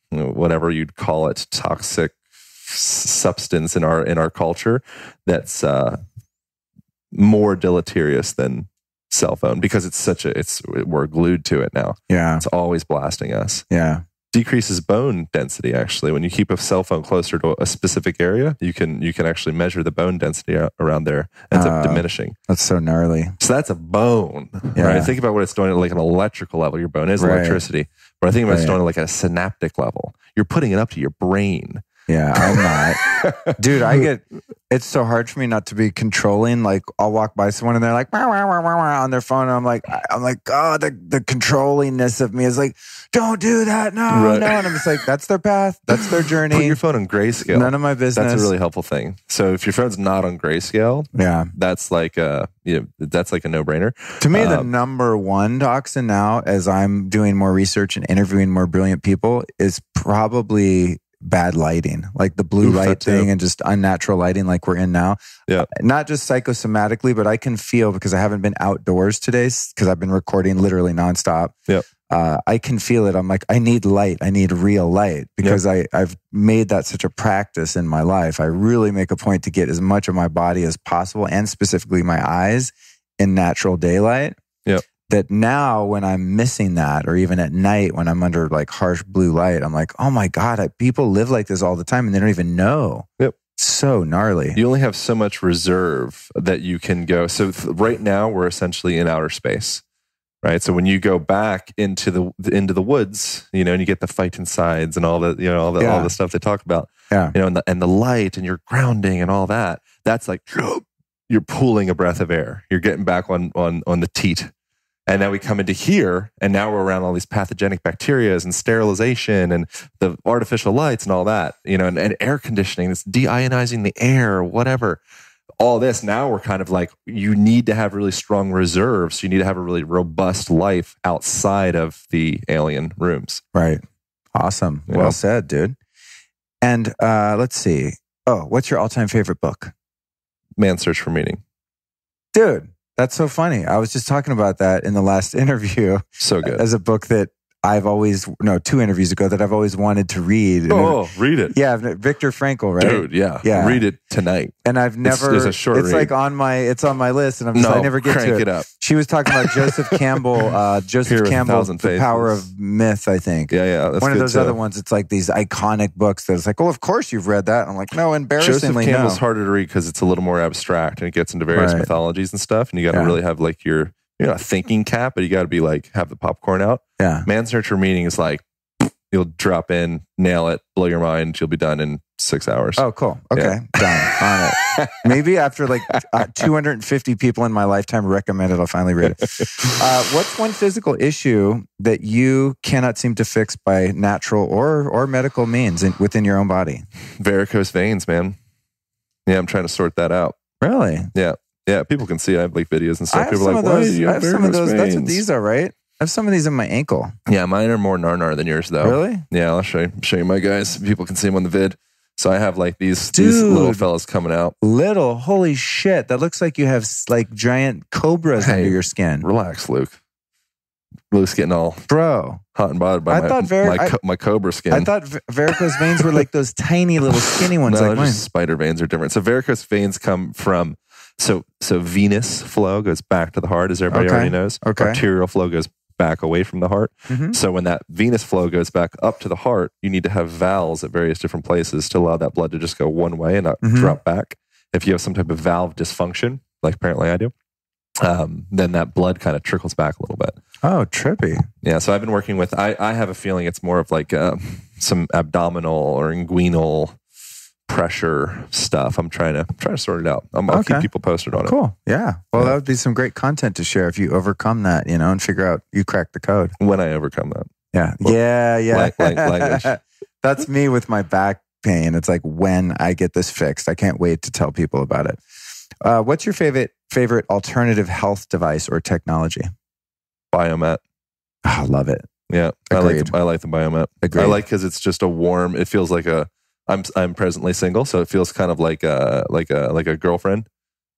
whatever you'd call it, toxic substance in our culture that's more deleterious than cell phone, because we're glued to it now. Yeah, it's always blasting us. Yeah, decreases bone density. Actually, when you keep a cell phone closer to a specific area, you can actually measure the bone density around there. Ends up diminishing. That's so gnarly. So that's a bone, right? Think about what it's doing at like an electrical level. Your bone is electricity, but I think about it's doing at like a synaptic level. You're putting it up to your brain. Yeah, I'm not. Dude, it's so hard for me not to be controlling. Like, I'll walk by someone and they're like, wah, wah, wah, wah, wah, on their phone. And I'm like, oh, the controllingness of me is like, don't do that. No. And I'm just like, that's their path. That's their journey. Put your phone on grayscale. None of my business. That's a really helpful thing. So if your phone's not on grayscale, that's like a no-brainer. To me, the number one toxin now, as I'm doing more research and interviewing more brilliant people, is probably bad lighting, like the blue light thing and just unnatural lighting like we're in now. Yeah. Not just psychosomatically, but I can feel, because I haven't been outdoors today because I've been recording literally nonstop. Yeah. I can feel it. I'm like, I need light. I need real light, because I've made that such a practice in my life. I really make a point to get as much of my body as possible, and specifically my eyes, in natural daylight. Yeah. That now when I'm missing that, or even at night when I'm under like harsh blue light, I'm like, oh my God, people live like this all the time and they don't even know. Yep. So gnarly. You only have so much reserve that you can go. So right now we're essentially in outer space. Right. So when you go back into the woods, you know, and you get the fighting sides and all the, you know, all the stuff they talk about, you know, and the light, and you're grounding and all that, that's like, you're pulling a breath of air. You're getting back on the teat. And now we come into here, and now we're around all these pathogenic bacteria and sterilization and the artificial lights and all that, you know, and air conditioning, it's deionizing the air, whatever. All this, now we're kind of like, you need to have really strong reserves. You need to have a really robust life outside of the alien rooms. Right. Awesome. You well know? said, dude. And let's see. Oh, what's your all-time favorite book? Man's Search for Meaning. Dude, that's so funny. I was just talking about that in the last interview. So good. As a book that I've always, 2 interviews ago, that I've always wanted to read. Oh, read it. Yeah, Viktor Frankl, right? Dude, yeah. Read it tonight. And I've never, it's a short read. like it's on my list, and I never get to it. Crank it up. She was talking about Joseph Campbell, The Power of Myth, I think. Yeah. That's one of those too. other ones. It's like these iconic books that it's like, well, of course you've read that. And I'm like, no, embarrassingly, Joseph Campbell's harder to read because it's a little more abstract, and it gets into various mythologies and stuff, and you got to really have like your, you're not thinking cap, but you got to be like, have the popcorn out. Yeah. Man's Search for Meaning is like, you'll drop in, nail it, blow your mind. You'll be done in 6 hours. Oh, cool. Okay. Done. On it. Maybe after like 250 people in my lifetime recommend it, I'll finally read it. What's one physical issue that you cannot seem to fix by natural or medical means within your own body? Varicose veins, man. Yeah, I'm trying to sort that out. Really? Yeah. Yeah, people can see. I have like videos and stuff. People are like, those, you I have have some of those. varicose That's what veins? these are, right? I have some of these in my ankle. Yeah, mine are more nar than yours, though. Really? Yeah, I'll show you my guys. People can see them on the vid. So I have like these little fellas coming out. Holy shit. That looks like you have like giant cobras under your skin. Relax, Luke. Luke's getting all hot and bothered by my cobra skin. I thought varicose veins were like those tiny little skinny ones. No, like mine. just spider veins are different. So varicose veins come from, so venous flow goes back to the heart, as everybody already knows. Okay. Arterial flow goes back away from the heart. Mm-hmm. So when that venous flow goes back up to the heart, you need to have valves at various different places to allow that blood to just go one way and not drop back. If you have some type of valve dysfunction, like apparently I do, then that blood kind of trickles back a little bit. Oh, trippy. Yeah, so I've been working with, I have a feeling it's more of like some abdominal or inguinal pressure stuff. I'm trying to sort it out. I'll keep people posted on it. Cool. Yeah. Well, that would be some great content to share if you overcome that, and figure out you cracked the code. When I overcome that. Yeah. Well, yeah. Language. That's me with my back pain. It's like when I get this fixed, I can't wait to tell people about it. What's your favorite alternative health device or technology? Biomat. Oh, I love it. Yeah. Agreed. I like the Biomat. Agreed. I like because it's just a warm, it feels like I'm presently single, so it feels kind of like a girlfriend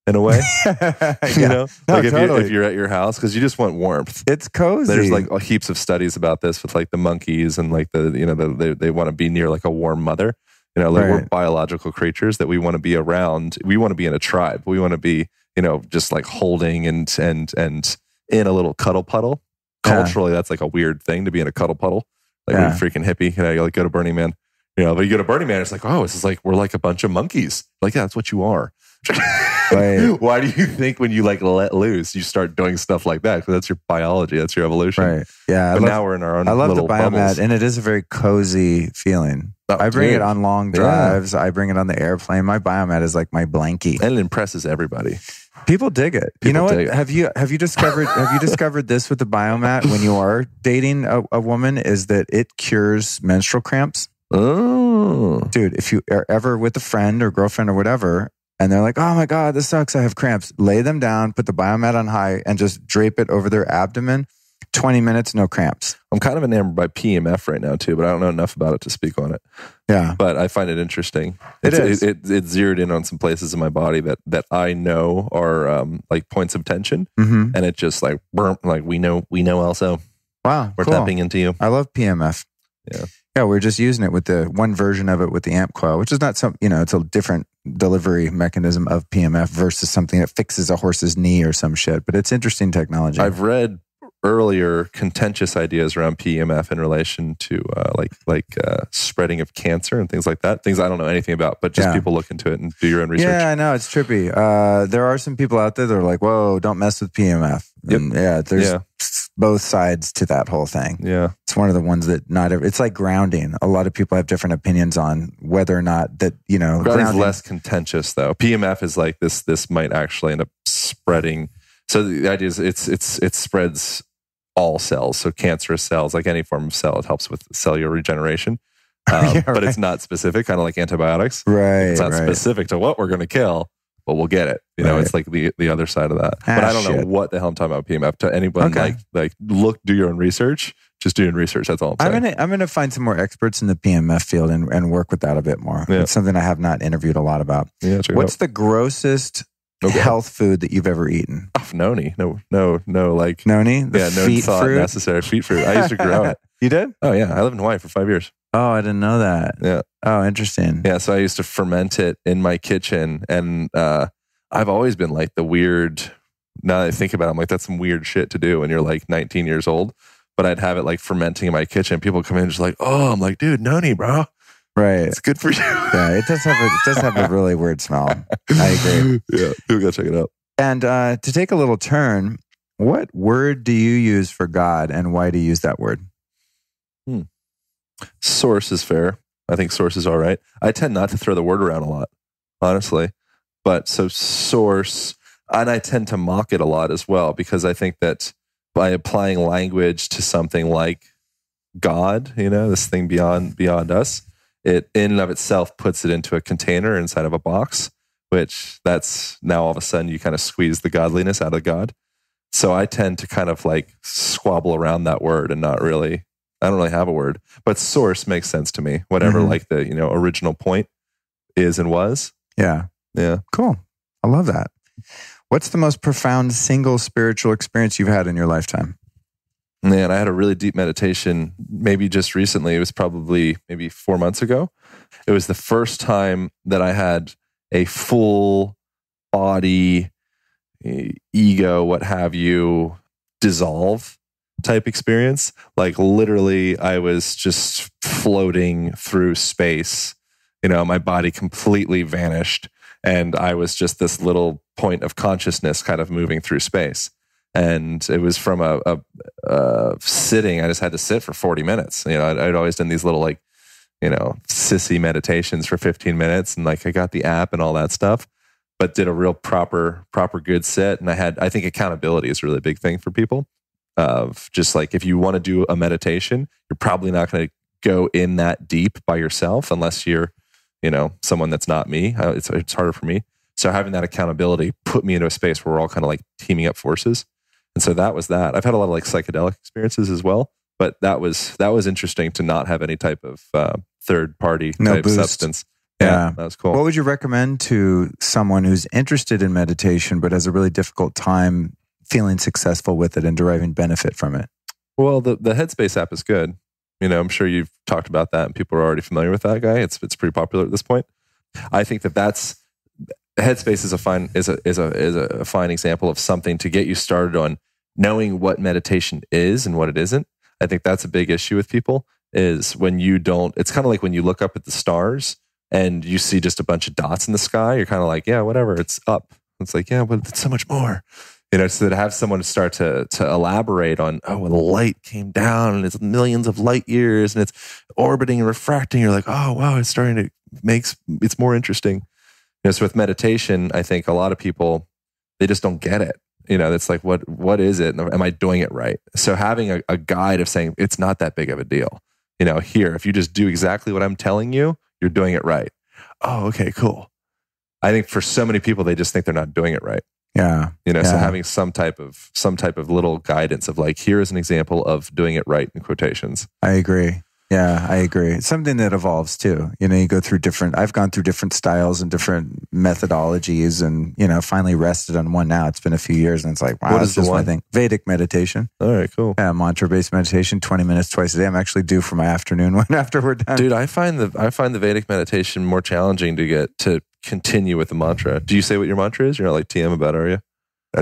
in a way. You know? No, like totally. if you're at your house, because you just want warmth. It's cozy. There's like heaps of studies about this with like the monkeys and like they want to be near like a warm mother. We're biological creatures that we want to be around. We want to be in a tribe. We want to be, just like holding and in a little cuddle puddle. Culturally, that's like a weird thing to be in a cuddle puddle. Like when you're freaking hippie, you like go to Burning Man. But you go to Burning Man, it's like, oh, this is like, we're like a bunch of monkeys. Like, yeah, that's what you are. Right. Why do you think when you like let loose, you start doing stuff like that? Because that's your biology. That's your evolution. Right. Yeah. But now we're in our own little I love the Biomat, bubbles. and it is a very cozy feeling. Oh, I bring dude. it on long drives. I bring it on the airplane. My Biomat is like my blankie. And it impresses everybody. People dig it. You know what? Have you discovered this with the Biomat when you are dating a woman, is that it cures menstrual cramps? Oh. Dude, if you are ever with a friend or girlfriend or whatever, and they're like, oh my God, this sucks, I have cramps, lay them down, put the Biomat on high, and just drape it over their abdomen. 20 minutes, no cramps. I'm kind of enamored by PEMF right now too, but I don't know enough about it to speak on it. Yeah. But I find it interesting. It zeroed in on some places in my body that I know are like points of tension. Mm-hmm. And it just like, we know also. Wow. We're cool. tapping into you. I love PMF. Yeah. Yeah, we're just using it with the one version of it with the amp coil, which is not some, it's a different delivery mechanism of PMF versus something that fixes a horse's knee or some shit. But it's interesting technology. I've read earlier contentious ideas around PEMF in relation to spreading of cancer and things like that. Things I don't know anything about, but just people look into it and do your own research. Yeah, I know. It's trippy. There are some people out there that are like, whoa, don't mess with PMF. Yep. And there's both sides to that whole thing. Yeah. It's one of the ones that it's like grounding. A lot of people have different opinions on whether or not that, grounding's less contentious though. PMF is like this might actually end up spreading. So the idea is it spreads all cells. So cancerous cells, like any form of cell, it helps with cellular regeneration. But it's not specific, kind of like antibiotics. Right. It's not specific to what we're going to kill, but we'll get it. It's like the other side of that. But I don't know what the hell I'm talking about PMF. To anyone do your own research. Just do your own research. That's all I'm saying. I'm gonna find some more experts in the PMF field and work with that a bit more. Yeah. It's something I have not interviewed a lot about. Yeah, what's the grossest health food that you've ever eaten? Noni. No, like noni. No thought fruit? Necessary. Feet fruit. I used to grow it. You did? Oh yeah, I lived in Hawaii for 5 years. Oh, I didn't know that. Yeah. Oh, interesting. Yeah, so I used to ferment it in my kitchen, and I've always been like the weird. Now that I think about it, I'm like, that's some weird shit to do when you're like 19 years old. But I'd have it like fermenting in my kitchen. People come in just like, oh, I'm like, dude, noni, bro. Right. It's good for you. Yeah, it does have a really weird smell. I agree. Yeah, we'll go check it out. And to take a little turn, what word do you use for God and why do you use that word? Source is fair. I think source is all right. I tend not to throw the word around a lot, honestly. But so source, and I tend to mock it a lot as well, because I think that by applying language to something like God, this thing beyond us, it in and of itself puts it into a container inside of a box, which that's now all of a sudden you kind of squeeze the godliness out of God. So I tend to kind of like squabble around that word and I don't really have a word, but source makes sense to me. Whatever like the, original point is and was. Yeah. Yeah. Cool. I love that. What's the most profound single spiritual experience you've had in your lifetime? Man, I had a really deep meditation maybe just recently. It was probably maybe 4 months ago. It was the first time that I had a full body, ego, what have you, dissolve type experience. Like literally I was just floating through space. My body completely vanished. And I was just this little point of consciousness kind of moving through space. And it was from a sitting. I just had to sit for 40 minutes. I'd always done these little sissy meditations for 15 minutes. And like I got the app and all that stuff, but did a real proper good sit. And I think accountability is a really big thing for people. Of just like, if you want to do a meditation, you're probably not going to go in that deep by yourself unless you're someone that's not me. It's harder for me. So having that accountability put me into a space where we're all kind of like teaming up forces. And so that was that. I've had a lot of like psychedelic experiences as well, but that was interesting to not have any type of third party type substance. Yeah, that was cool. What would you recommend to someone who's interested in meditation but has a really difficult time feeling successful with it and deriving benefit from it? Well, the Headspace app is good. I'm sure you've talked about that and people are already familiar with that guy. It's pretty popular at this point. I think that's Headspace is a fine example of something to get you started on knowing what meditation is and what it isn't. I think that's a big issue with people is when you don't, it's kind of like when you look up at the stars and you see just a bunch of dots in the sky, you're kind of like, yeah, whatever, it's up. It's like, yeah, but it's so much more. So to have someone start to elaborate on, when the light came down and it's millions of light years and it's orbiting and refracting, you're like, oh, wow, it's starting to it's more interesting. So with meditation, I think a lot of people, they just don't get it. It's like, what is it? Am I doing it right? So having a guide of saying, it's not that big of a deal. Here, if you just do exactly what I'm telling you, you're doing it right. Oh, okay, cool. I think for so many people, they just think they're not doing it right. Yeah. So having some type of little guidance of like, here is an example of doing it right in quotations. I agree. Yeah, I agree. It's something that evolves too. You go through I've gone through different styles and different methodologies and, finally rested on one now. It's been a few years and it's like, wow, what is this my thing. Vedic meditation. All right, cool. Yeah, mantra-based meditation, 20 minutes twice a day. I'm actually due for my afternoon one after we're done. Dude, I find the Vedic meditation more challenging to get to continue with the mantra. Do you say what your mantra is? You're not like TM about it, are you?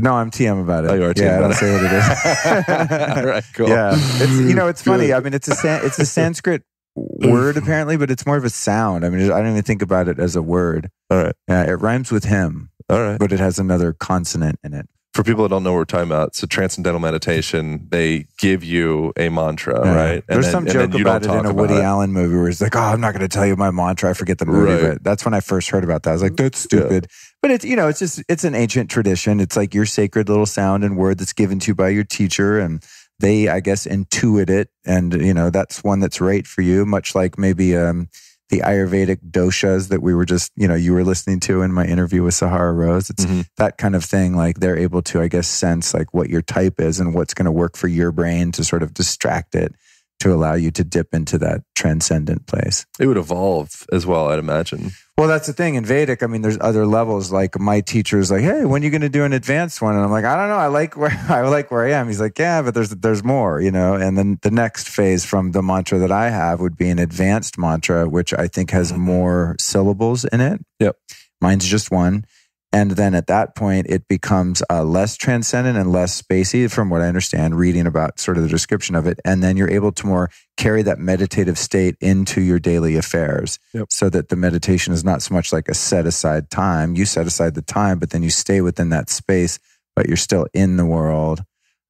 No, I'm TM about it. Oh, you are TM about it. I don't say what it is. All right, cool. Yeah, it's funny. I mean, it's a Sanskrit word apparently, but it's more of a sound. I mean, I don't even think about it as a word. All right. Yeah, it rhymes with him. All right, but it has another consonant in it. For people that don't know what we're talking about, so transcendental meditation, they give you a mantra, right? There's some joke about it in a Woody Allen movie where he's like, "Oh, I'm not going to tell you my mantra. I forget the movie." Right. But that's when I first heard about that. I was like, "That's stupid." Yeah. But it's an ancient tradition. It's like your sacred little sound and word that's given to you by your teacher, and they, I guess, intuit it, and that's one that's right for you. Much like maybe the Ayurvedic doshas that we were just, you were listening to in my interview with Sahara Rose. It's that kind of thing. Like they're able to, I guess, sense like what your type is and what's going to work for your brain to sort of distract it to allow you to dip into that transcendent place. It would evolve as well, I'd imagine. Well, that's the thing in Vedic. I mean, there's other levels. Like my teacher's like, "Hey, when are you going to do an advanced one?" And I'm like, "I don't know. I like where I am." He's like, "Yeah, but there's more, And then the next phase from the mantra that I have would be an advanced mantra, which I think has more syllables in it. Yep. Mine's just one. And then at that point, it becomes less transcendent and less spacey, from what I understand, reading about sort of the description of it. And then you're able to more carry that meditative state into your daily affairs, so that the meditation is not so much like a set aside time. You set aside the time, but then you stay within that space, but you're still in the world,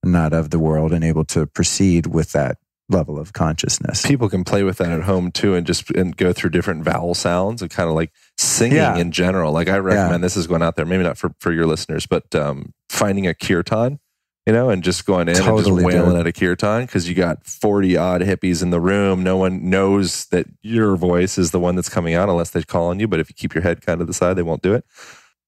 not of the world, and able to proceed with that level of consciousness. People can play with that at home too, and go through different vowel sounds and kind of like singing in general. Like I recommend this is going out there, maybe not for your listeners, but finding a kirtan, and just going in and just wailing at a kirtan, because you got 40 odd hippies in the room. No one knows that your voice is the one that's coming out unless they call on you. But if you keep your head kind of to the side, they won't do it.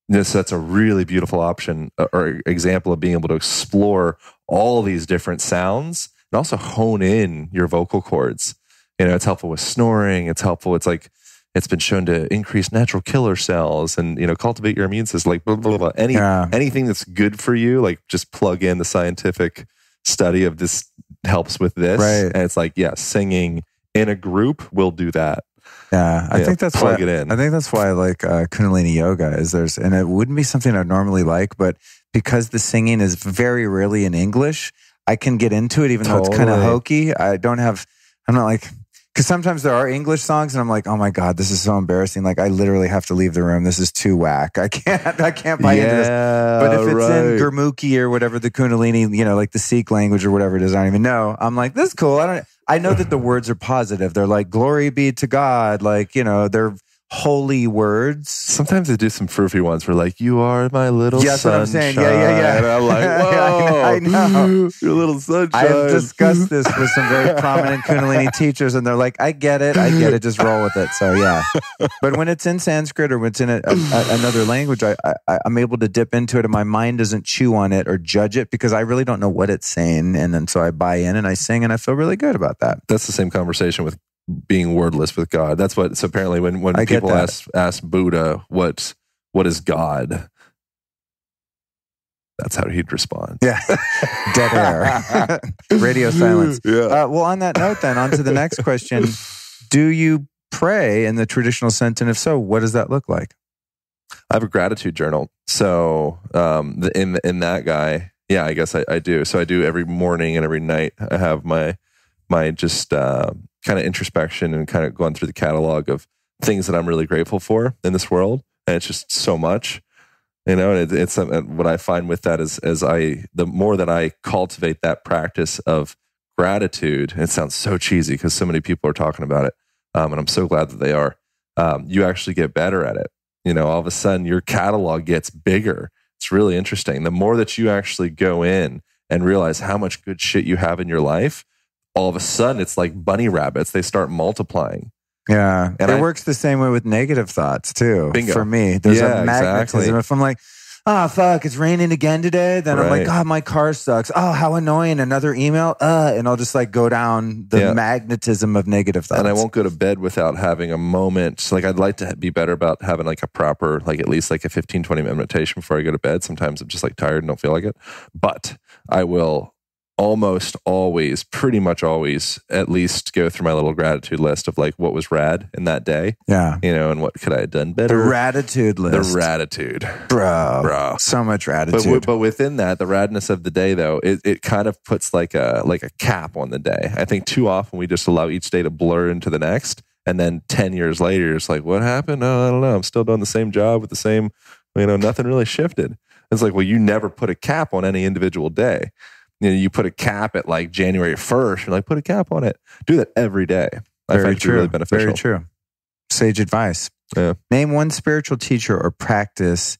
That's a really beautiful option or example of being able to explore all these different sounds and also hone in your vocal cords. It's helpful with snoring. It's helpful. It's like, it's been shown to increase natural killer cells and, cultivate your immune system, like blah, blah, blah. Anything that's good for you, like just plug in the scientific study of this helps with this. Right. And it's like, singing in a group will do that. Yeah, I think that's plug why, it in. I think that's why I like Kundalini yoga and it wouldn't be something I'd normally like, but because the singing is very rarely in English, I can get into it even though it's kind of hokey. I'm not like, because sometimes there are English songs and I'm like, oh my God, this is so embarrassing. Like I literally have to leave the room. This is too whack. I can't buy into this. But if it's in Gurmukhi or whatever, the Kundalini, like the Sikh language or whatever it is, I don't even know. I'm like, this is cool. I know that the words are positive. They're like, glory be to God. Like, they're holy words. Sometimes they do some froofy ones where like, you are my little sunshine. That's what I'm saying. Yeah. And I'm like, whoa, I know. Your little sunshine. I have discussed this with some very prominent Kundalini teachers and they're like, I get it. Just roll with it. So yeah. But when it's in Sanskrit or when it's in another language, I'm able to dip into it and my mind doesn't chew on it or judge it because I really don't know what it's saying. And then so I buy in and I sing and I feel really good about that. That's the same conversation with being wordless with God. That's what. So apparently, when people ask Buddha what is God, that's how he'd respond. Yeah, dead air, radio silence. Yeah. Well, on that note, then on to the next question: do you pray in the traditional sense, and if so, what does that look like? I have a gratitude journal. So in that guy, yeah, I guess I do. So I do every morning and every night. I have my just kind of introspection and kind of going through the catalog of things that I'm really grateful for in this world. And it's just so much, and it's what I find with that is the more that I cultivate that practice of gratitude, and it sounds so cheesy because so many people are talking about it. And I'm so glad that they are. You actually get better at it. All of a sudden your catalog gets bigger. It's really interesting. The more that you actually go in and realize how much good shit you have in your life, all of a sudden it's like bunny rabbits. They start multiplying. Yeah. And it works the same way with negative thoughts too. Bingo. For me, there's a magnetism. Exactly. If I'm like, oh, fuck, it's raining again today. Then I'm like, oh, my car sucks. Oh, how annoying. Another email. And I'll just like go down the magnetism of negative thoughts. And I won't go to bed without having a moment. So like I'd like to be better about having like a proper, like at least like a 15, 20 minute meditation before I go to bed. Sometimes I'm just like tired and don't feel like it. But I will almost always, pretty much always, at least go through my little gratitude list of like what was rad in that day. Yeah. And what could I have done better? The gratitude list. The gratitude. Bro. So much gratitude. But within that, the radness of the day though, it kind of puts like a cap on the day. I think too often we just allow each day to blur into the next. And then 10 years later, it's like, what happened? Oh, I don't know. I'm still doing the same job with the same, nothing really shifted. It's like, well, you never put a cap on any individual day. You put a cap at like January 1st. You're like, put a cap on it. Do that every day. I find it really beneficial. Very true. Sage advice. Yeah. Name one spiritual teacher or practice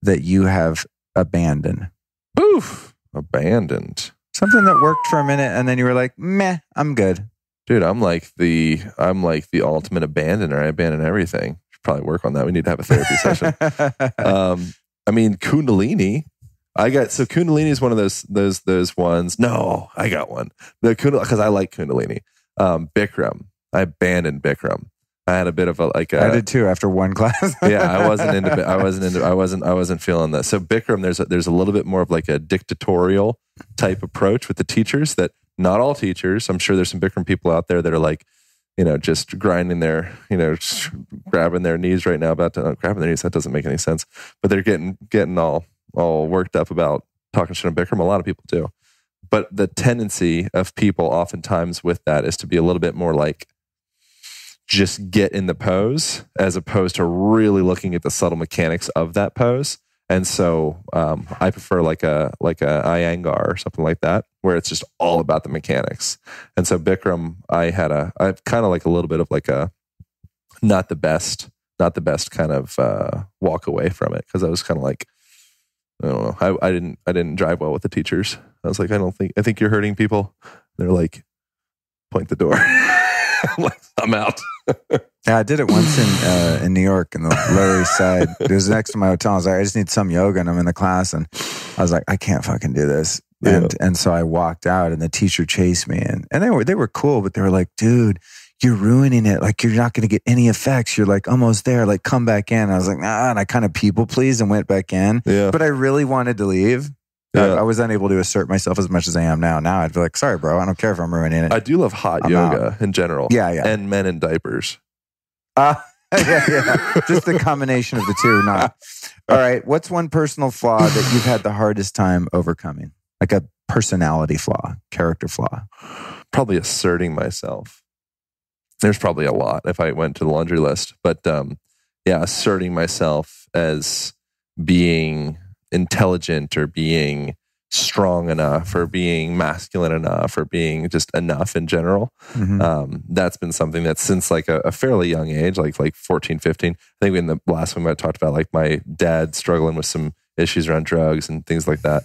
that you have abandoned. Oof. Abandoned. Something that worked for a minute and then you were like, meh, I'm good. Dude, I'm like the ultimate abandoner. I abandon everything. Should probably work on that. We need to have a therapy session. Kundalini. Kundalini is one of those ones. No, I got one. Because I like Kundalini. Bikram. I abandoned Bikram. I had a bit of I did too after one class. I wasn't feeling that. So Bikram, there's a little bit more of like a dictatorial type approach with the teachers that not all teachers. I'm sure there's some Bikram people out there that are like, just grinding their, grabbing their knees right now grabbing their knees. That doesn't make any sense. But they're getting all worked up about talking shit on Bikram. A lot of people do. But the tendency of people oftentimes with that is to be a little bit more like, just get in the pose as opposed to really looking at the subtle mechanics of that pose. And so I prefer like a Iyengar or something like that, where it's just all about the mechanics. And so Bikram, I kind of like a little bit of like a not the best kind of walk away from it, because I was kind of like, I don't know, I didn't drive well with the teachers. I was like, I think you're hurting people. They're like, point the door. I'm like, I'm out. Yeah, I did it once in New York in the Lower East Side. It was next to my hotel. I was like, I just need some yoga, and I'm in the class, and I was like, I can't fucking do this. And so I walked out, and the teacher chased me, and they were cool, but they were like, dude, you're ruining it. Like, you're not going to get any effects. You're like almost there. Like, come back in. I was like, nah, and I kind of people pleased and went back in. Yeah. But I really wanted to leave. I was unable to assert myself as much as I am now. Now I'd be like, sorry, bro, I don't care if I'm ruining it. I do love hot yoga in general. Yeah. And men in diapers. Yeah. Just the combination of the two. Not. All right. What's one personal flaw that you've had the hardest time overcoming? Like a personality flaw, character flaw? Probably asserting myself. There's probably a lot if I went to the laundry list. But asserting myself as being intelligent or being strong enough or being masculine enough or being just enough in general. Mm-hmm. That's been something that since like a fairly young age, like 14, 15, I think in the last one I talked about like my dad struggling with some issues around drugs and things like that.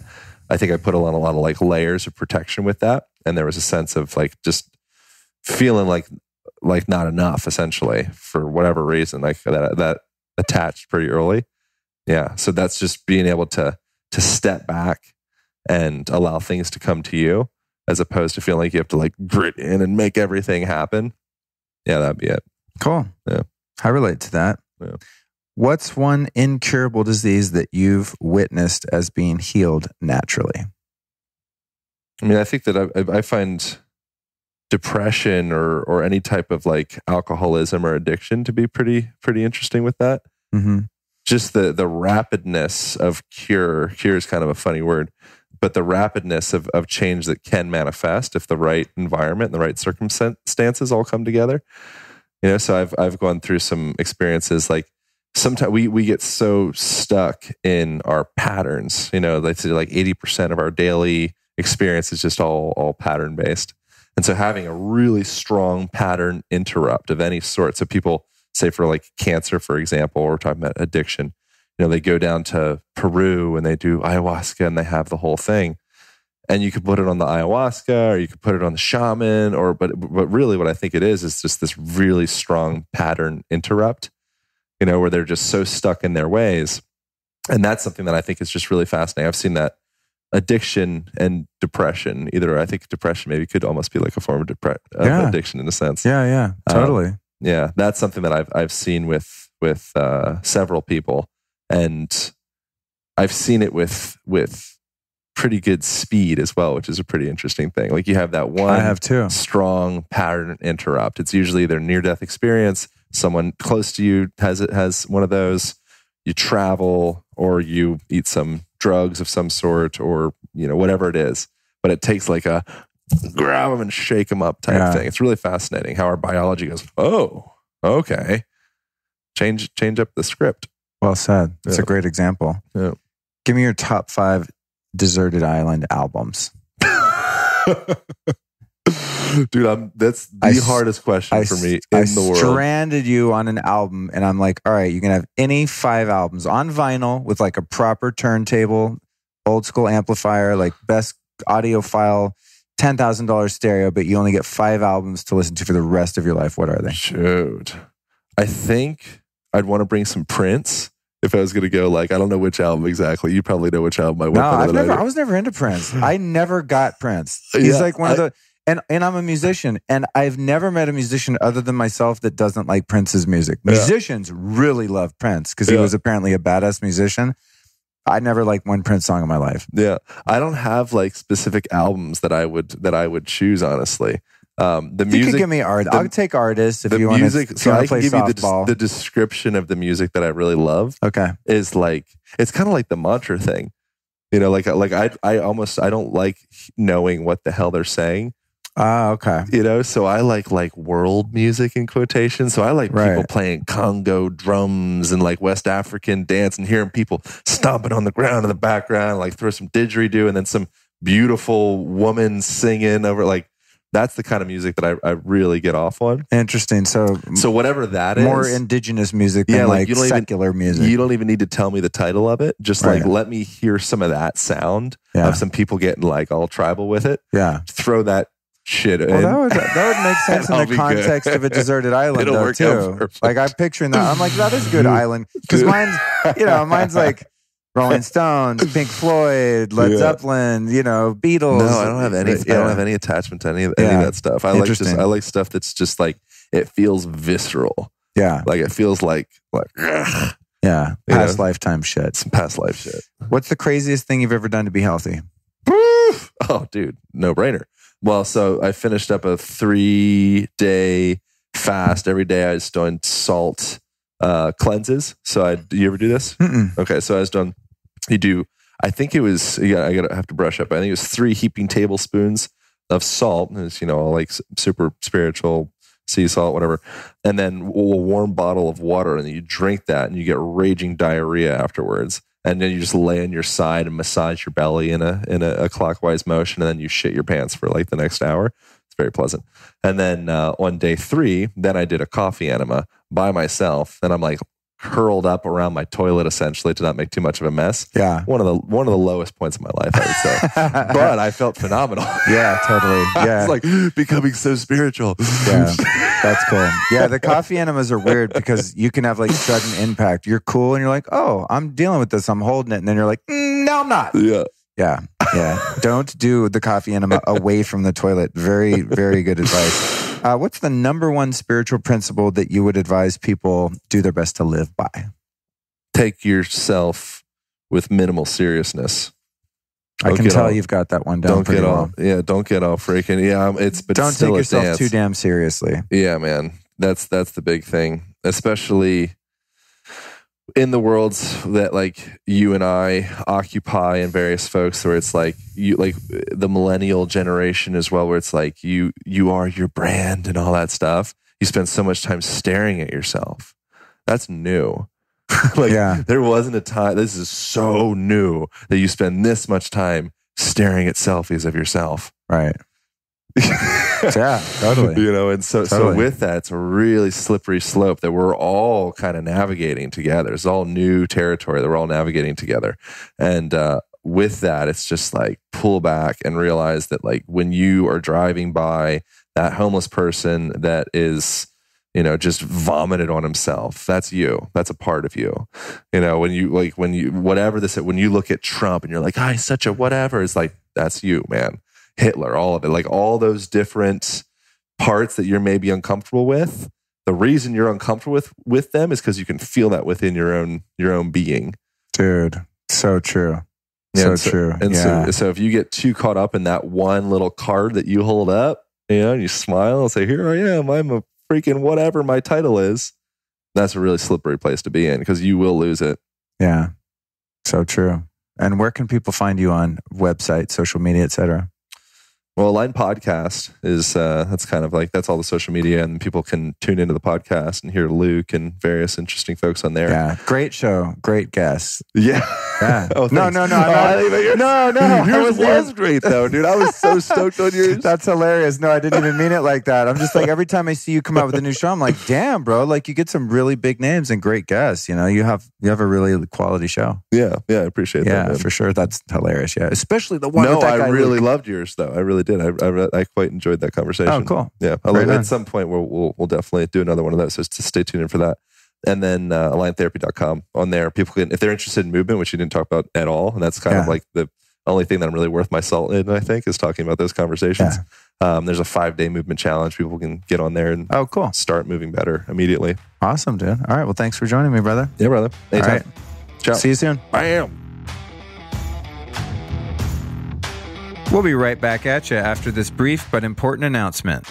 I think I put on a lot of like layers of protection with that. And there was a sense of like just feeling like not enough essentially for whatever reason, like that attached pretty early. Yeah. So that's just being able to step back and allow things to come to you as opposed to feeling like you have to like grit in and make everything happen. Yeah, that'd be it. Cool. Yeah. I relate to that. Yeah. What's one incurable disease that you've witnessed as being healed naturally? I mean, I think that I find depression or any type of like alcoholism or addiction to be pretty interesting with that. Mm-hmm. Just the rapidness of cure is kind of a funny word, but the rapidness of change that can manifest if the right environment and the right circumstances all come together. So I've gone through some experiences like sometimes we get so stuck in our patterns. Let's say like 80% of our daily experience is just all pattern based. And so having a really strong pattern interrupt of any sort. So people say for like cancer, for example, or we're talking about addiction, they go down to Peru and they do ayahuasca and they have the whole thing. And you could put it on the ayahuasca or you could put it on the shaman but really what I think it is just this really strong pattern interrupt, where they're just so stuck in their ways And that's something that I think is just really fascinating. I've seen that addiction and depression, either I think depression maybe could almost be like a form of addiction in a sense. Yeah, totally. Yeah, that's something that I've seen with several people, and I've seen it with pretty good speed as well, which is a pretty interesting thing. Like you have that one I have too. strong pattern interrupt. It's usually their near-death experience. Someone close to you has one of those. You travel or you eat some drugs of some sort, or whatever it is. But it takes like a grab them and shake them up type thing. It's really fascinating how our biology goes, oh, okay, change up the script. Well said. It's a great example. Yeah. Give me your top 5 deserted island albums. Dude, that's the hardest question for me in the world. I stranded you on an album, and I'm like, all right, you can have any 5 albums on vinyl with like a proper turntable, old school amplifier, like best audiophile, $10,000 stereo, but you only get 5 albums to listen to for the rest of your life. What are they? Shoot. I think I'd want to bring some Prince. If I was going to go, like, I don't know which album exactly. You probably know which album I went. I was never into Prince. I never got Prince. He's like one of the, and I'm a musician, and I've never met a musician other than myself that doesn't like Prince's music. Musicians really love Prince because he was apparently a badass musician. I never liked one Prince song in my life. Yeah, I don't have like specific albums that I would choose. Honestly, the music. You could give me art. I'll take artists if you want to. So I can give you the description of the music that I really love. Okay, is like it's kind of like the mantra thing. Like I don't like knowing what the hell they're saying. Okay. So I like world music in quotation. So I like people playing Congo drums and like West African dance and hearing people stomping on the ground in the background, like throw some didgeridoo and then some beautiful woman singing over. Like that's the kind of music that I really get off on. Interesting. So whatever that is, more indigenous music than like secular music. You don't even need to tell me the title of it. Just like let me hear some of that sound of some people getting like all tribal with it. Yeah. Throw that shit in. Well, that would make sense in the context of a deserted island. It'll work too. Like I'm picturing that. I'm like, that is a good island because mine's like Rolling Stones, Pink Floyd, Led Zeppelin, Beatles. No, I don't have any. I don't have any attachment to any of that stuff. I like stuff that's just like it feels visceral. Yeah, like it feels like past lifetime shit. Some past life shit. What's the craziest thing you've ever done to be healthy? Oh, dude, no brainer. Well, so I finished up a 3-day fast. Every day I was doing salt cleanses. So do you ever do this? Mm-mm. Okay, so I was done. I think it was, I have to brush up. I think it was 3 heaping tablespoons of salt. And it's, like super spiritual sea salt, whatever. And then a warm bottle of water. And then you drink that and you get raging diarrhea afterwards. And then you just lay on your side and massage your belly in a clockwise motion. And then you shit your pants for like the next hour. It's very pleasant. And then on day 3, then I did a coffee enema by myself. And I'm like curled up around my toilet essentially to not make too much of a mess. Yeah. One of the lowest points of my life, I would say. But I felt phenomenal. Yeah, totally. Yeah. It's like becoming so spiritual. Yeah. That's cool. Yeah, the coffee enemas are weird because you can have like sudden impact. You're cool and you're like, oh, I'm dealing with this. I'm holding it. And then you're like, no, I'm not. Yeah. Yeah. Yeah. Don't do the coffee enema away from the toilet. Very, very good advice. What's the number one spiritual principle that you would advise people do their best to live by? Take yourself with minimal seriousness. I can tell you've got that one down pretty well. Don't get all freaking. Yeah, but don't take yourself too damn seriously. Yeah, man, that's the big thing, especially in the worlds that like you and I occupy and various folks, where it's like you, like the millennial generation as well, where it's like you are your brand and all that stuff. You spend so much time staring at yourself. That's new. There wasn't a time. This is so new that you spend this much time staring at selfies of yourself. Right. Yeah, totally. And so with that, it's a really slippery slope that we're all kind of navigating together. It's all new territory that we're all navigating together. And with that, it's just like pull back and realize that like when you are driving by that homeless person that is just vomited on himself. That's you. That's a part of you. When you when you look at Trump and you're like, he's such a whatever, it's like, that's you, man. Hitler, all of it, like all those different parts that you're maybe uncomfortable with. The reason you're uncomfortable with them is because you can feel that within your own being. Dude, so true. True. And so if you get too caught up in that one little card that you hold up, and you smile and say, here I am, I'm a freaking whatever my title is, that's a really slippery place to be in because you will lose it. Yeah. So true. And where can people find you on website, social media, etc.? Well, Align Podcast is, that's kind of like, that's all the social media, and people can tune into the podcast and hear Luke and various interesting folks on there. Yeah. Great show. Great guests. Yeah. Oh, no. Yours was great though, dude. I was so stoked on yours. That's hilarious. No, I didn't even mean it like that. I'm just like, every time I see you come out with a new show, I'm like, damn, bro, like you get some really big names and great guests. You have a really quality show. Yeah. I appreciate that. Yeah, for sure. That's hilarious. Yeah. Especially the one with that guy. I really loved yours though. I really did. I quite enjoyed that conversation. Oh, cool. Yeah. At some point we'll definitely do another one of those. So just stay tuned in for that. And then aligntherapy.com. On there, people can, if they're interested in movement, which you didn't talk about at all, and that's kind of like the only thing that I'm really worth my salt in, I think, is talking about those conversations. Yeah. There's a 5-day movement challenge. People can get on there and cool. Start moving better immediately. Awesome, dude. All right. Well, thanks for joining me, brother. Yeah, brother. Anytime. All right. Ciao. See you soon. Bam. We'll be right back at you after this brief but important announcement.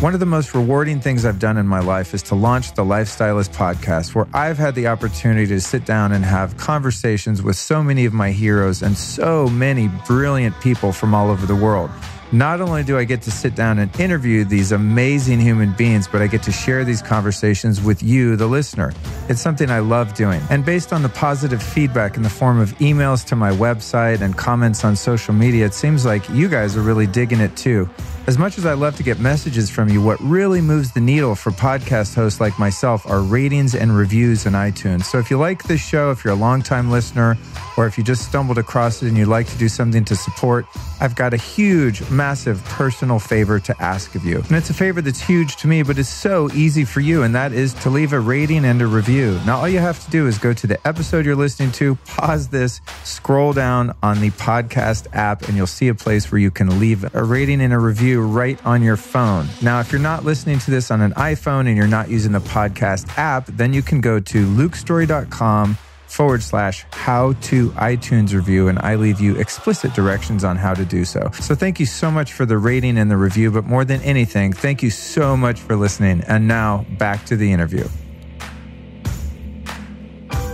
One of the most rewarding things I've done in my life is to launch the Lifestylist podcast, where I've had the opportunity to sit down and have conversations with so many of my heroes and so many brilliant people from all over the world. Not only do I get to sit down and interview these amazing human beings, but I get to share these conversations with you, the listener. It's something I love doing. And based on the positive feedback in the form of emails to my website and comments on social media, it seems like you guys are really digging it too. As much as I love to get messages from you, what really moves the needle for podcast hosts like myself are ratings and reviews in iTunes. So if you like this show, if you're a longtime listener, or if you just stumbled across it and you'd like to do something to support, I've got a huge, massive personal favor to ask of you. And it's a favor that's huge to me, but it's so easy for you, and that is to leave a rating and a review. Now, all you have to do is go to the episode you're listening to, pause this, scroll down on the podcast app, and you'll see a place where you can leave a rating and a review right on your phone. Now, if you're not listening to this on an iPhone and you're not using the podcast app, then you can go to lukestory.com/how to iTunes review, and I leave you explicit directions on how to do so. So thank you so much for the rating and the review, but more than anything, thank you so much for listening. And now back to the interview.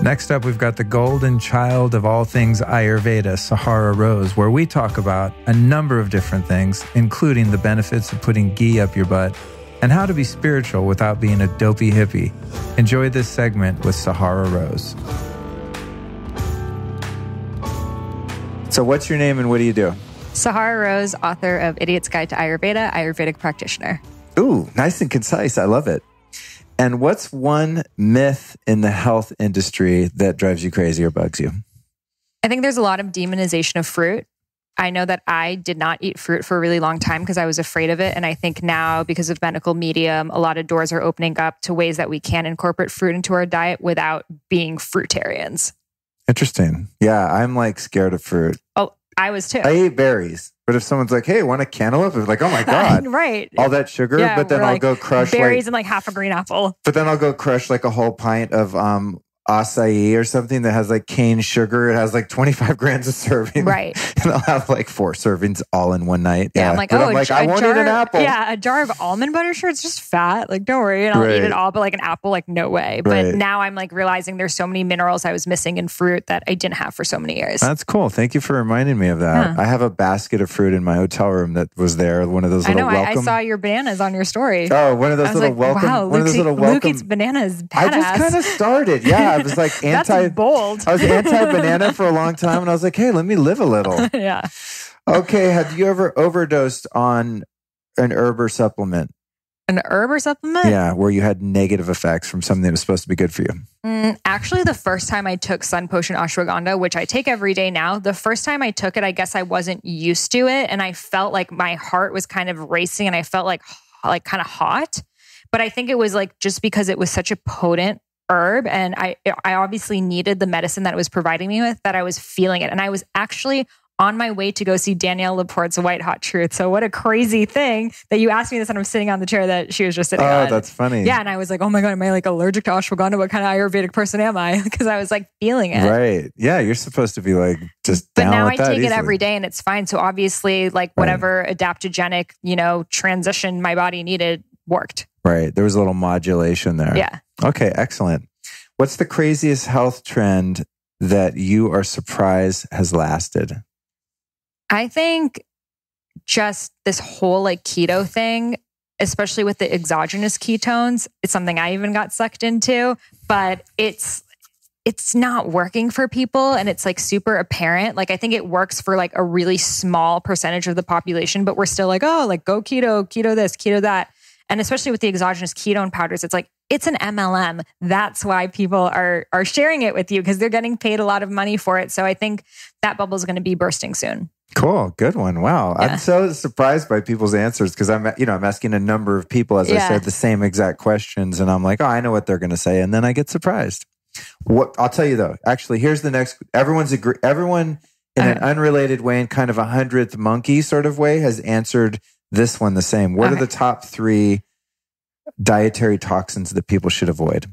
Next up, we've got the golden child of all things Ayurveda, Sahara Rose, where we talk about a number of different things, including the benefits of putting ghee up your butt and how to be spiritual without being a dopey hippie. Enjoy this segment with Sahara Rose. So what's your name and what do you do? Sahara Rose, author of Idiot's Guide to Ayurveda, Ayurvedic practitioner. Ooh, nice and concise. I love it. And what's one myth in the health industry that drives you crazy or bugs you? I think there's a lot of demonization of fruit. I know that I did not eat fruit for a really long time because I was afraid of it. And I think now, because of medical medium, a lot of doors are opening up to ways that we can incorporate fruit into our diet without being fruitarians. Interesting. Yeah, I'm like scared of fruit. Oh, I was too. I eat berries. But if someone's like, hey, want a cantaloupe? I'm like, oh my God. Right. All that sugar. Yeah, but then I'll go crush berries and like half a green apple. But then I'll go crush like a whole pint of acai or something that has like cane sugar. It has like 25 grams of serving. Right. And I'll have like 4 servings all in one night. Yeah, I'm like, but I won't eat an apple. Yeah, a jar of almond butter, sure, it's just fat. Like, don't worry. And I'll eat it all, but like an apple, like no way. But now I'm like realizing there's so many minerals I was missing in fruit that I didn't have for so many years. That's cool. Thank you for reminding me of that. I have a basket of fruit in my hotel room that was there. One of those little welcome. I saw your bananas on your story. Oh, one of those little welcome. Wow, Luke eats bananas. Badass. I just kind of started. Yeah, I was like That's bold. I was anti-banana for a long time, and I was like, hey, let me live a little. Yeah. Okay, have you ever overdosed on an herb or supplement? An herb or supplement? Yeah, where you had negative effects from something that was supposed to be good for you. Actually, the first time I took Sun Potion Ashwagandha, which I take every day now, the first time I took it, I guess I wasn't used to it. And I felt like my heart was kind of racing and I felt like like kind of hot. But I think it was like just because it was such a potent herb, and I obviously needed the medicine that it was providing me with, that I was feeling it. And I was actually on my way to go see Danielle Laporte's White Hot Truth. So what a crazy thing that you asked me this and I'm sitting on the chair that she was just sitting on. Oh, that's funny. Yeah. And I was like, oh my God, am I like allergic to ashwagandha? What kind of Ayurvedic person am I? Because I was like feeling it. Right. Yeah. You're supposed to be like just But down now with I that take it easily. every day and it's fine. So obviously like whatever adaptogenic, transition my body needed worked. Right. There was a little modulation there. Yeah. Okay. Excellent. What's the craziest health trend that you are surprised has lasted? I think just this whole like keto thing, especially with the exogenous ketones, it's something I even got sucked into, but it's not working for people and it's like super apparent. Like I think it works for like a really small percentage of the population, but we're still like, oh, like go keto, keto this, keto that. And especially with the exogenous ketone powders, it's like, it's an MLM. That's why people are sharing it with you because they're getting paid a lot of money for it. So I think that bubble is going to be bursting soon. Cool. Good one. Wow. Yeah. I'm so surprised by people's answers because I'm asking a number of people, as I said, the same exact questions. And I'm like, oh, I know what they're going to say. And then I get surprised. What I'll tell you though, actually, here's the next, everyone in an unrelated way, in kind of a 100th monkey sort of way, has answered this one the same. What are the top 3 dietary toxins that people should avoid?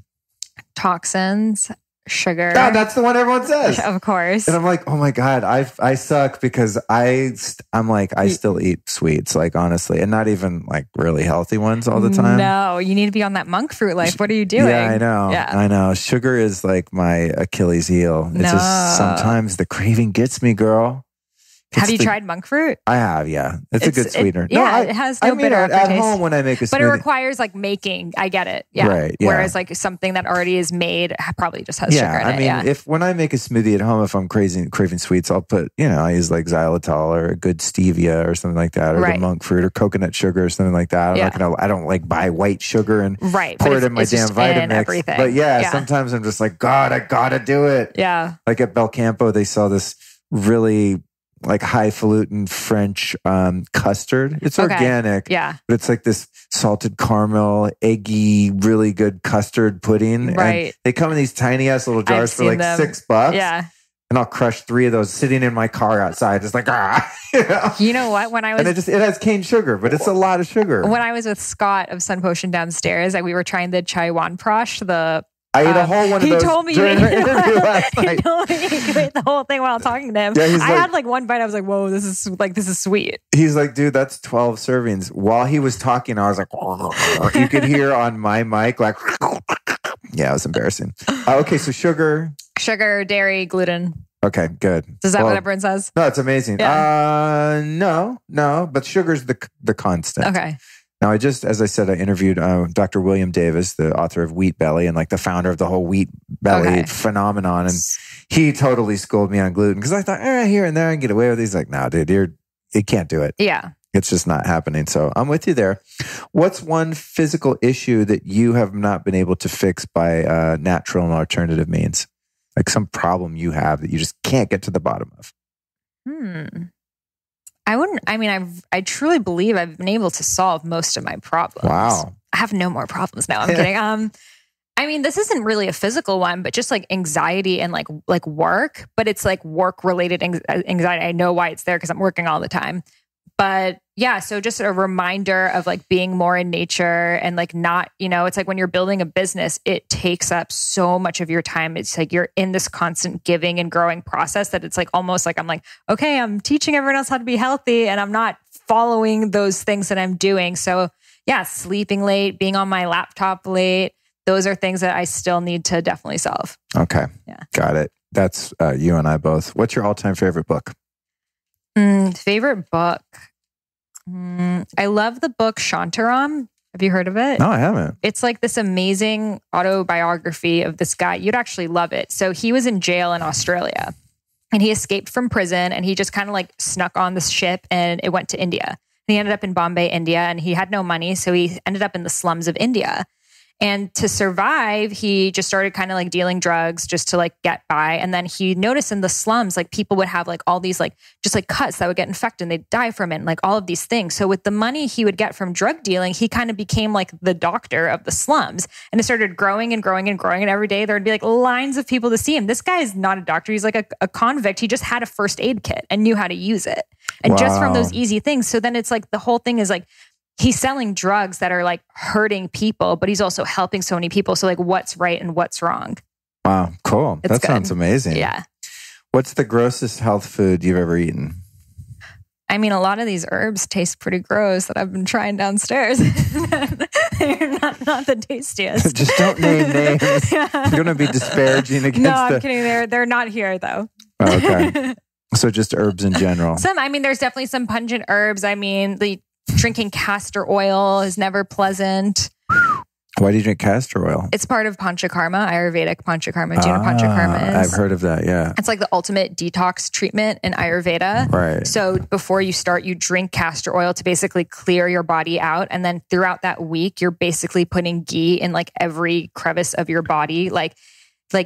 Toxins, sugar. Oh, that's the one everyone says. Of course. And I'm like, oh my God, I suck because I'm like, I still eat sweets, like honestly, and not even like really healthy ones all the time. No, you need to be on that monk fruit life. What are you doing? Yeah, I know. Yeah. I know. Sugar is like my Achilles heel. It's just sometimes the craving gets me, girl. Have you tried monk fruit? I have, yeah. It's a good sweetener. It has no bitter aftertaste. At home when I make a smoothie. But it requires like making. I get it. Yeah. Right. Yeah. Whereas like something that already is made probably just has sugar in it. When I make a smoothie at home, if I'm craving sweets, I'll put, I use like xylitol or a good stevia or something like that, or the monk fruit or coconut sugar or something like that. I don't like buy white sugar and pour it in my damn Vitamix. But sometimes I'm just like, God, I gotta do it. Yeah. Like at Belcampo, they sell this really like highfalutin French custard. It's organic, but it's like this salted caramel, eggy, really good custard pudding. Right. And they come in these tiny ass little jars for like $6. Yeah. And I'll crush 3 of those sitting in my car outside. Just like, You know what? When I was... And it has cane sugar, but it's a lot of sugar. When I was with Scott of Sun Potion downstairs, we were trying the Chaiwan Prash, I ate a whole one of those during our interview last night. He told me he ate the whole thing while talking to him. Yeah, I had like one bite. I was like, whoa, this is sweet. He's like, dude, that's 12 servings. While he was talking, I was like, you could hear on my mic, like, yeah, it was embarrassing. Okay, so sugar, dairy, gluten. Okay, good. Is that what everyone says? No, it's amazing. Yeah. No, but sugar's the constant. Okay. Now, as I said, I interviewed Dr. William Davis, the author of Wheat Belly and like the founder of the whole Wheat Belly phenomenon. And he totally schooled me on gluten because I thought, here and there I can get away with it. He's like, no, dude, you can't do it. Yeah. It's just not happening. So I'm with you there. What's one physical issue that you have not been able to fix by natural and alternative means? Like some problem you have that you just can't get to the bottom of? I truly believe I've been able to solve most of my problems. Wow. I have no more problems now. I'm kidding. This isn't really a physical one, but just like anxiety and like work, but it's like work related anxiety. I know why it's there because I'm working all the time. But yeah, so just a reminder of like being more in nature and like not, it's like when you're building a business, it takes up so much of your time. It's like you're in this constant giving and growing process that it's like almost like I'm like, okay, I'm teaching everyone else how to be healthy and I'm not following those things that I'm doing. So yeah, sleeping late, being on my laptop late, those are things that I still need to definitely solve. Okay. Yeah. Got it. That's you and I both. What's your all-time favorite book? Favorite book. I love the book Shantaram. Have you heard of it? No, I haven't. It's like this amazing autobiography of this guy. You'd actually love it. So he was in jail in Australia and he escaped from prison and he just kind of like snuck on this ship and it went to India. And he ended up in Bombay, India, and he had no money. So he ended up in the slums of India. And to survive, he just started kind of like dealing drugs just to like get by. And then he noticed in the slums, like people would have like all these like just like cuts that would get infected and they'd die from it and like all of these things. So with the money he would get from drug dealing, he kind of became like the doctor of the slums. And it started growing and growing and growing. And every day there would be like lines of people to see him. This guy is not a doctor. He's like a convict. He just had a first aid kit and knew how to use it. And just from those easy things. So then it's like the whole thing is like, he's selling drugs that are like hurting people, but he's also helping so many people. So like what's right and what's wrong. Wow, cool. That sounds amazing. Yeah. What's the grossest health food you've ever eaten? I mean, a lot of these herbs taste pretty gross that I've been trying downstairs. They're not the tastiest. Just don't name names. You're going to be disparaging against No, I'm kidding. They're not here though. Oh, okay. So just herbs in general. There's definitely some pungent herbs. I mean, drinking castor oil is never pleasant. Why do you drink castor oil? It's part of Panchakarma, Ayurvedic Panchakarma. Do you know what Panchakarma is? I've heard of that, yeah. It's like the ultimate detox treatment in Ayurveda. Right. So before you start, you drink castor oil to basically clear your body out. And then throughout that week, you're basically putting ghee in like every crevice of your body. Like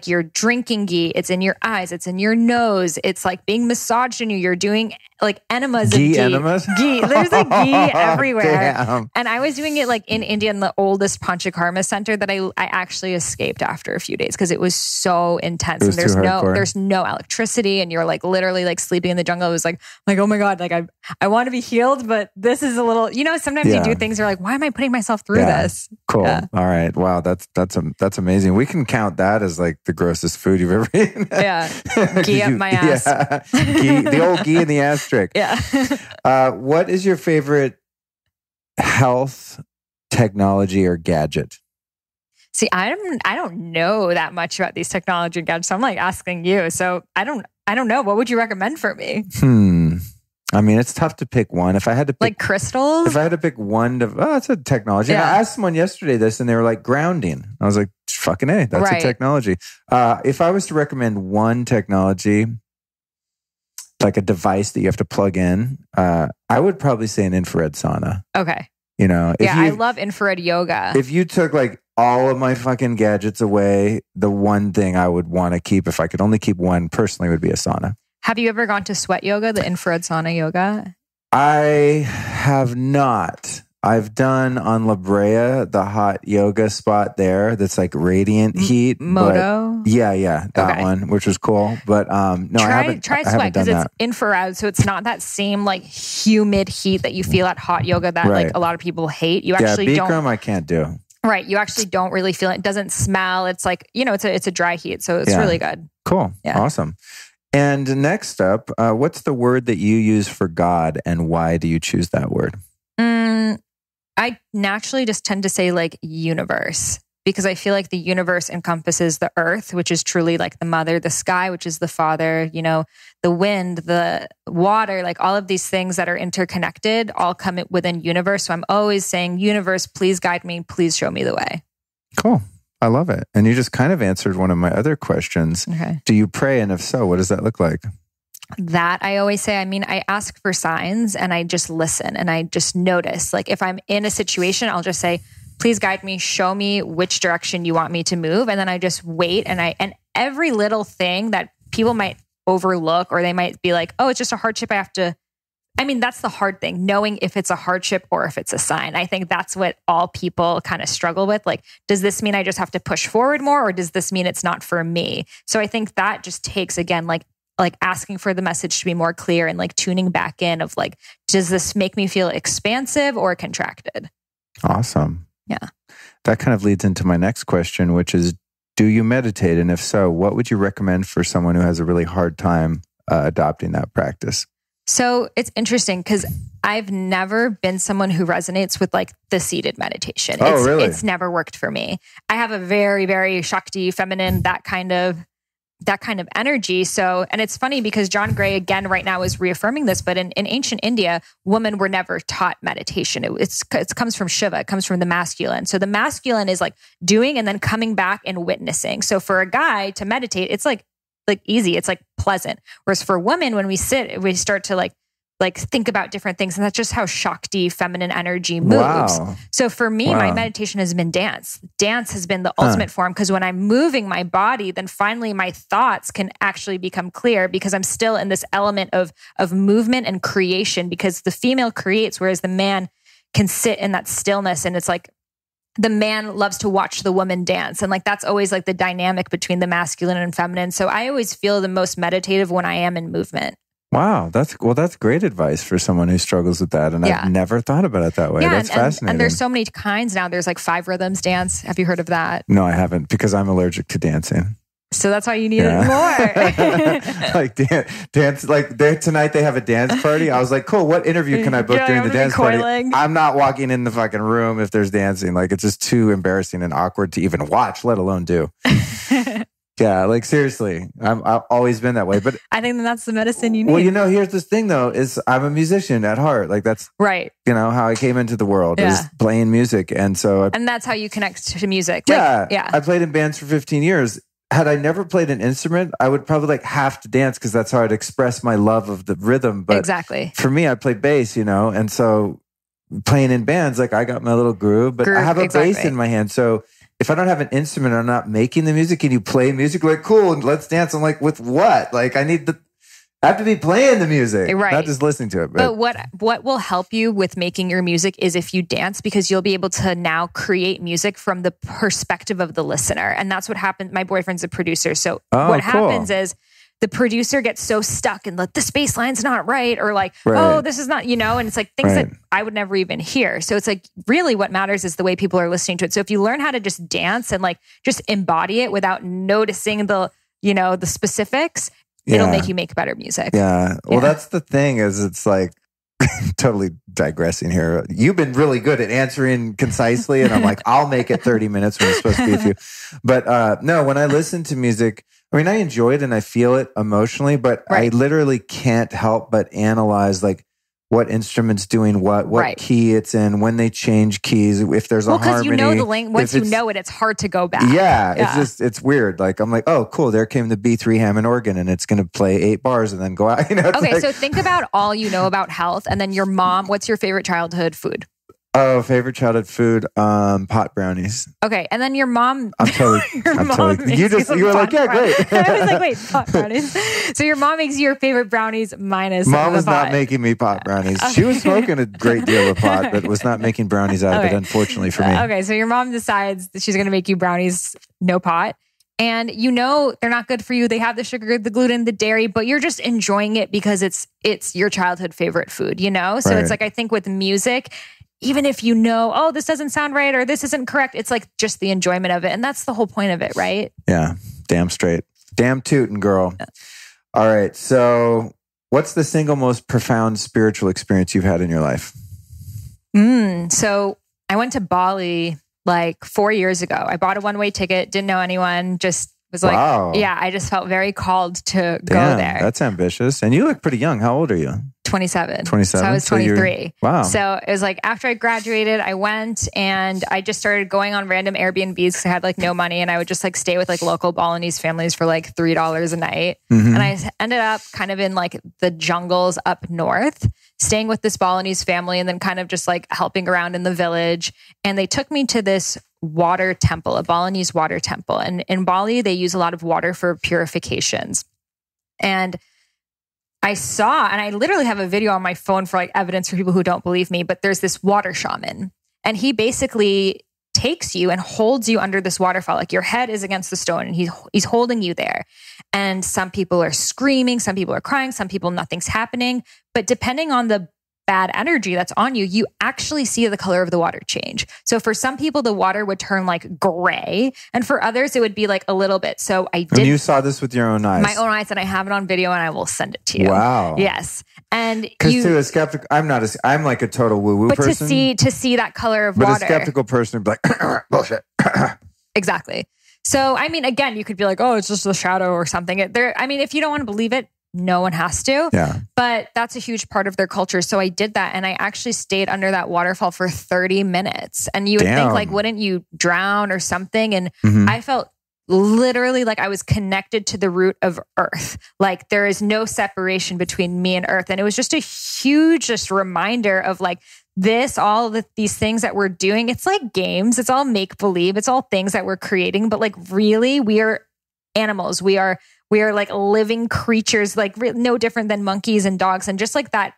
you're drinking ghee, it's in your eyes, it's in your nose, it's like being massaged in you. You're doing like enemas of ghee. Enemas? Ghee. There's like ghee everywhere. Damn. And I was doing it like in India in the oldest Panchakarma center that I actually escaped after a few days because it was so intense. And there's no electricity and you're like literally like sleeping in the jungle. It was like, oh my God, like I want to be healed, but this is a little, sometimes you do things, you're like, why am I putting myself through this? Cool. Yeah. All right. Wow. That's amazing. We can count that as like the grossest food you've ever eaten. Yeah. Ghee up my ass. Yeah. The old ghee in the ass trick. Yeah. What is your favorite health technology or gadget? See, I don't know that much about these technology gadgets. So I'm like asking you. So I don't know. What would you recommend for me? I mean, it's tough to pick one. If I had to pick, like crystals? If I had to pick one it's a technology. Yeah. And I asked someone yesterday this and they were like grounding. I was like, fucking A, that's a technology. If I was to recommend one technology, like a device that you have to plug in, I would probably say an infrared sauna. Okay. I love infrared yoga. If you took like all of my fucking gadgets away, the one thing I would want to keep, if I could only keep one personally, would be a sauna. Have you ever gone to sweat yoga, the infrared sauna yoga? I have not. I've done on La Brea, the hot yoga spot there that's like radiant heat. Moto? That one, which was cool. But no, I haven't. Try sweat because it's infrared, so it's not that same like humid heat that you feel at hot yoga that like a lot of people hate. You actually Bikram I can't do. Right, you actually don't really feel it. It doesn't smell. It's like it's a dry heat, so it's really good. Cool, awesome. And next up, what's the word that you use for God, and why do you choose that word? I naturally just tend to say like universe because I feel like the universe encompasses the earth, which is truly like the mother, the sky, which is the father, the wind, the water, like all of these things that are interconnected all come within universe. So I'm always saying, universe, please guide me. Please show me the way. Cool. I love it. And you just kind of answered one of my other questions. Okay. Do you pray? And if so, what does that look like? That I always say, I ask for signs and I just listen and I just notice. Like if I'm in a situation, I'll just say, please guide me, show me which direction you want me to move. And then I just wait and every little thing that people might overlook or they might be like, oh, it's just a hardship. That's the hard thing, knowing if it's a hardship or if it's a sign. I think that's what all people kind of struggle with. Like, does this mean I just have to push forward more or does this mean it's not for me? So I think that just takes, again, like asking for the message to be more clear and like tuning back in of like, does this make me feel expansive or contracted? Awesome. Yeah. That kind of leads into my next question, which is, do you meditate? And if so, what would you recommend for someone who has a really hard time adopting that practice? So it's interesting because I've never been someone who resonates with like the seated meditation. Really? It's never worked for me. I have a very, very Shakti, feminine, that kind of energy. So, and it's funny because John Gray, again, right now is reaffirming this, but in ancient India, women were never taught meditation. It comes from Shiva. It comes from the masculine. So the masculine is like doing and then coming back and witnessing. So for a guy to meditate, it's like easy. It's like pleasant. Whereas for women, when we sit, we start to like like think about different things. And that's just how Shakti, feminine energy moves. Wow. So for me, my meditation has been dance. Dance has been the ultimate form, because when I'm moving my body, then finally my thoughts can actually become clear, because I'm still in this element of movement and creation, because the female creates, whereas the man can sit in that stillness. And it's like the man loves to watch the woman dance. And like that's always like the dynamic between the masculine and feminine. So I always feel the most meditative when I am in movement. Wow, that's great advice for someone who struggles with that. And I've never thought about it that way. Yeah, that's fascinating. And there's so many kinds now. There's like 5 rhythms dance. Have you heard of that? No, I haven't, because I'm allergic to dancing. So that's why you need it more. Like dance, like tonight they have a dance party. I was like, cool, what interview can I book during the dance party? I'm not walking in the fucking room if there's dancing. Like it's just too embarrassing and awkward to even watch, let alone do. Yeah, like seriously, I've always been that way. But I think that's the medicine you need. Well, here's this thing though, is I'm a musician at heart. Like that's right. How I came into the world is playing music. And so and that's how you connect to music. I played in bands for 15 years. Had I never played an instrument, I would probably like have to dance, because that's how I'd express my love of the rhythm. But exactly. For me, I played bass, and so playing in bands, like I got my little groove, but I have a bass in my hand. So if I don't have an instrument, I'm not making the music. Can you play music? Like, cool, let's dance. I'm like, with what? Like, I have to be playing the music, not just listening to it. But what will help you with making your music is if you dance, because you'll be able to now create music from the perspective of the listener. And that's what happened. My boyfriend's a producer. So what happens is the producer gets so stuck and like, this bass line's not right, or like, oh, this is not, and it's like things that I would never even hear. So it's like really what matters is the way people are listening to it. So if you learn how to just dance and like just embody it without noticing the specifics, it'll make you make better music. Yeah. Well, that's the thing, is it's like, totally digressing here. You've been really good at answering concisely, and I'm like, I'll make it 30 minutes when it's supposed to be a few. But no, when I listen to music, I mean, I enjoy it and I feel it emotionally, but I literally can't help but analyze like what instrument's doing what key it's in, when they change keys, if there's a harmony. Because you know the language, once you know it, it's hard to go back. Yeah, it's weird. Like I'm like, oh, cool, there came the B3 Hammond organ, and it's going to play 8 bars and then go out. Okay, so think about all you know about health, and then your mom. What's your favorite childhood food? Oh, favorite childhood food, pot brownies. Okay, and then your mom. I'm totally. You were like, yeah, great. I was like, wait, pot brownies. So your mom makes you your favorite brownies minus. Mom was the pot. not making me pot brownies. Okay. She was smoking a great deal of pot, but was not making brownies out of it. Unfortunately for me. Okay, so your mom decides that she's going to make you brownies, no pot. And they're not good for you. They have the sugar, the gluten, the dairy, but you're just enjoying it because it's your childhood favorite food, So it's like, I think with music, even if oh, this doesn't sound right or this isn't correct, it's like just the enjoyment of it. And that's the whole point of it, right? Yeah. Damn straight. Damn tootin', girl. Yeah. All right. So what's the single most profound spiritual experience you've had in your life? So I went to Bali like 4 years ago. I bought a one-way ticket, didn't know anyone, just was like, I just felt very called to go there. That's ambitious. And you look pretty young. How old are you? 27. 27. So I was 23. Wow. So it was like after I graduated, I went and I just started going on random Airbnbs because I had like no money, and I would just like stay with like local Balinese families for like $3 a night. Mm-hmm. And I ended up kind of in like the jungles up north, staying with this Balinese family and then kind of just like helping around in the village. And they took me to this water temple, a Balinese water temple. And in Bali, they use a lot of water for purifications. And I saw, and I literally have a video on my phone for like evidence for people who don't believe me, but there's this water shaman, and he basically takes you and holds you under this waterfall. Like your head is against the stone and he's holding you there. And some people are screaming, some people are crying, some people, nothing's happening. But depending on the bad energy that's on you, you actually see the color of the water change. So for some people, the water would turn like gray, and for others, it would be like a little bit. So I did. And you saw this with your own eyes? My own eyes, and I have it on video, and I will send it to you. Wow. Yes. And because to a skeptic, I'm like a total woo-woo person. But to see that color of water. But a skeptical person would be like, bullshit. Exactly. So, I mean, again, you could be like, oh, it's just the shadow or something. If you don't want to believe it, no one has to. Yeah. But that's a huge part of their culture. So I did that, and I actually stayed under that waterfall for 30 minutes. And you would think like, wouldn't you drown or something? And I felt literally like I was connected to the root of earth. Like there is no separation between me and earth. And it was just a huge just reminder of like these things that we're doing. It's like games. It's all make believe. It's all things that we're creating. But like really, we are animals. We are like living creatures, like no different than monkeys and dogs. And just like that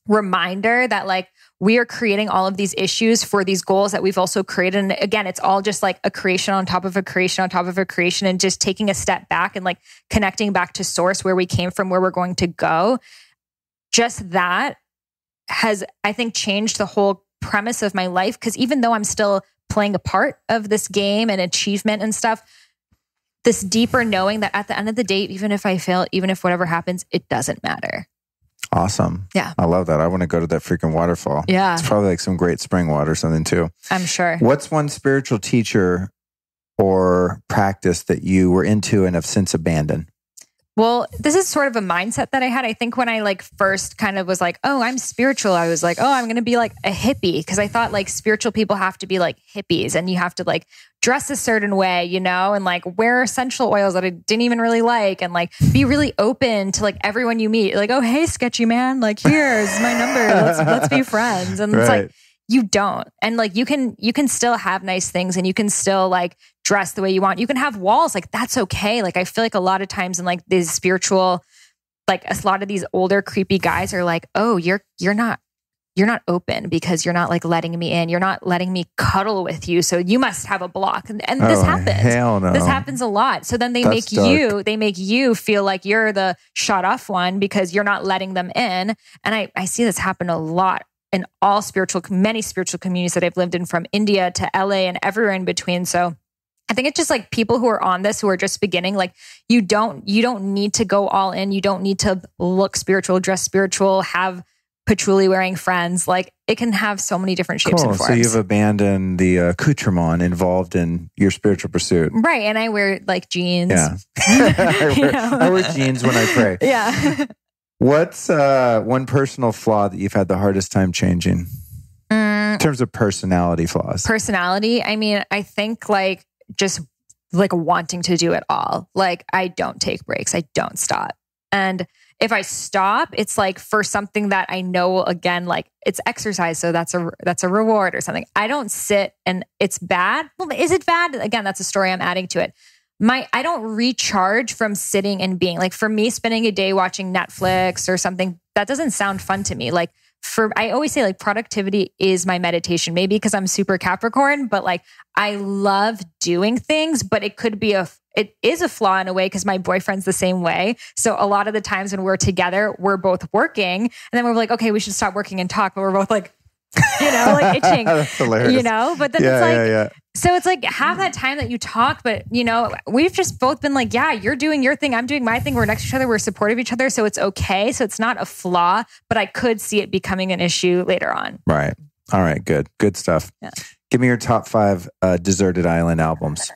reminder that like we are creating all of these issues for these goals that we've also created. And again, it's all just like a creation on top of a creation on top of a creation, and just taking a step back and like connecting back to source, where we came from, where we're going to go. Just that has, I think, changed the whole premise of my life. Because even though I'm still playing a part of this game and achievement and stuff, this deeper knowing that at the end of the day, even if I fail, even if whatever happens, it doesn't matter. Awesome. Yeah. I love that. I want to go to that freaking waterfall. Yeah. It's probably like some great spring water or something too. I'm sure. What's one spiritual teacher or practice that you were into and have since abandoned? Well, this is sort of a mindset that I had. I think when I like first kind of was like, oh, I'm spiritual, I was like, oh, I'm going to be like a hippie. Because I thought like spiritual people have to be like hippies, and you have to like dress a certain way, you know, and like wear essential oils that I didn't even really like, and like be really open to like everyone you meet. Like, oh, hey, sketchy man, like here's my number. Let's be friends. And it's like, you don't. And like you can still have nice things, and you can still like dress the way you want. You can have walls, like that's okay. Like I feel like a lot of times in like these spiritual, like a lot of these older creepy guys are like, oh, you're not open because you're not like letting me in. You're not letting me cuddle with you. So you must have a block. And this happens. Hell no. This happens a lot. So then they make you feel like you're the shut off one because you're not letting them in. And I see this happen a lot in many spiritual communities that I've lived in, from India to LA and everywhere in between. So I think it's just like people who are on this, who are just beginning, like you don't need to go all in. You don't need to look spiritual, dress spiritual, have patchouli wearing friends. Like it can have so many different shapes and forms. So you've abandoned the accoutrement involved in your spiritual pursuit. Right. And I wear like jeans. Yeah. I wear jeans when I pray. Yeah. What's one personal flaw that you've had the hardest time changing? In terms of personality flaws. Personality. I mean, I think like just like wanting to do it all. Like I don't take breaks. I don't stop. And if I stop, it's like for something that I know, again, like it's exercise. So that's a reward or something. I don't sit and it's bad. Well, is it bad? Again, that's a story I'm adding to it. I don't recharge from sitting and being like, for me, spending a day watching Netflix or something, that doesn't sound fun to me. Like I always say like productivity is my meditation, maybe because I'm super Capricorn, but like I love doing things, but it is a flaw in a way because my boyfriend's the same way. So a lot of the times when we're together, we're both working, and then we're like, okay, we should stop working and talk, but we're both like, you know, like itching. That's hilarious. You know, but then it's like, so it's like have that time that you talk, but you know, we've just both been like, yeah, you're doing your thing, I'm doing my thing. We're next to each other, we're supportive of each other, so it's okay. So it's not a flaw, but I could see it becoming an issue later on. Right. All right. Good stuff. Yeah. Give me your top 5 deserted island albums.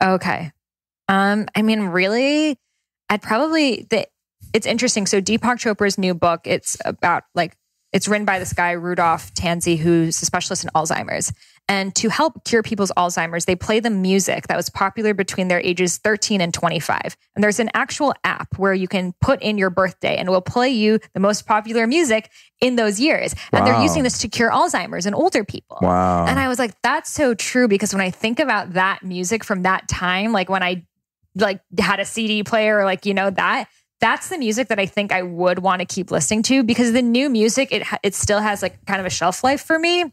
Okay. I mean, really, it's interesting. So Deepak Chopra's new book, it's about like, it's written by this guy, Rudolph Tanzi, who's a specialist in Alzheimer's. And to help cure people's Alzheimer's, they play the music that was popular between their ages 13 and 25. And there's an actual app where you can put in your birthday and it will play you the most popular music in those years. Wow. And they're using this to cure Alzheimer's in older people. Wow. And I was like, that's so true, because when I think about that music from that time, like when I like had a CD player or like, you know, that's the music that I think I would want to keep listening to, because the new music, it still has like kind of a shelf life for me.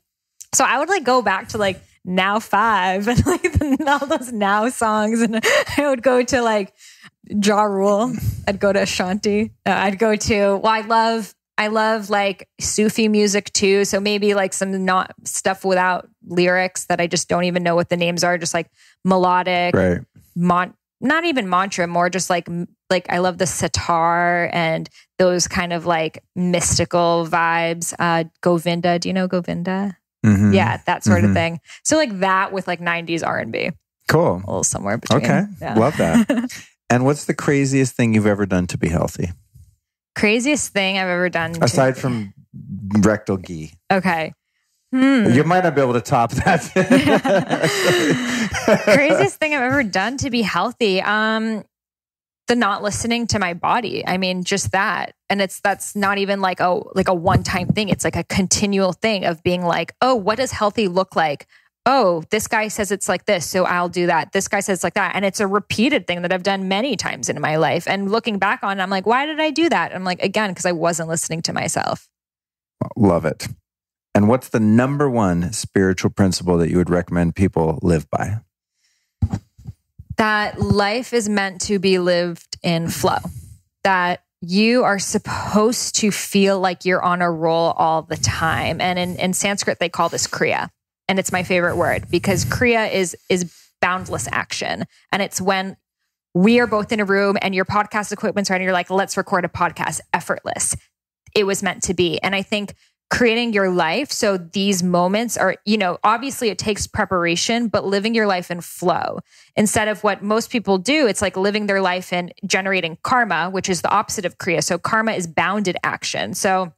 So I would like go back to like Now 5 and like all those Now songs. And I would go to like Ja Rule. I'd go to Ashanti. I'd go to, well, I love like Sufi music too. So maybe like some not stuff without lyrics that I just don't even know what the names are. Just like melodic, right. Not even mantra, more just like I love the sitar and those kind of like mystical vibes. Govinda, do you know Govinda? Mm-hmm. Yeah, that sort of thing. So like that with like 90s R&B. Cool. A little somewhere between. Okay. Yeah. Love that. And what's the craziest thing you've ever done to be healthy? Craziest thing I've ever done. Aside from rectal ghee. Okay. You might not be able to top that. Craziest thing I've ever done to be healthy. The not listening to my body. I mean, just that. And that's not even like a one-time thing. It's like a continual thing of being like, oh, what does healthy look like? Oh, this guy says it's like this, so I'll do that. This guy says it's like that. And it's a repeated thing that I've done many times in my life. And looking back on it, I'm like, why did I do that? I'm like, again, because I wasn't listening to myself. Love it. And what's the number one spiritual principle that you would recommend people live by? That life is meant to be lived in flow. That you are supposed to feel like you're on a roll all the time. And in Sanskrit, they call this kriya. And it's my favorite word because kriya is boundless action. And it's when we are both in a room and your podcast equipment's ready, you're like, let's record a podcast, effortless. It was meant to be. And I think creating your life. So these moments are, obviously it takes preparation, but living your life in flow instead of what most people do. It's like living their life in generating karma, which is the opposite of kriya. So karma is bounded action. So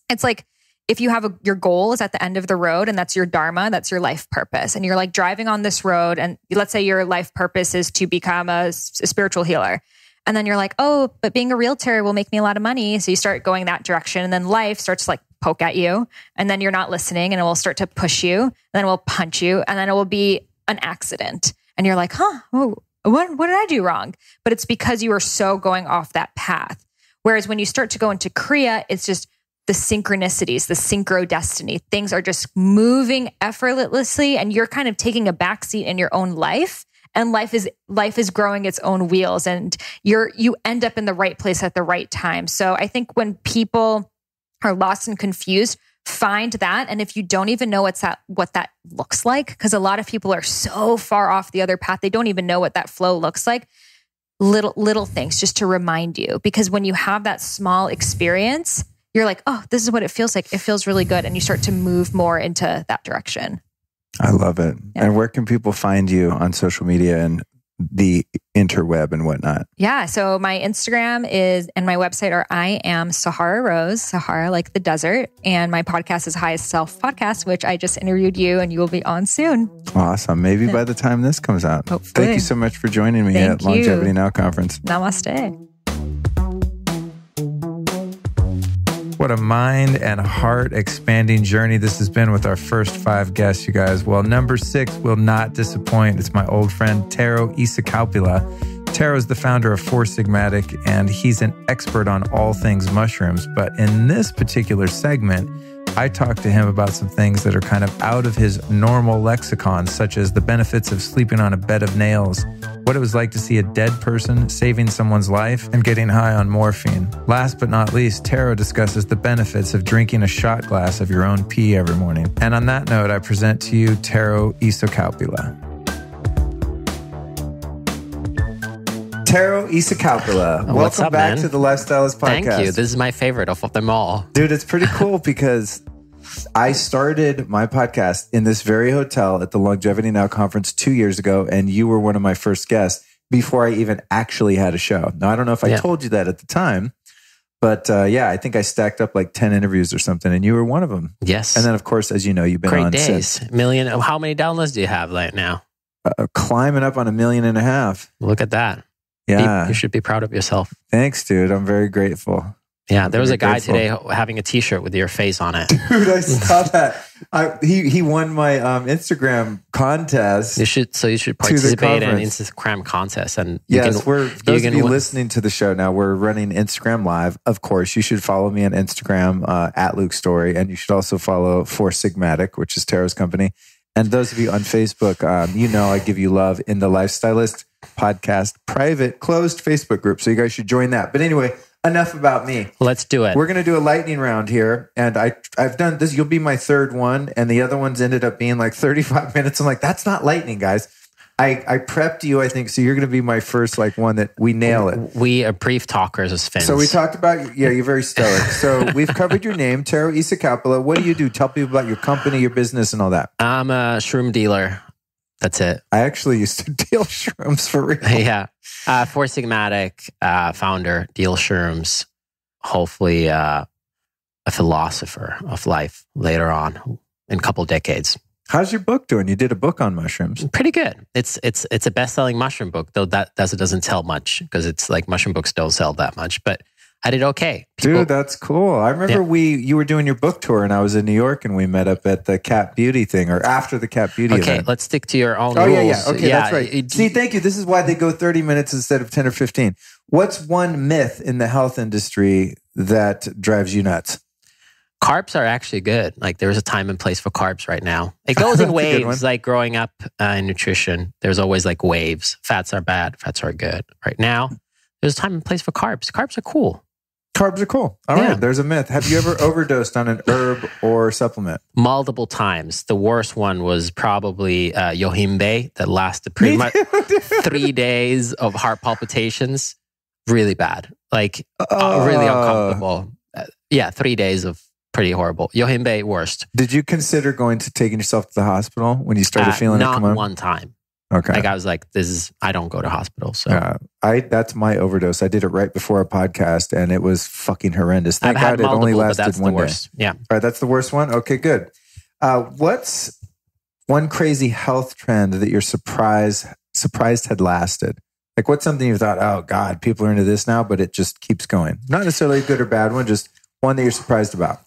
it's like, if you have your goal is at the end of the road and that's your dharma, that's your life purpose. And you're like driving on this road and let's say your life purpose is to become a spiritual healer. And then you're like, oh, but being a realtor will make me a lot of money. So you start going that direction and then life starts to like poke at you and then you're not listening and it will start to push you and then it will punch you and then it will be an accident. And you're like, what did I do wrong? But it's because you are so going off that path. Whereas when you start to go into kriya, it's just the synchronicities, the synchro destiny. Things are just moving effortlessly and you're kind of taking a backseat in your own life. And life is growing its own wheels and you end up in the right place at the right time. So I think when people are lost and confused, find that. And if you don't even know what that looks like, because a lot of people are so far off the other path, they don't even know what that flow looks like. Little things just to remind you, because when you have that small experience, you're like, oh, this is what it feels like. It feels really good. And you start to move more into that direction. I love it. Yeah. And where can people find you on social media and the interweb and whatnot? Yeah. So my Instagram and my website are I am Sahara Rose, Sahara like the desert. And my podcast is Highest Self Podcast, which I just interviewed you and you will be on soon. Awesome. Maybe by the time this comes out. Hopefully. Thank you so much for joining me at Longevity Now Conference. Namaste. What a mind and heart expanding journey this has been with our first 5 guests, you guys. Well, number 6 will not disappoint. It's my old friend, Taro Ista Coppola. Taro is the founder of Four Sigmatic, and he's an expert on all things mushrooms. But in this particular segment, I talked to him about some things that are kind of out of his normal lexicon, such as the benefits of sleeping on a bed of nails, what it was like to see a dead person saving someone's life, and getting high on morphine. Last but not least, Taro discusses the benefits of drinking a shot glass of your own pee every morning. And on that note, I present to you Taro Ista Coppola. Taro Ista Coppola, welcome back to the Lifestylist Podcast. Thank you. This is my favorite of them all. Dude, it's pretty cool because I started my podcast in this very hotel at the Longevity Now Conference 2 years ago, and you were one of my first guests before I even actually had a show. Now, I don't know if I told you that at the time, but I think I stacked up like 10 interviews or something, and you were one of them. Yes. And then, of course, as you know, you've been on since. Great days. How many downloads do you have right now? Climbing up on 1.5 million. Look at that. Yeah. You should be proud of yourself. Thanks, dude. I'm very grateful. Yeah, there was a guy today having a T-shirt with your face on it. Dude, I saw that. He won my Instagram contest. You should participate in an Instagram contest. And those of you listening to the show now, we're running Instagram Live. Of course, you should follow me on Instagram at Luke Story, and you should also follow Four Sigmatic, which is Taro's company. And those of you on Facebook, I give you love in the Lifestylist Podcast private closed Facebook group. So you guys should join that. But anyway, enough about me. Let's do it. We're going to do a lightning round here. And I've done this. You'll be my third one. And the other ones ended up being like 35 minutes. I'm like, that's not lightning, guys. I prepped you, I think. So you're going to be my first one that we nail it. We are brief talkers as Finns. So we talked about, you're very stoic. So we've covered your name, Taro Ista Coppola. What do you do? Tell people about your company, your business, and all that. I'm a shroom dealer. That's it. I actually used to deal shrooms for real. Yeah. Four Sigmatic founder, deal shrooms. Hopefully a philosopher of life later on in a couple decades. How's your book doing? You did a book on mushrooms. Pretty good. It's a best-selling mushroom book, though that doesn't sell much because it's like mushroom books don't sell that much. But I did okay. Dude, that's cool. I remember you were doing your book tour and I was in New York and we met up at the Cat Beauty thing or after the Cat Beauty event. Okay, let's stick to your own rules. Yeah. Okay, that's right. See, thank you. This is why they go 30 minutes instead of 10 or 15. What's one myth in the health industry that drives you nuts? Carbs are actually good. Like there's a time and place for carbs right now. It goes in waves. Like growing up in nutrition, there's always like waves. Fats are bad. Fats are good. Right now, there's a time and place for carbs. Carbs are cool. Carbs are cool. All right, there's a myth. Have you ever overdosed on an herb or supplement? Multiple times. The worst one was probably yohimbe that lasted pretty much 3 days of heart palpitations. Really bad. Like really uncomfortable. 3 days of pretty horrible. Yohimbe, worst. Did you consider taking yourself to the hospital when you started feeling it come on? Not one time. Okay. Like I was like, I don't go to hospital. So that's my overdose. I did it right before a podcast and it was fucking horrendous. Thank God it only lasted one day. Yeah. All right. That's the worst one. Okay, good. What's one crazy health trend that you're surprised had lasted? Like what's something you thought, oh God, people are into this now, but it just keeps going. Not necessarily a good or bad one, just one that you're surprised about.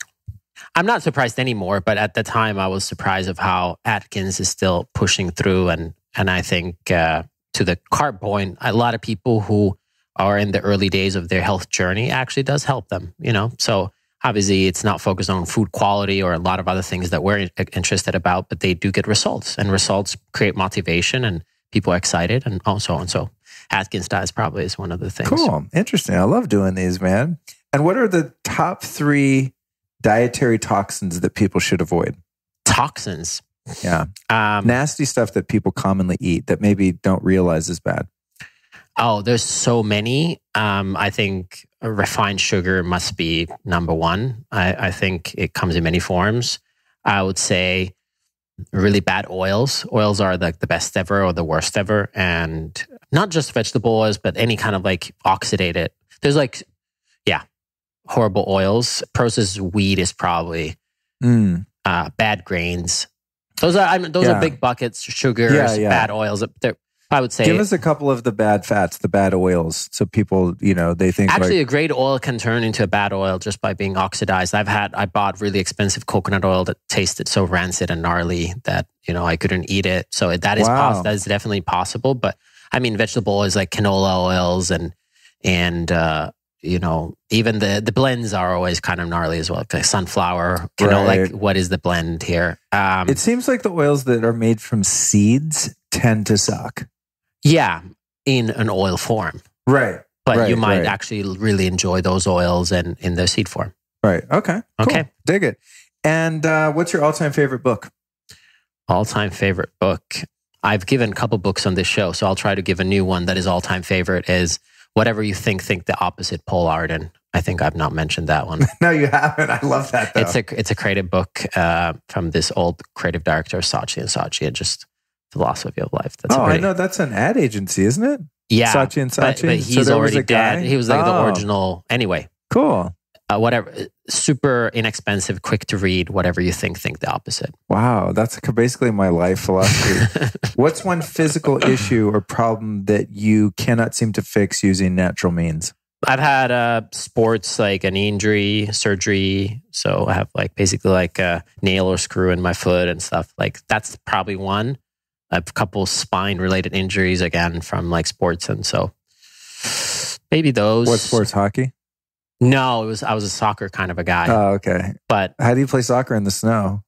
I'm not surprised anymore, but at the time I was surprised of how Atkins is still pushing through. And I think to the carb point, a lot of people who are in the early days of their health journey actually does help them, So obviously it's not focused on food quality or a lot of other things that we're interested about, but they do get results and results create motivation and people are excited and so on. So Atkins diet probably is one of the things. Cool. Interesting. I love doing these, man. And what are the top 3 dietary toxins that people should avoid? Toxins? Yeah. Nasty stuff that people commonly eat that maybe don't realize is bad. Oh, there's so many. I think refined sugar must be number one. I think it comes in many forms. I would say really bad oils. Oils are like the best ever or the worst ever. And not just vegetable oils, but any kind of like oxidated. There's horrible oils. Processed wheat is probably bad grains. Those are big buckets. Sugars, bad oils. I would say. Give us a couple of the bad fats, the bad oils, so people they think. Actually, a great oil can turn into a bad oil just by being oxidized. I bought really expensive coconut oil that tasted so rancid and gnarly that I couldn't eat it. So that is that is definitely possible. But I mean, vegetable oils like canola oils and even the blends are always kind of gnarly as well. Like sunflower, like what is the blend here? It seems like the oils that are made from seeds tend to suck. Yeah, in an oil form. Right. But you might actually really enjoy those oils in the seed form. Right. Okay. Cool. Okay. Dig it. And what's your all-time favorite book? All-time favorite book. I've given a couple books on this show, so I'll try to give a new one that is all-time favorite is Whatever You Think the Opposite, Paul Arden. I think I've not mentioned that one. No, you haven't. I love that, though. It's a creative book from this old creative director, Saatchi & Saatchi, and just philosophy of life. I know. That's an ad agency, isn't it? Yeah. Saatchi & Saatchi. But he's already dead. He was like the original. Anyway. Cool. Whatever. Super inexpensive, quick to read. Whatever you think the opposite. Wow. That's basically my life philosophy. What's one physical issue or problem that you cannot seem to fix using natural means? I've had sports like a knee injury, surgery. So I have basically a nail or screw in my foot and stuff. That's probably one. I have a couple spine related injuries again from sports. And so maybe those. What sports? Hockey? No, I was a soccer kind of a guy. Oh, okay. But how do you play soccer in the snow?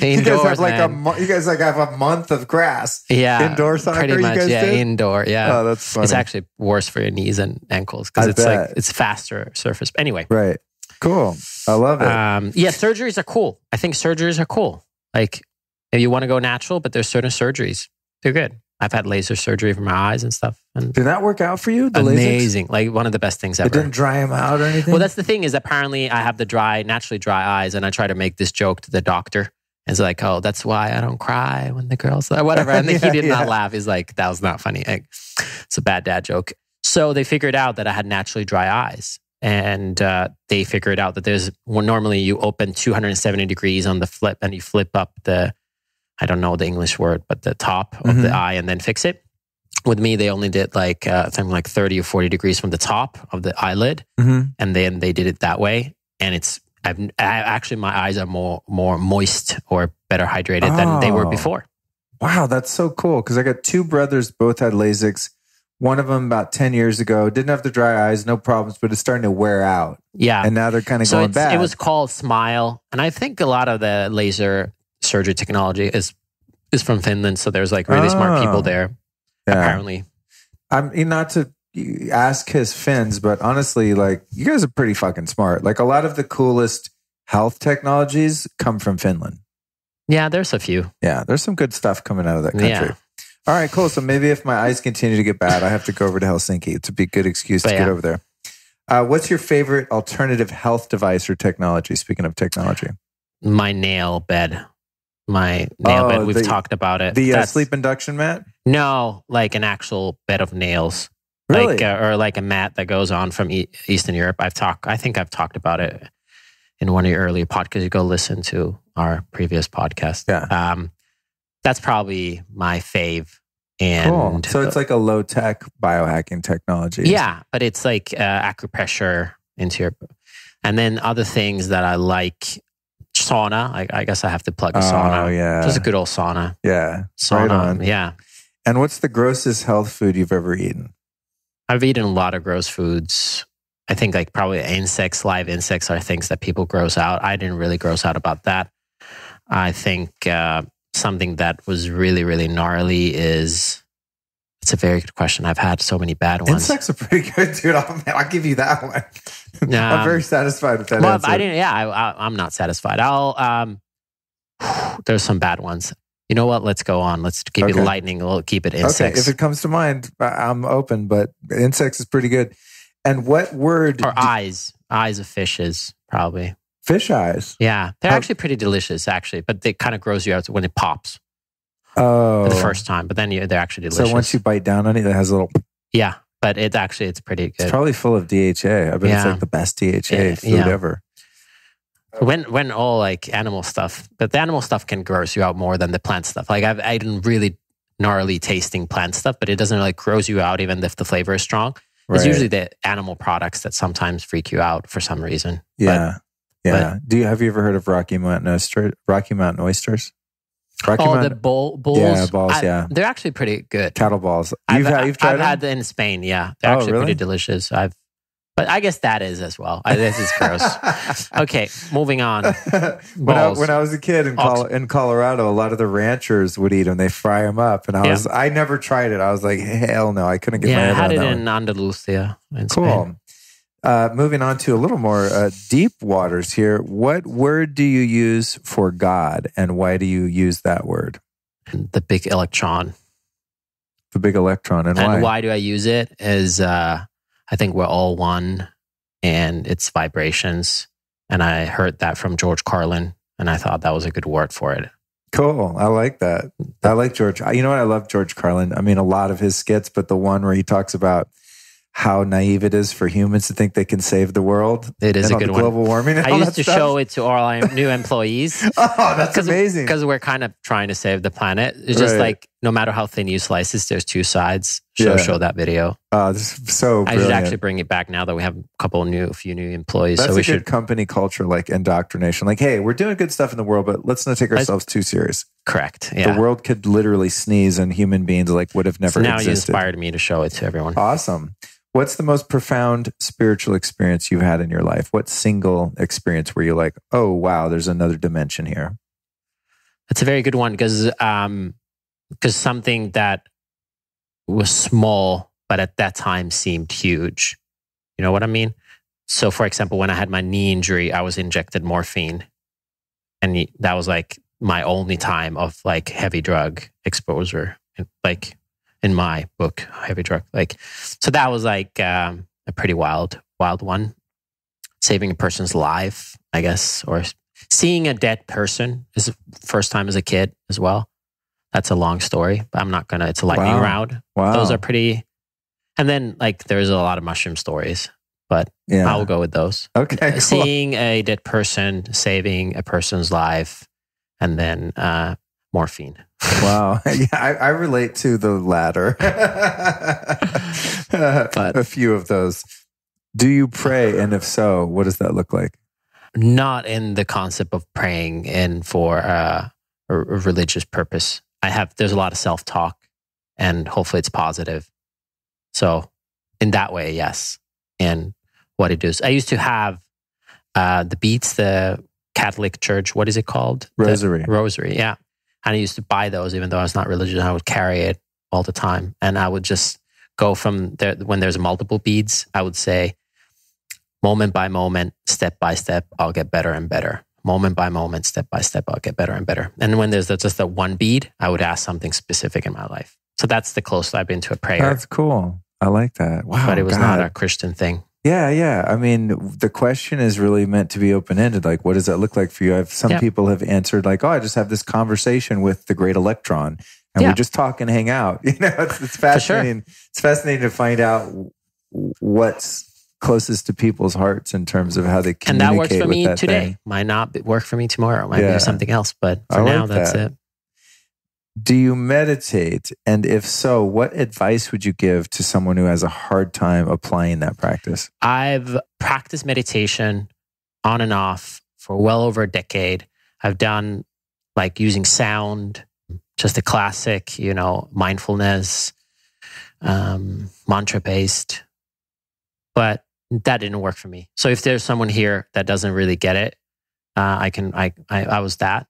Indoors, you guys have a month of grass. Yeah, indoor soccer. Pretty much. You guys did? Indoor. Yeah. Oh, that's funny. It's actually worse for your knees and ankles because it's faster surface. But anyway, right. Cool. I love it. Surgeries are cool. I think surgeries are cool. If you want to go natural, but there's certain surgeries they're good. I've had laser surgery for my eyes and stuff. And did that work out for you? The amazing. Lasers? One of the best things ever. It didn't dry them out or anything? Well, that's the thing is apparently I have the naturally dry eyes and I try to make this joke to the doctor. And it's like, oh, that's why I don't cry when the girls, whatever. And he did not laugh. He's like, that was not funny. It's a bad dad joke. So they figured out that I had naturally dry eyes. and they figured out that normally you open 270 degrees on the flip and you flip up I don't know the English word, but the top of the eye and then fix it. With me, they only did something like 30 or 40 degrees from the top of the eyelid. And then they did it that way. And actually my eyes are more moist or better hydrated than they were before. Wow, that's so cool. Because I got two brothers, both had LASIKs. One of them about 10 years ago, didn't have the dry eyes, no problems, but it's starting to wear out. Yeah. And now they're kind of going bad. It was called Smile. And I think a lot of the laser surgery technology is from Finland. So there's like really smart people there, apparently. I'm not to ask his Finns, but honestly, like, you guys are pretty fucking smart. Like, a lot of the coolest health technologies come from Finland. Yeah, there's a few. Yeah, there's some good stuff coming out of that country. Yeah. All right, cool. So maybe if my eyes continue to get bad, I have to go over to Helsinki. It's a big good excuse to get over there. What's your favorite alternative health device or technology? Speaking of technology. My nail bed. We've talked about it. The sleep induction mat? No, like an actual bed of nails. Really? Or like a mat that goes on from Eastern Europe. I think I've talked about it in one of your earlier podcasts. You go listen to our previous podcast. Yeah. That's probably my fave. And cool. So it's like a low-tech biohacking technology. Yeah, but it's like acupressure into your... And then other things that I like, sauna. I guess I have to plug a sauna. Oh, yeah. Just a good old sauna. Yeah. Sauna, right on. Yeah. And what's the grossest health food you've ever eaten? I've eaten a lot of gross foods. I think like probably live insects are things that people gross out. I didn't really gross out about that. I think something that was really, really gnarly it's a very good question. I've had so many bad ones. Insects are pretty good, dude. I'll give you that one. I'm very satisfied with that answer. I'm not satisfied. There's some bad ones. You know what? Let's go on. Let's keep it lightning. We'll keep it insects. Okay, if it comes to mind, I'm open, but insects is pretty good. And what word? Or eyes. Eyes of fishes, probably. Fish eyes? Yeah. They're actually pretty delicious, actually. But they kind of gross you out when it pops. Oh. For the first time. But then they're actually delicious. So once you bite down on it has a little... Yeah. But it's pretty good. It's probably full of DHA. I bet it's like the best DHA food ever. When all like animal stuff, but the animal stuff can gross you out more than the plant stuff. Like I've eaten really gnarly tasting plant stuff, but it doesn't really gross you out even if the flavor is strong. Right. It's usually the animal products that sometimes freak you out for some reason. Yeah. Have you ever heard of Rocky Mountain oysters? The bulls? Yeah, balls, They're actually pretty good. Cattle balls. I've tried them? had them in Spain, yeah. They're actually pretty delicious. But I guess that is as well. This is gross. Okay, moving on. When I was a kid in Colorado, a lot of the ranchers would eat them. They fry them up. And I never tried it. I was like, hell no, I couldn't get my head I had on it that in Andalusia in Spain. Moving on to a little more deep waters here. What word do you use for God, and why do you use that word? The big electron. The big electron, and why? And why do I use it? Is I think we're all one, and it's vibrations. And I heard that from George Carlin, and I thought that was a good word for it. Cool. I like that. I like George. You know what? I love George Carlin. I mean, a lot of his skits, but the one where he talks about how naive it is for humans to think they can save the world. It is a good one. Global warming. I used to show it to all our new employees. Oh, that's amazing. Because we're kind of trying to save the planet. It's just like, no matter how thin you slice this, there's two sides. Show that video. Oh, this is so brilliant. I should actually bring it back now that we have a few new employees. That's so we a good company culture, like indoctrination. Like, hey, we're doing good stuff in the world, but let's not take ourselves too serious. Correct. Yeah. The world could literally sneeze and human beings would have never existed. You inspired me to show it to everyone. Awesome. What's the most profound spiritual experience you've had in your life? What single experience were you like, oh, wow, there's another dimension here? That's a very good one because something that was small, but at that time seemed huge. You know what I mean? So, for example, when I had my knee injury, I was injected morphine. And that was like my only time of like heavy drug exposure. Like, in my book, heavy drug. So that was like a pretty wild one. Saving a person's life, I guess, or seeing a dead person is the first time as a kid as well. That's a long story, but I'm not gonna. It's a lightning round. Wow. Those are pretty. And then there's a lot of mushroom stories. but Yeah. I'll go with those. Okay. Cool. Seeing a dead person, saving a person's life, and then morphine. Wow. Yeah, I relate to the latter. But a few of those. Do you pray? And if so, what does that look like? not in the concept of praying in for a religious purpose. There's a lot of self-talk, and hopefully it's positive. So in that way, yes. And what it does. I used to have the beads, the Catholic Church, what is it called? Rosary. Rosary, yeah. And I used to buy those, even though I was not religious. I would carry it all the time. And I would just go from there. When there's multiple beads, I would say, moment by moment, step by step, I'll get better and better. Moment by moment, step by step, I'll get better and better. And when there's just that one bead, I would ask something specific in my life. So that's the closest I've been to a prayer. That's cool. I like that. Wow. But it was not a Christian thing. Yeah, yeah. I mean, the question is really meant to be open-ended. Like, what does that look like for you? Some people have answered like, oh, I just have this conversation with the great electron and we just talk and hang out. You know, it's fascinating. Sure. It's fascinating to find out what's closest to people's hearts in terms of how they communicate. And that works for me today. Thing. Might not work for me tomorrow. Might be something else. But for now, that's it. Do you meditate? And if so, what advice would you give to someone who has a hard time applying that practice? I've practiced meditation on and off for well over a decade. I've done like using sound, just a classic, mindfulness, mantra-based. But that didn't work for me. So if there's someone here that doesn't really get it, I was that.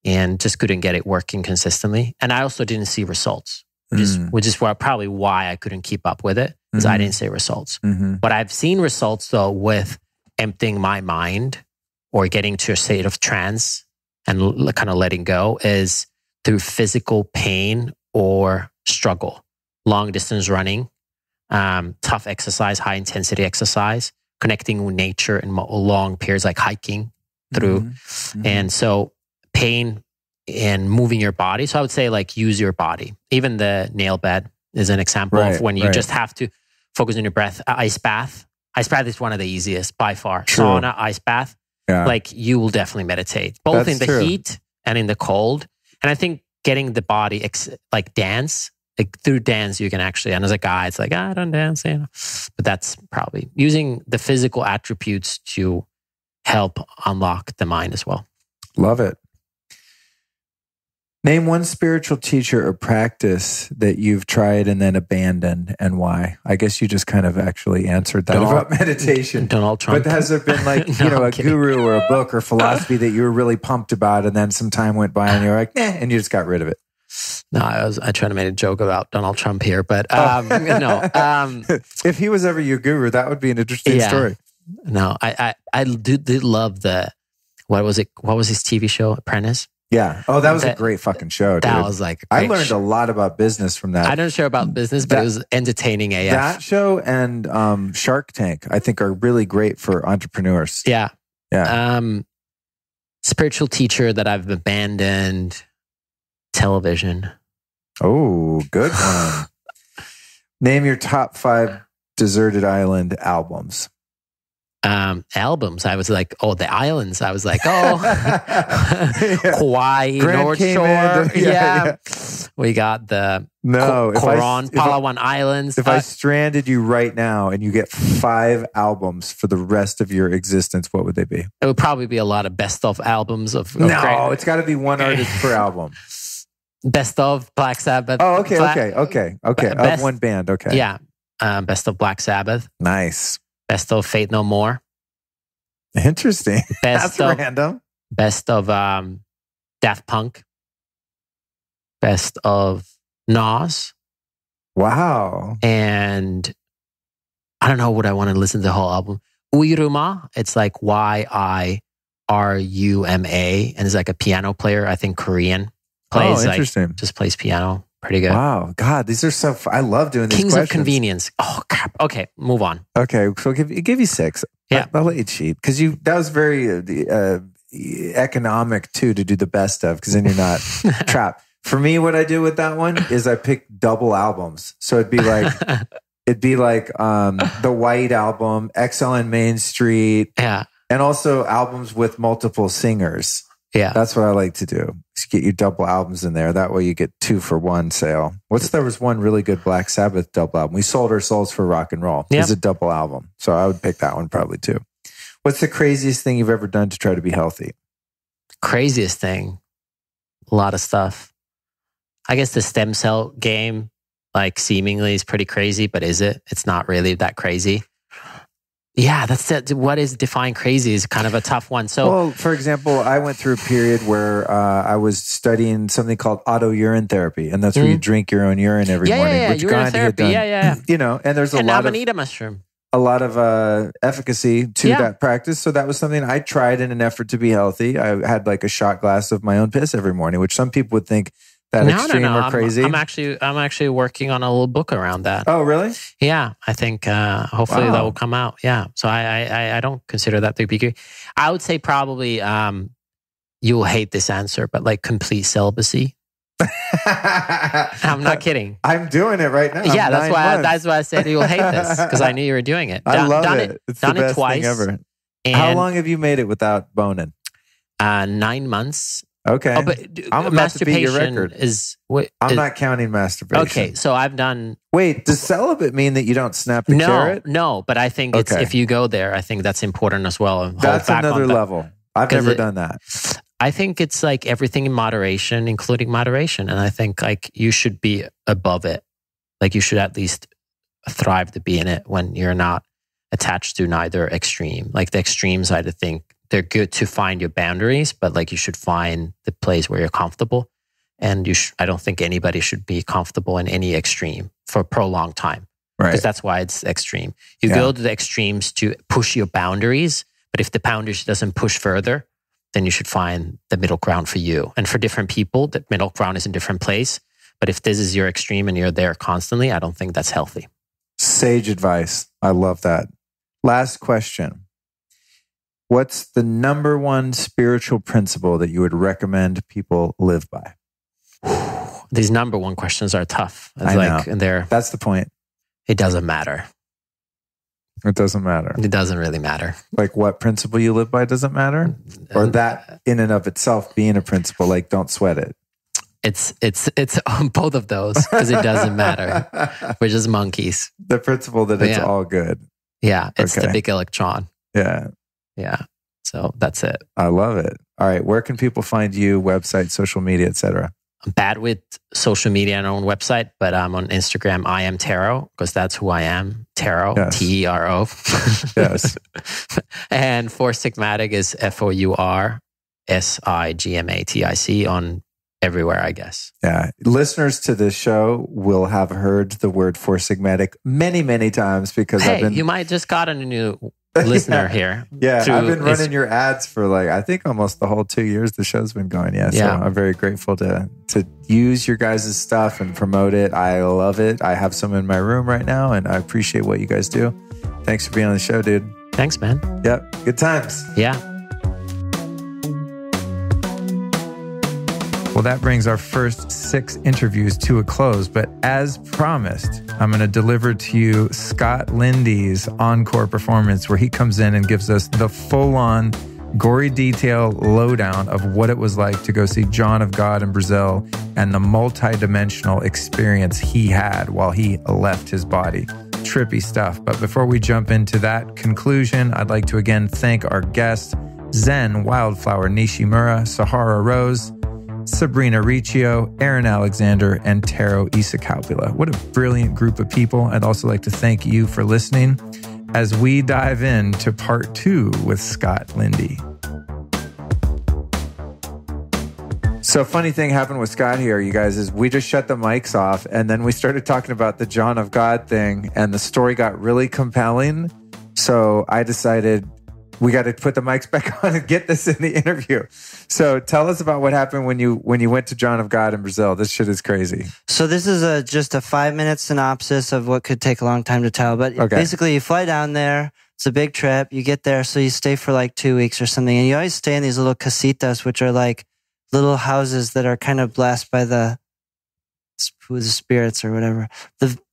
And just couldn't get it working consistently. And I also didn't see results, which is probably why I couldn't keep up with it, because I didn't see results. But I've seen results, though, with emptying my mind or getting to a state of trance and kind of letting go is through physical pain or struggle. Long distance running, tough exercise, high intensity exercise, connecting with nature in long periods like hiking through. And so pain and moving your body. So I would say like use your body. Even the nail bed is an example of when you just have to focus on your breath. Ice bath. Ice bath is one of the easiest by far. True. Sauna, ice bath. Yeah. Like you will definitely meditate. Both in the heat and in the cold. And I think getting the body like dance, like through dance you can actually, and as a guy it's like, I don't dance. But that's probably using the physical attributes to help unlock the mind as well. Love it. Name one spiritual teacher or practice that you've tried and then abandoned, and why. I guess you just kind of actually answered that about meditation. Donald Trump. But has there been like, a guru or a book or philosophy that you were really pumped about and then some time went by and you're like, nah, and you just got rid of it? No, I tried to make a joke about Donald Trump here, but no. If he was ever your guru, that would be an interesting story. No, I did love what was it? What was his TV show, Apprentice? Yeah. Oh, that was a great fucking show, dude. That was like I learned a lot about business from that. I don't share about business, but it was entertaining AF. That show and Shark Tank, I think, are really great for entrepreneurs. Yeah. Yeah. Spiritual teacher that I've abandoned, television. Oh, good one. Name your top 5 deserted island albums. Albums. I was like, the islands. I was like, Hawaii, Grand North Cayman, Shore. Yeah. We got the Coron, Palawan Islands. If I stranded you right now and you get 5 albums for the rest of your existence, what would they be? It would probably be a lot of best of albums of No, it's got to be one artist per album. Best of Black Sabbath. Oh, okay. Of one band, okay. Yeah. Best of Black Sabbath. Nice. Best of Faith No More. Interesting. That's random. Best of Daft Punk. Best of Nas. Wow. And I don't know what I want to listen to the whole album. Uiruma. It's like YIRUMA. And it's like a piano player, I think Korean. Plays interesting. Just plays piano. Pretty good. Wow. God, these are so I love doing these Kings questions. of convenience. Oh, crap. Okay, move on. Okay, so I'll give you 6. Yeah. I'll let you cheat because that was very economic too to do the best of, because then you're not trapped. For me, what I do with that one is I pick double albums. So it'd be like It'd be like the White Album, XL and Main Street. Yeah. And also albums with multiple singers. Yeah. That's what I like to do. Just get you double albums in there. That way you get 2 for 1 sale. There was one really good Black Sabbath double album. We sold our souls for rock and roll. It was a double album. So I would pick that one probably too. What's the craziest thing you've ever done to try to be healthy? Craziest thing? A lot of stuff. I guess the stem cell game, like seemingly is pretty crazy, but is it? It's not really that crazy. Yeah, that's it. What is define crazy is kind of a tough one. So, well, for example, I went through a period where I was studying something called auto urine therapy, and that's where you drink your own urine every morning. Which urine therapy. You know, and there's and Amanita mushroom. A lot of efficacy to that practice. So that was something I tried in an effort to be healthy. I had like a shot glass of my own piss every morning, which some people would think that extreme or crazy. I'm actually working on a little book around that. Oh, really? Yeah, I think hopefully that will come out. Yeah, so I don't consider that to be good. I would say probably you will hate this answer, but like complete celibacy. I'm not kidding. I'm doing it right now. Yeah, that's why I said you will hate this because I knew you were doing it. I love it. It's done the best it twice. thing ever. And how long have you made it without boning? 9 months. Okay. Oh, but I'm about to beat your record. I'm not counting masturbation. Okay, so I've done... Wait, does celibate mean that you don't snap the carrot? No, but I think it's if you go there, I think that's important as well. That's another level. I've never done that. I think it's like everything in moderation, including moderation. And I think like you should be above it. Like you should at least thrive to be in it when you're not attached to neither extreme. Like the extremes, I think they're good to find your boundaries, but like you should find the place where you're comfortable. And I don't think anybody should be comfortable in any extreme for a prolonged time. Right. Because that's why it's extreme. You go to the extremes to push your boundaries, but if the boundaries doesn't push further, then you should find the middle ground for you. And for different people, the middle ground is in a different place. But if this is your extreme and you're there constantly, I don't think that's healthy. Sage advice. I love that. Last question. What's the number one spiritual principle that you would recommend people live by? These number one questions are tough. I know. And that's the point. It doesn't matter. It doesn't matter. It doesn't really matter. Like what principle you live by doesn't matter? Or that in and of itself being a principle, like don't sweat it. It's both of those because it doesn't matter. We're just monkeys. The principle that it's all good. Yeah, it's the big electron. Yeah. Yeah. So that's it. I love it. All right. Where can people find you? Website, social media, etc. I'm bad with social media and own website, but I'm on Instagram. I am Taro because that's who I am. Taro, yes. Tero. Yes. And For Sigmatic is FOURSIGMATIC on everywhere, I guess. Yeah. Listeners to this show will have heard the word For Sigmatic many, many times because you might just got a new listener here. Yeah, I've been running your ads for I think almost the whole 2 years the show's been going. So I'm very grateful to use your guys' stuff and promote it. I love it. I have some in my room right now and I appreciate what you guys do. Thanks for being on the show, dude. Thanks, man. Yep. Good times. Yeah. Well, that brings our first 6 interviews to a close. But as promised, I'm going to deliver to you Scott Lindy's encore performance where he comes in and gives us the full-on, gory detail lowdown of what it was like to go see John of God in Brazil and the multi-dimensional experience he had while he left his body. Trippy stuff. But before we jump into that conclusion, I'd like to again thank our guests, Zen Wildflower Nishimura, Sahara Rose, Sabrina Riccio, Aaron Alexander, and Taro Ista Coppola. What a brilliant group of people. I'd also like to thank you for listening as we dive into part 2 with Scott Lindy. So funny thing happened with Scott here, you guys, is we just shut the mics off and then we started talking about the John of God thing and the story got really compelling. So I decided we got to put the mics back on and get this in the interview. So tell us about what happened when you went to John of God in Brazil. This shit is crazy. So this is just a 5-minute synopsis of what could take a long time to tell. But basically you fly down there. It's a big trip. You get there. So you stay for 2 weeks or something. And you always stay in these little casitas, which are like little houses that are kind of blessed by the spirits or whatever.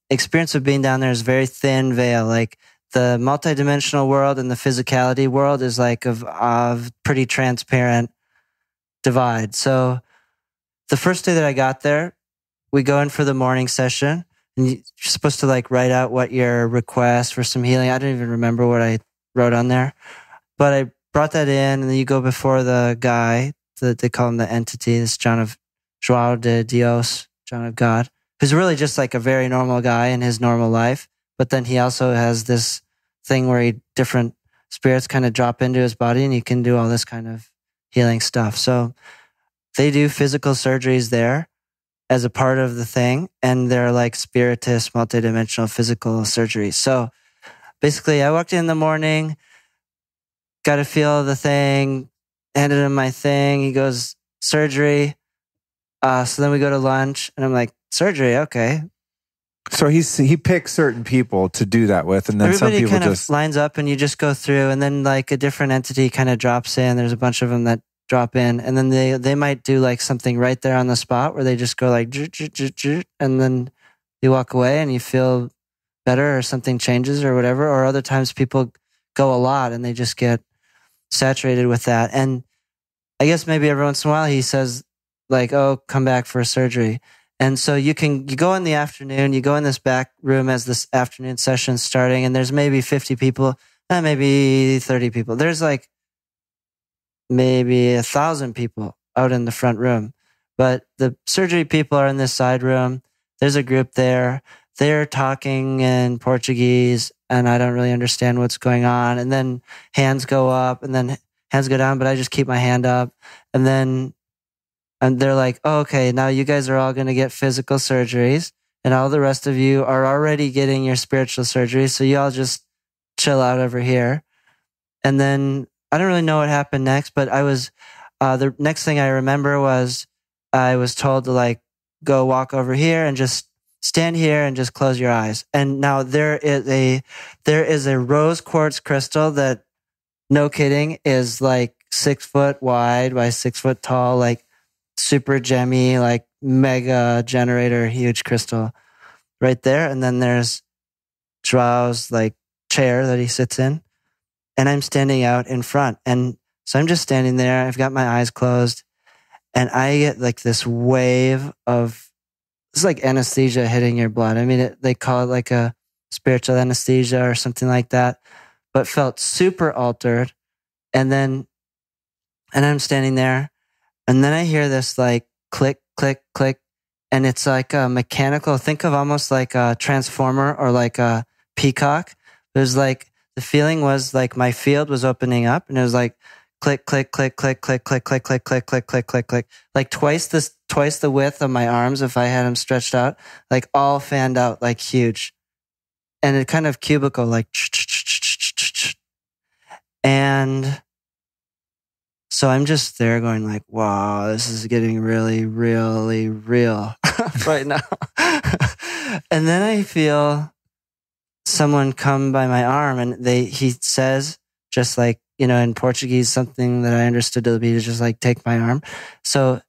experience of being down there is very thin veil. Like the multidimensional world and the physicality world is like of pretty transparent divide. So the first day that I got there, we go in for the morning session, and you're supposed to like write out what your request for some healing. I don't even remember what I wrote on there, but I brought that in, and then you go before the guy that they call him the entity, this João de Dios, John of God, who's really just like a very normal guy in his normal life. But then he also has this thing where different spirits kind of drop into his body, and you can do all this kind of healing stuff. So they do physical surgeries there as a part of the thing, and they're like spiritist, multidimensional physical surgeries. So basically, I walked in the morning, got to feel the thing, handed him my thing. He goes, surgery. So then we go to lunch, and I'm like, surgery, okay. So he picks certain people to do that with, and then everybody some people kind just of lines up, and you just go through, and then like a different entity kind of drops in. There's a bunch of them that drop in, and then they might do like something right there on the spot where they just go like, and then you walk away and you feel better, or something changes or whatever. Or other times people go a lot and they just get saturated with that. And I guess maybe every once in a while he says like, oh, come back for a surgery. And so you go in the afternoon, you go in this back room as this afternoon session starting, and there's maybe 50 people, maybe 30 people. There's like maybe 1,000 people out in the front room. But the surgery people are in this side room. There's a group there. They're talking in Portuguese, and I don't really understand what's going on. And then hands go up, and then hands go down, but I just keep my hand up. And they're like, oh, okay, now you guys are all going to get physical surgeries, and all the rest of you are already getting your spiritual surgeries. So you all just chill out over here. And then I don't really know what happened next, but the next thing I remember was I was told to like go walk over here and just stand here and just close your eyes. And now there is a rose quartz crystal that, no kidding, is like 6 foot wide by 6 foot tall, like super gemmy, like mega generator, huge crystal right there. And then there's Joao's like chair that he sits in, and I'm standing out in front. And so I'm just standing there. I've got my eyes closed, and I get like this wave of, it's like anesthesia hitting your blood. I mean, they call it like a spiritual anesthesia or something like that, but felt super altered. And I'm standing there, and then I hear this like click, click, click. And it's like a mechanical, think of almost like a transformer or like a peacock. There's like, the feeling was like my field was opening up, and it was like click, click, click, click, click, click, click, click, click, click, click, click, click, like twice the width of my arms if I had them stretched out, like all fanned out, like huge. And it kind of cubicle, like, and so I'm just there going like, wow, this is getting really, really real right now. And then I feel someone come by my arm, and he says, just like, in Portuguese, something that I understood to be to just like take my arm. So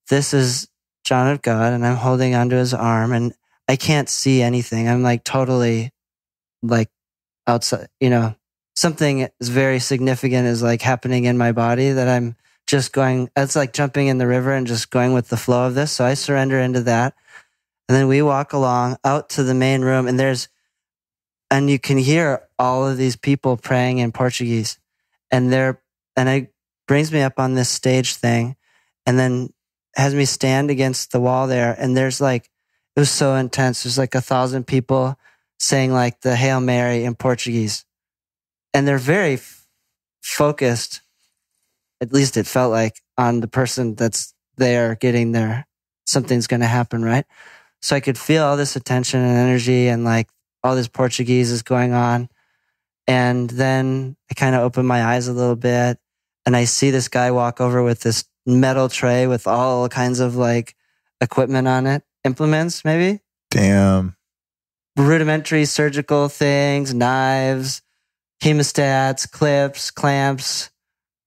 this is John of God, and I'm holding onto his arm, and I can't see anything. I'm like totally like outside, something is very significant is like happening in my body that I'm just going, it's like jumping in the river and just going with the flow of this. So I surrender into that. And then we walk along out to the main room, and you can hear all of these people praying in Portuguese, and it brings me up on this stage thing, and then has me stand against the wall there. And there's like, it was so intense. There's like 1,000 people saying like the Hail Mary in Portuguese. And they're very focused, at least it felt like, on the person that's there getting there. Something's going to happen, right? So I could feel all this attention and energy, and like all this Portuguese is going on. And then I kind of open my eyes a little bit, and I see this guy walk over with this metal tray with all kinds of like equipment on it, implements maybe. Damn. Rudimentary surgical things, knives, hemostats, clips, clamps,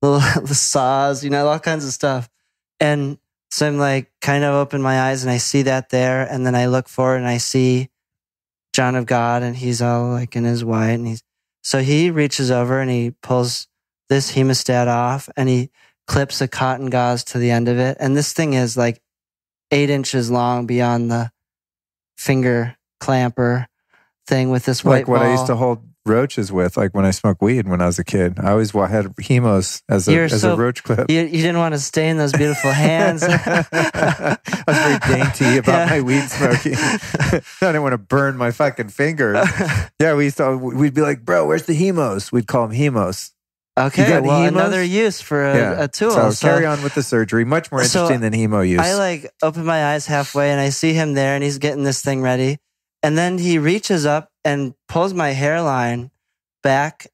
little saws, all kinds of stuff. And so I'm like kind of open my eyes, and I see that there. And then I look forward, and I see John of God, and he's all like in his white, and so he reaches over and he pulls this hemostat off, and he clips a cotton gauze to the end of it, and this thing is like 8 inches long beyond the finger clamper thing with this white like what ball. I used to hold roaches with, like when I smoked weed when I was a kid. I always had hemos as a roach clip. You didn't want to stain those beautiful hands. I was very dainty about my weed smoking. I didn't want to burn my fucking fingers. Yeah, we'd be like, bro, where's the hemos? We'd call them hemos. Okay, well, another use for a tool. So carry on with the surgery. Much more interesting than hemo use. I like open my eyes halfway and I see him there and he's getting this thing ready. And then he reaches up and pulls my hairline back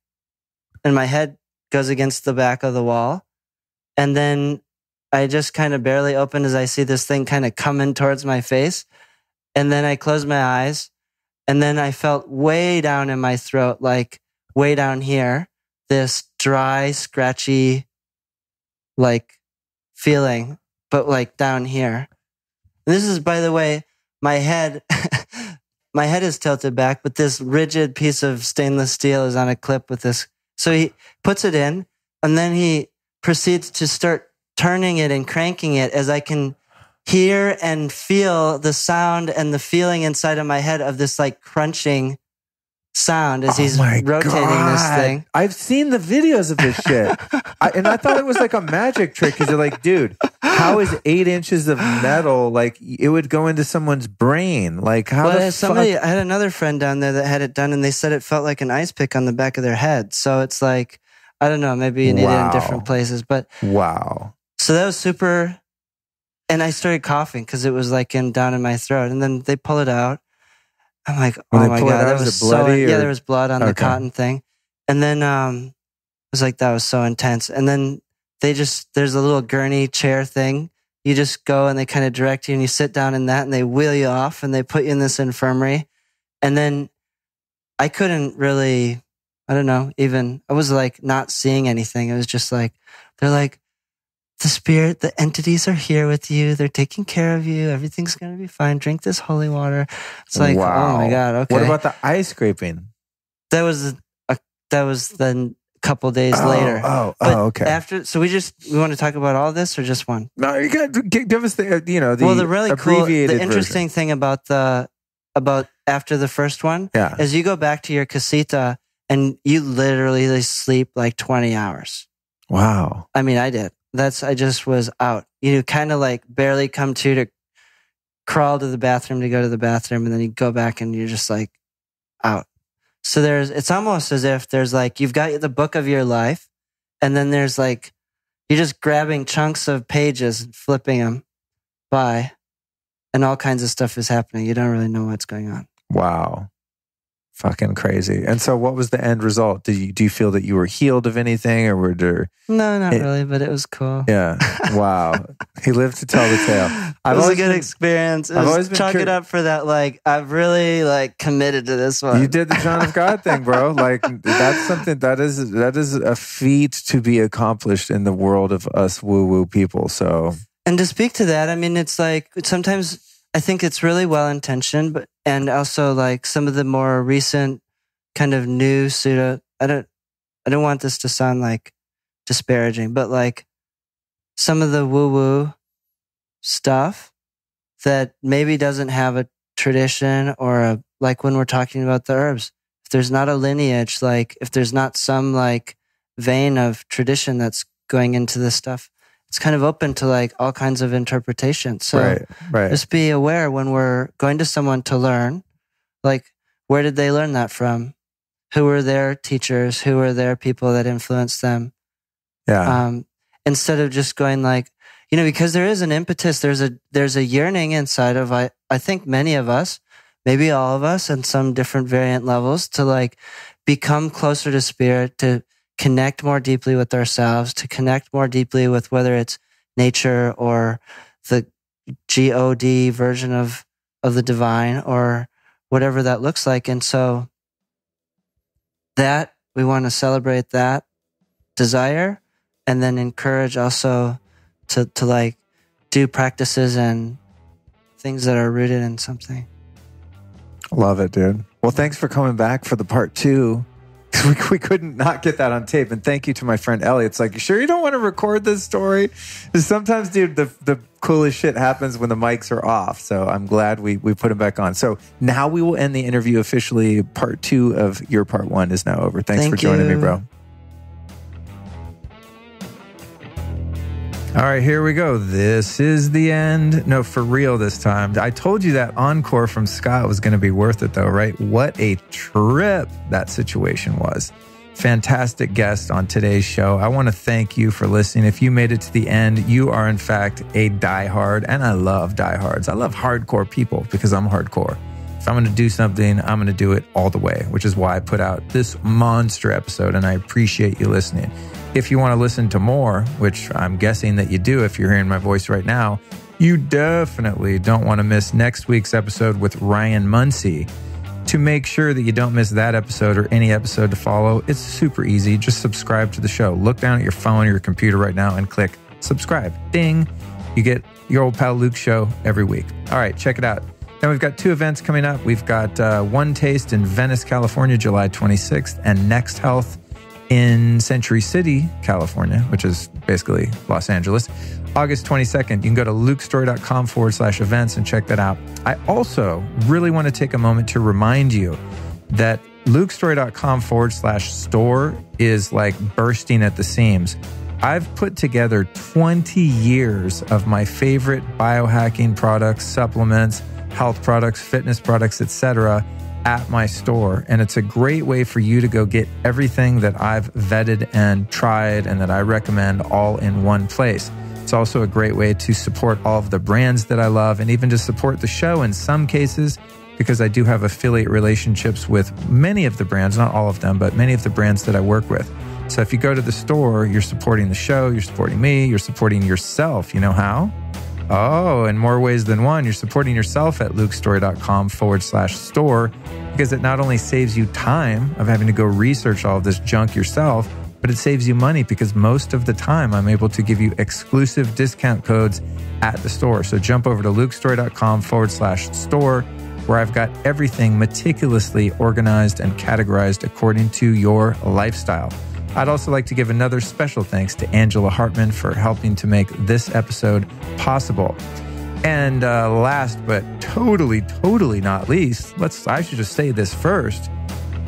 and my head goes against the back of the wall. And then I just kind of barely open as I see this thing kind of coming towards my face. And then I close my eyes and then I felt way down in my throat, like way down here, this dry, scratchy, like feeling, but like down here. And this is, by the way, my head, my head is tilted back, but this rigid piece of stainless steel is on a clip with this. So he puts it in and then he proceeds to start turning it and cranking it as I can hear and feel the sound and the feeling inside of my head of this like crunching sound as he's rotating this thing. I've seen the videos of this shit. And I thought it was like a magic trick because you're like, dude, how is 8 inches of metal, like it would go into someone's brain? Like how I had another friend down there that had it done and they said it felt like an ice pick on the back of their head. So it's like, I don't know, maybe you need it in different places, but wow. So that was super. And I started coughing because it was like down in my throat. And then they pull it out. I'm like, oh my God, that was so, yeah, there was blood on the cotton thing. And then it was like, that was so intense. And then there's a little gurney chair thing. You just go and they kind of direct you and you sit down in that and they wheel you off and they put you in this infirmary. And then I couldn't really, I don't know, I was like not seeing anything. It was just like, they're like, the spirit, the entities are here with you. They're taking care of you. Everything's going to be fine. Drink this holy water. It's like, oh my God. Okay. What about the eye scraping? That was then a couple days later. Okay. So we want to talk about all this or just one? No, you got to give us the really abbreviated the interesting thing about after the first one is you go back to your casita and you literally sleep like 20 hours. Wow. I mean, I did. I just was out. You kind of like barely come to crawl to the bathroom to go to the bathroom, and then you go back and you're just like out. So it's almost as if there's like, you've got the book of your life, and then there's like, you're just grabbing chunks of pages and flipping them by, and all kinds of stuff is happening. You don't really know what's going on. Wow. Fucking crazy. And so what was the end result? Do you feel that you were healed of anything or were there... No, not really, but it was cool. Yeah. Wow. He lived to tell the tale. It was a good experience. I've always been chalk it up for that. Like, I've really like committed to this one. You did the John of God thing, bro. Like that's something that is a feat to be accomplished in the world of us woo-woo people. So, and to speak to that, I mean, it's like sometimes I think it's really well-intentioned, and also like some of the more recent kind of new pseudo, I don't want this to sound like disparaging, but like some of the woo-woo stuff that maybe doesn't have a tradition or like when we're talking about the herbs, if there's not a lineage, like if there's not some like vein of tradition that's going into this stuff, it's kind of open to like all kinds of interpretations. So right. Just be aware when we're going to someone to learn, like, where did they learn that from? Who were their teachers? Who were their people that influenced them? Yeah. Instead of just going like, because there is an impetus, there's a yearning inside of, I think many of us, maybe all of us in some different variant levels, to like become closer to spirit, to connect more deeply with ourselves, to connect more deeply with whether it's nature or the God version of the divine or whatever that looks like. And so that we want to celebrate that desire and then encourage also to like do practices and things that are rooted in something. Love it, dude. Well, thanks for coming back for the part 2. We couldn't not get that on tape. And thank you to my friend Ellie. It's like, you sure you don't want to record this story? Because sometimes, dude, the coolest shit happens when the mics are off. So I'm glad we put him back on. So now we will end the interview officially. Part 2 of your part 1 is now over. Thanks for joining me, bro. All right, here we go. This is the end. No, for real this time. I told you that encore from Scott was going to be worth it, though, right? What a trip that situation was. Fantastic guest on today's show. I want to thank you for listening. If you made it to the end, you are, in fact, a diehard. And I love diehards. I love hardcore people because I'm hardcore. If I'm going to do something, I'm going to do it all the way, which is why I put out this monster episode, and I appreciate you listening. If you want to listen to more, which I'm guessing that you do if you're hearing my voice right now, you definitely don't want to miss next week's episode with Ryan Muncie. To make sure that you don't miss that episode or any episode to follow, it's super easy. Just subscribe to the show. Look down at your phone or your computer right now and click subscribe. Ding. You get your old pal Luke show every week. All right, check it out. Then we've got 2 events coming up. We've got One Taste in Venice, California, July 26th, and Next Health in Century City, California, which is basically Los Angeles, August 22nd. You can go to lukestory.com/events and check that out. I also really want to take a moment to remind you that lukestory.com/store is like bursting at the seams. I've put together 20 years of my favorite biohacking products, supplements, health products, fitness products, etc., at my store. And it's a great way for you to go get everything that I've vetted and tried and that I recommend all in one place. It's also a great way to support all of the brands that I love and even to support the show in some cases, because I do have affiliate relationships with many of the brands, not all of them, but many of the brands that I work with. So if you go to the store, you're supporting the show, you're supporting me, you're supporting yourself. You know how? Oh, in more ways than one. You're supporting yourself at lukestory.com/store, because it not only saves you time of having to go research all of this junk yourself, but it saves you money because most of the time I'm able to give you exclusive discount codes at the store. So jump over to lukestory.com/store, where I've got everything meticulously organized and categorized according to your lifestyle. I'd also like to give another special thanks to Angela Hartman for helping to make this episode possible. And last but totally not least, I should just say this first,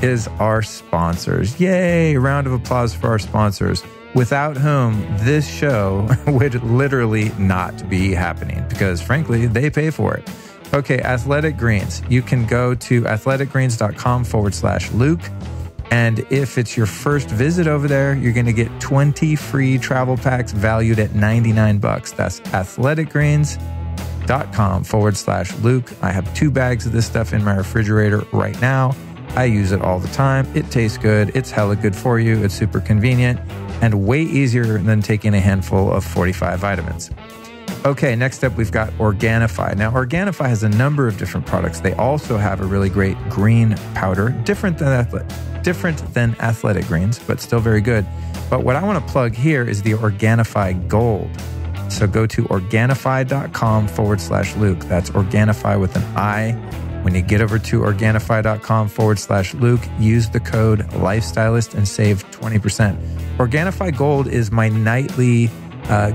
is our sponsors. Yay! A round of applause for our sponsors, without whom this show would literally not be happening because, frankly, they pay for it. Okay, Athletic Greens. You can go to athleticgreens.com/Luke. And if it's your first visit over there, you're going to get 20 free travel packs valued at $99. That's athleticgreens.com/Luke. I have 2 bags of this stuff in my refrigerator right now. I use it all the time. It tastes good. It's hella good for you. It's super convenient and way easier than taking a handful of 45 vitamins. Okay, next up, we've got Organifi. Now, Organifi has a number of different products. They also have a really great green powder, different than Athletic Greens, but still very good. But what I want to plug here is the Organifi Gold. So go to Organifi.com/Luke. That's Organifi with an I. When you get over to Organifi.com/Luke, use the code Lifestylist and save 20%. Organifi Gold is my nightly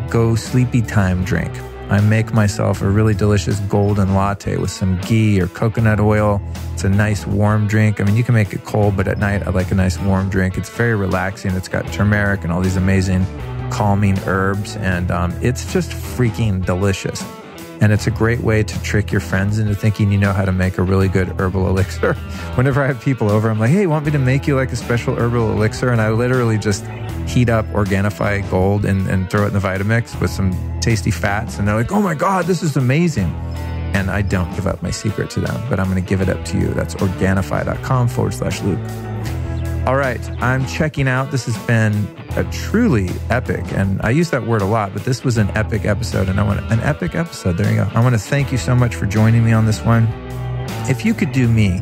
go sleepy time drink. I make myself a really delicious golden latte with some ghee or coconut oil. It's a nice warm drink. I mean, you can make it cold, but at night I like a nice warm drink. It's very relaxing. It's got turmeric and all these amazing calming herbs, and it's just freaking delicious. And it's a great way to trick your friends into thinking you know how to make a really good herbal elixir. Whenever I have people over, I'm like, hey, want me to make you like a special herbal elixir? And I literally just heat up Organifi Gold and throw it in the Vitamix with some tasty fats. And they're like, oh my God, this is amazing. And I don't give up my secret to them, but I'm going to give it up to you. That's Organifi.com/Luke. All right, I'm checking out. This has been a truly epic, and I use that word a lot, but this was an epic episode, and an epic episode. There you go. I want to thank you so much for joining me on this one. If you could do me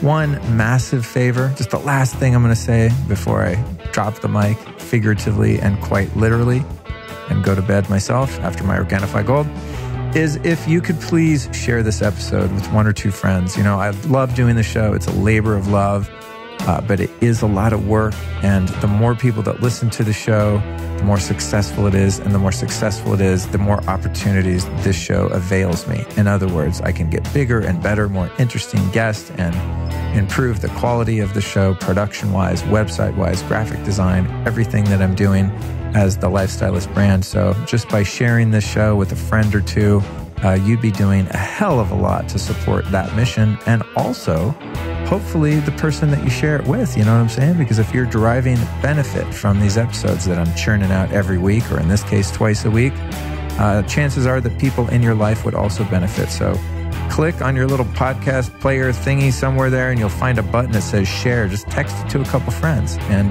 one massive favor, just the last thing I'm going to say before I drop the mic, figuratively and quite literally, and go to bed myself after my Organifi Gold. is if you could please share this episode with one or two friends. You know, I love doing the show. It's a labor of love, but it is a lot of work. And the more people that listen to the show, the more successful it is. And the more successful it is, the more opportunities this show avails me. In other words, I can get bigger and better, more interesting guests and improve the quality of the show, production-wise, website-wise, graphic design, everything that I'm doing as the Lifestylist brand. So just by sharing this show with a friend or two, you'd be doing a hell of a lot to support that mission. And also, hopefully, the person that you share it with, you know what I'm saying? Because if you're deriving benefit from these episodes that I'm churning out every week, or in this case, twice a week, chances are that people in your life would also benefit. So click on your little podcast player thingy somewhere there, and you'll find a button that says share. Just text it to a couple friends, and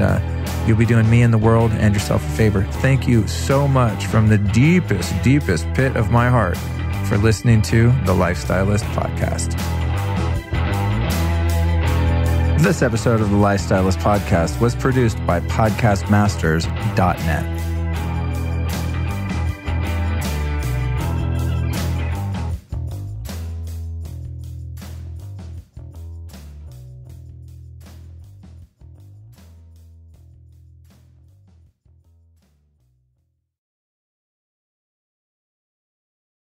you'll be doing me and the world and yourself a favor. Thank you so much from the deepest, deepest pit of my heart for listening to the Lifestylist Podcast. This episode of the Lifestylist Podcast was produced by podcastmasters.net.